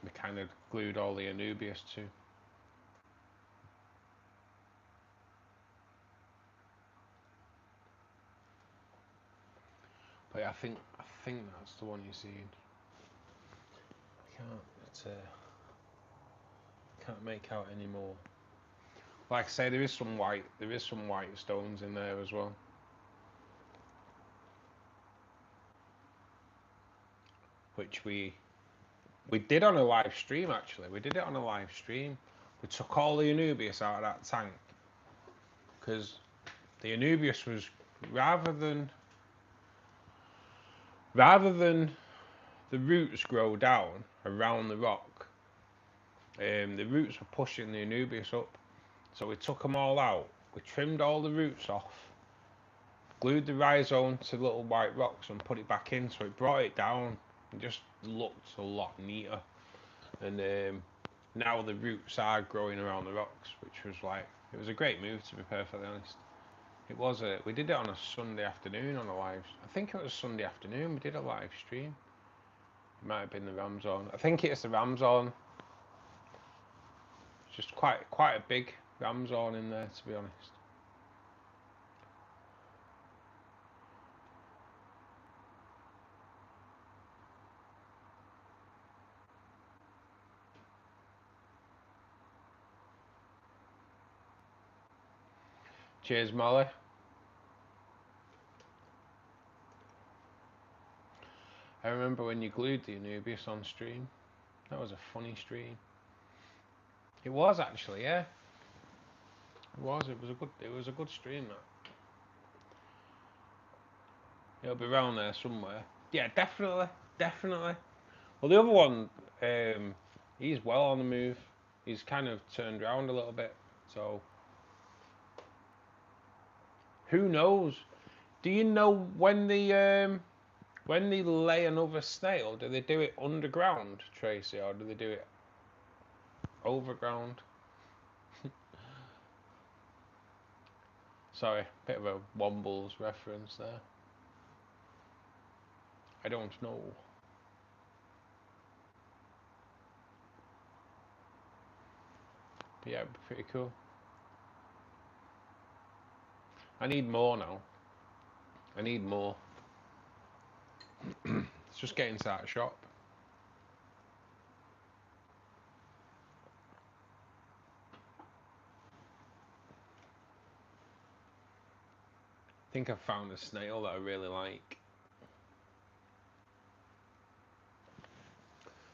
we kind of glued all the Anubias to. But yeah, I think that's the one you're seeing. Can't make out anymore. Like I say, there is some white stones in there as well. Which we did on a live stream, actually. We did it on a live stream. We took all the Anubias out of that tank because the Anubias was rather than the roots grow down around the rock, the roots were pushing the Anubias up. So we took them all out. We trimmed all the roots off, glued the rhizome to little white rocks and put it back in, so it brought it down and just looked a lot neater. And now the roots are growing around the rocks, which was like, it was a great move, to be perfectly honest. It was we did it on a Sunday afternoon on a live, I think it was Sunday afternoon, we did a live stream. It might have been the Ramzon. I think it's the Ramzon. It's just quite a big Ramzon in there, to be honest. Cheers, Molly. I remember when you glued the Anubias on stream. That was a funny stream. It was actually, yeah. It was a good stream, that. It'll be around there somewhere. Yeah, definitely. Well, the other one, he's well on the move. He's kind of turned around a little bit. So, who knows? Do you know when they lay another snail? Do they do it underground, Tracy, or do they do it overground? Sorry, bit of a Wombles reference there. I don't know. But yeah, it'd be pretty cool. I need more now. I need more. Let's just get into that shop. I think I've found a snail that I really like.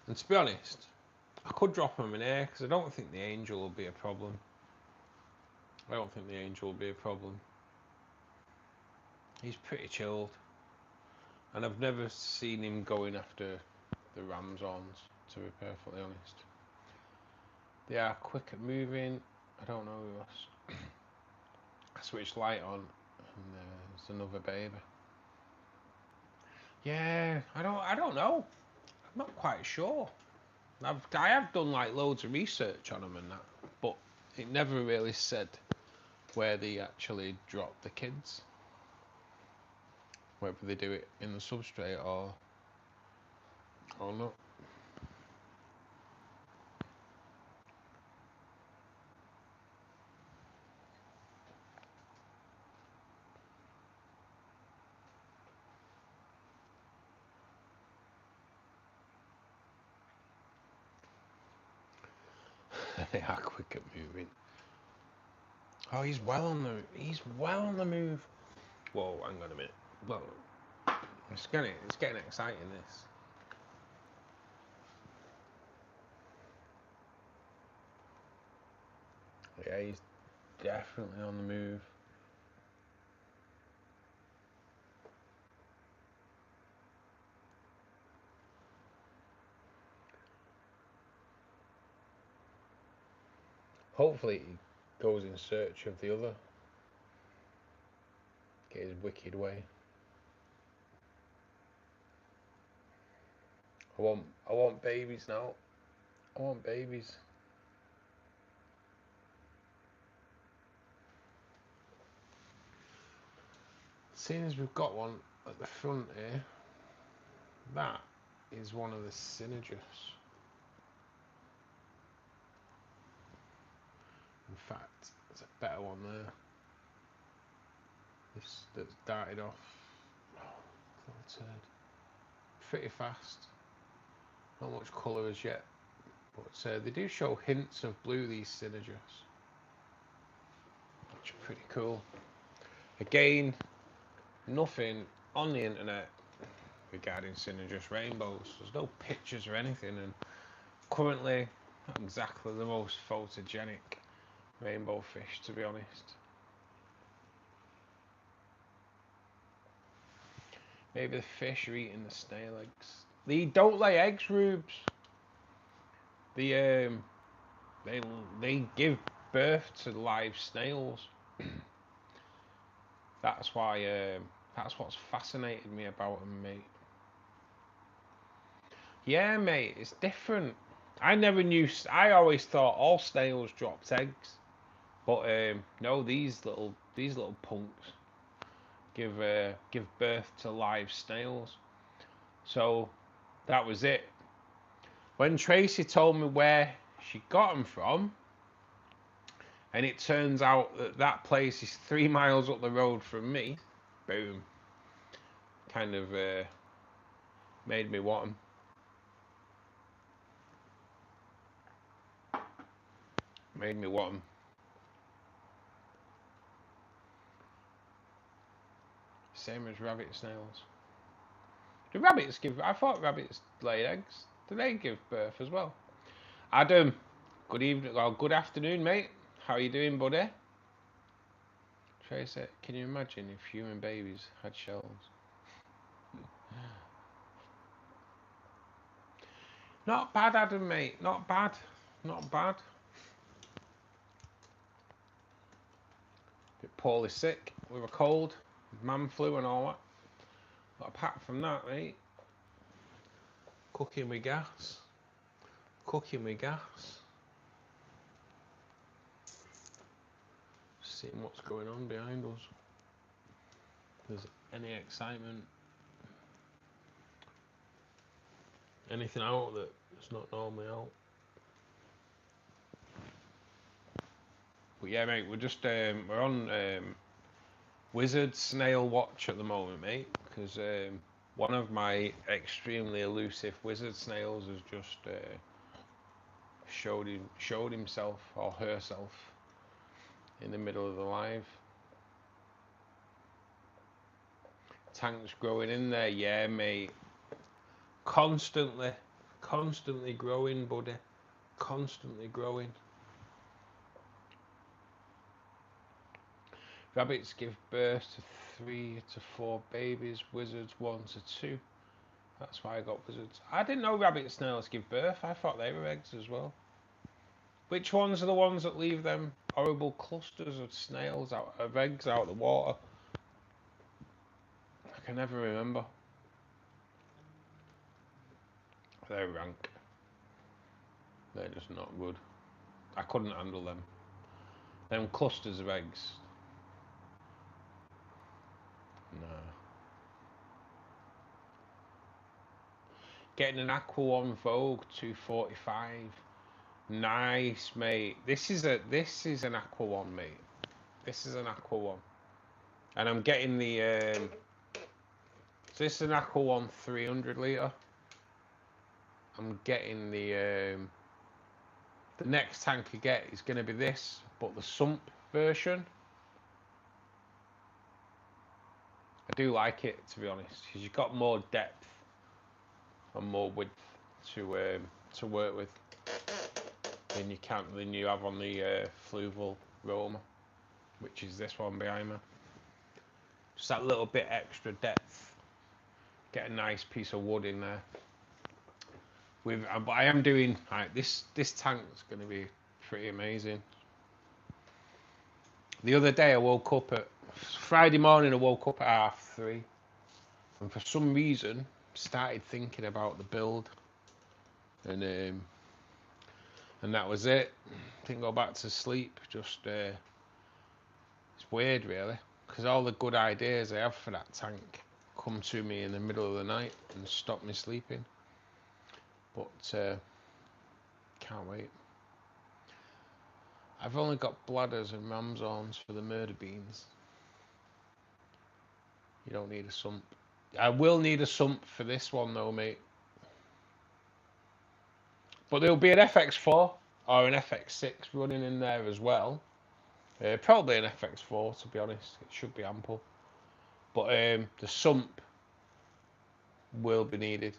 And to be honest, I could drop him in here because I don't think the angel will be a problem. I don't think the angel will be a problem. He's pretty chilled. And I've never seen him going after the Ramsons, to be perfectly honest. They are quick at moving. I don't know who else. I switched light on and there's another baby. Yeah, I don't know. I'm not quite sure. I have done like loads of research on them and that, but it never really said where they actually drop the kids. Whether they do it in the substrate or not. They are quick at moving. Oh, he's well on the move. Whoa, hang on a minute. Well, it's getting exciting, this. Yeah, he's definitely on the move. Hopefully he goes in search of the other. Get his wicked way. I want babies now. I want babies. Seeing as we've got one at the front here, that is one of the synergists. In fact, there's a better one there. This that's darted off. Oh, little turd. Pretty fast. Not much colour as yet, but they do show hints of blue, these synergists, which are pretty cool. Again, nothing on the internet regarding synergist rainbows. There's no pictures or anything, and currently not exactly the most photogenic rainbow fish, to be honest. Maybe the fish are eating the snail eggs. They don't lay eggs, Rubes. They give birth to live snails. That's why. That's what's fascinated me about them, mate. Yeah, mate, it's different. I never knew. I always thought all snails dropped eggs, but no, these little punks give birth to live snails. So that was it. When Tracy told me where she got them from, and it turns out that that place is 3 miles up the road from me, boom, kind of made me want them. Made me want them. Same as rabbit snails. Do rabbits give? I thought rabbits laid eggs. Do they give birth as well? Adam, good evening or good afternoon, mate. How are you doing, buddy? Tracy, can you imagine if human babies had shells? Not bad, Adam, mate. Not bad. Not bad. Bit poorly sick with a cold, man flu and all that. But apart from that, mate, cooking with gas. Cooking with gas. Seeing what's going on behind us. If there's any excitement. Anything out that's not normally out. But yeah, mate, we're just we're on wizard snail watch at the moment, mate, because one of my extremely elusive wizard snails has just showed himself or herself in the middle of the live. Tank's growing in there, yeah, mate. Constantly growing, buddy. Constantly growing. Rabbits give birth to 3 to 4 babies, wizards 1 to 2. That's why I got wizards. I didn't know rabbit snails give birth. I thought they were eggs as well. Which ones are the ones that leave them horrible clusters of snails of eggs out of the water? I can never remember. They're rank. They're just not good. I couldn't handle them. Them clusters of eggs. No. Getting an Aqua One Vogue 245. Nice, mate. This is an Aqua One, mate. This is an Aqua One. And I'm getting the so this is an Aqua One 300 litre. I'm getting the next tank I get is going to be this, but the sump version. I do like it, to be honest, because you've got more depth and more width to work with than you have on the fluval Roma, which is this one behind me. Just that little bit extra depth. Get a nice piece of wood in there. But I am doing this tank's going to be pretty amazing. The other day I woke up at Friday morning. I woke up at 3:30, and for some reason started thinking about the build, and that was it. Didn't go back to sleep. Just it's weird, really, because all the good ideas I have for that tank come to me in the middle of the night and stop me sleeping. But can't wait. I've only got bladders and ram's horns for the murder beans. You don't need a sump. I will need a sump for this one though, mate. But there'll be an FX4 or an FX6 running in there as well. Probably an FX4, to be honest. It should be ample. But the sump will be needed,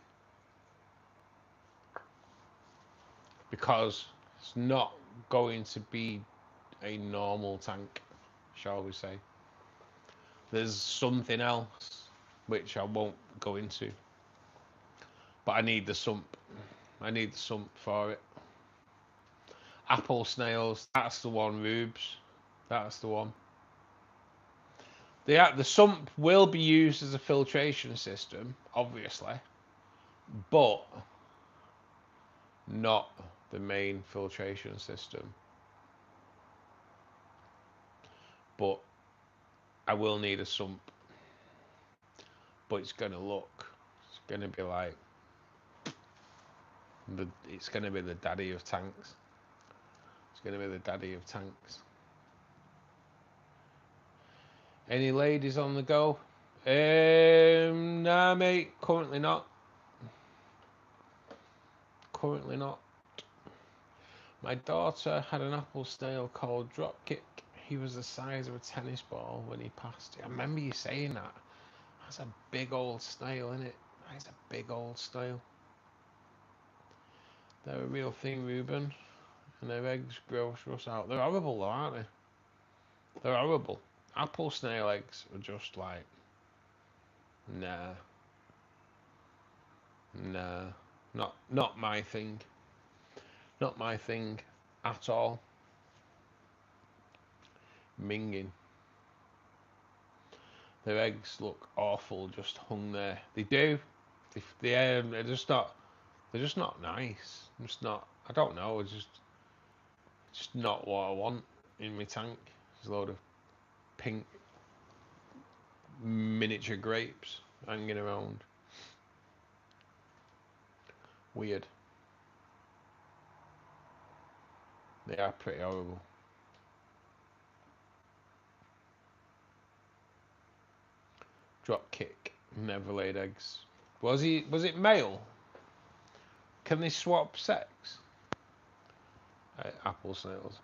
because it's not going to be a normal tank, shall we say. There's something else which I won't go into, but I need the sump. I need the sump for it. Apple snails, that's the one, Rubes. That's the one. The sump will be used as a filtration system, obviously, but not the main filtration system. But I will need a sump. But it's going to be like, it's going to be the daddy of tanks. It's going to be the daddy of tanks. Any ladies on the go? Nah, mate, currently not. Currently not. My daughter had an apple snail called Dropkick. He was the size of a tennis ball when he passed. I remember you saying that. That's a big old snail, isn't it? That's a big old snail. They're a real thing, Ruben. And their eggs gross us out. They're horrible though, aren't they? They're horrible. Apple snail eggs are just like, nah. Not my thing. Not my thing at all. Minging. Their eggs look awful, just hung there. They do. They're just not. They're just not nice. Just not. I don't know. It's just not what I want in my tank. There's a load of pink miniature grapes hanging around. Weird. They are pretty horrible. Drop kick. Never laid eggs. Was it male? Can they swap sex? Apple snails.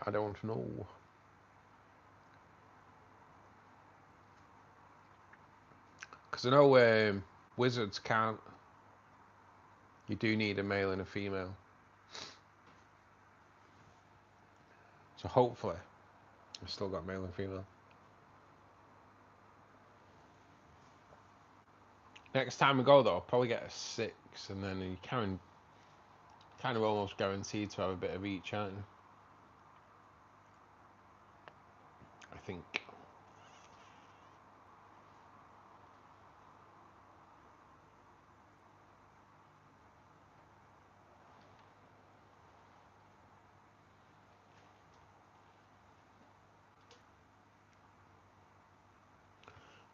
I don't know. Because I know wizards can't. You do need a male and a female. So hopefully, I've still got male and female. Next time we go though, I'll probably get a 6, and then you kind of almost guaranteed to have a bit of each, aren't you? I think.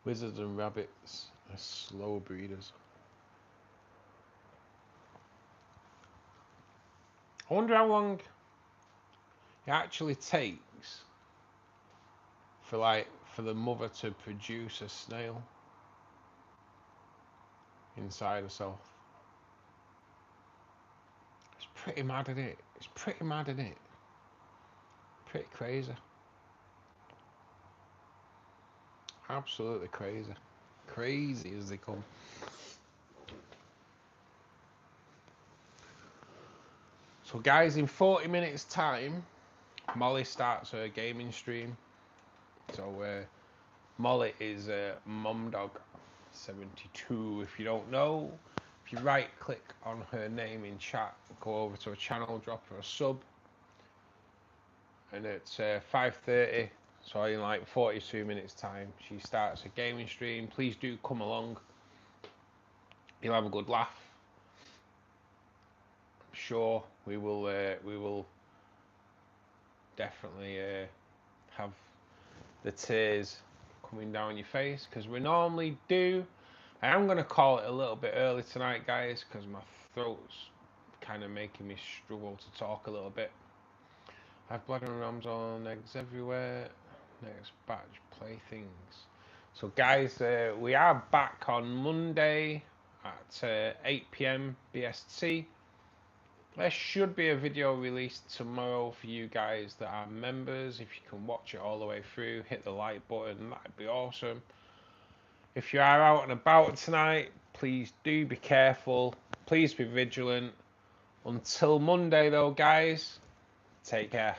Wizards and rabbits are slow breeders. I wonder how long it actually takes for the mother to produce a snail inside herself. It's pretty mad, isn't it? It's pretty mad, isn't it? Pretty crazy. Absolutely crazy. Crazy as they come. So guys, in 40 minutes time, Molly starts her gaming stream. So Molly is Mom Dog 72. If you don't know, if you right click on her name in chat, go over to her channel, drop her a sub. And it's 5:30. So in like 42 minutes time, she starts a gaming stream. Please do come along. You'll have a good laugh. I'm sure we will definitely have the tears coming down your face, because we normally do. I am going to call it a little bit early tonight, guys, because my throat's kind of making me struggle to talk a little bit. I have blood and rams on eggs everywhere. Next batch playthings. So guys, we are back on Monday at 8 PM BST. There should be a video released tomorrow for you guys that are members. If you can watch it all the way through, hit the like button, that'd be awesome. If you are out and about tonight, please do be careful. Please be vigilant. Until Monday though, guys, take care.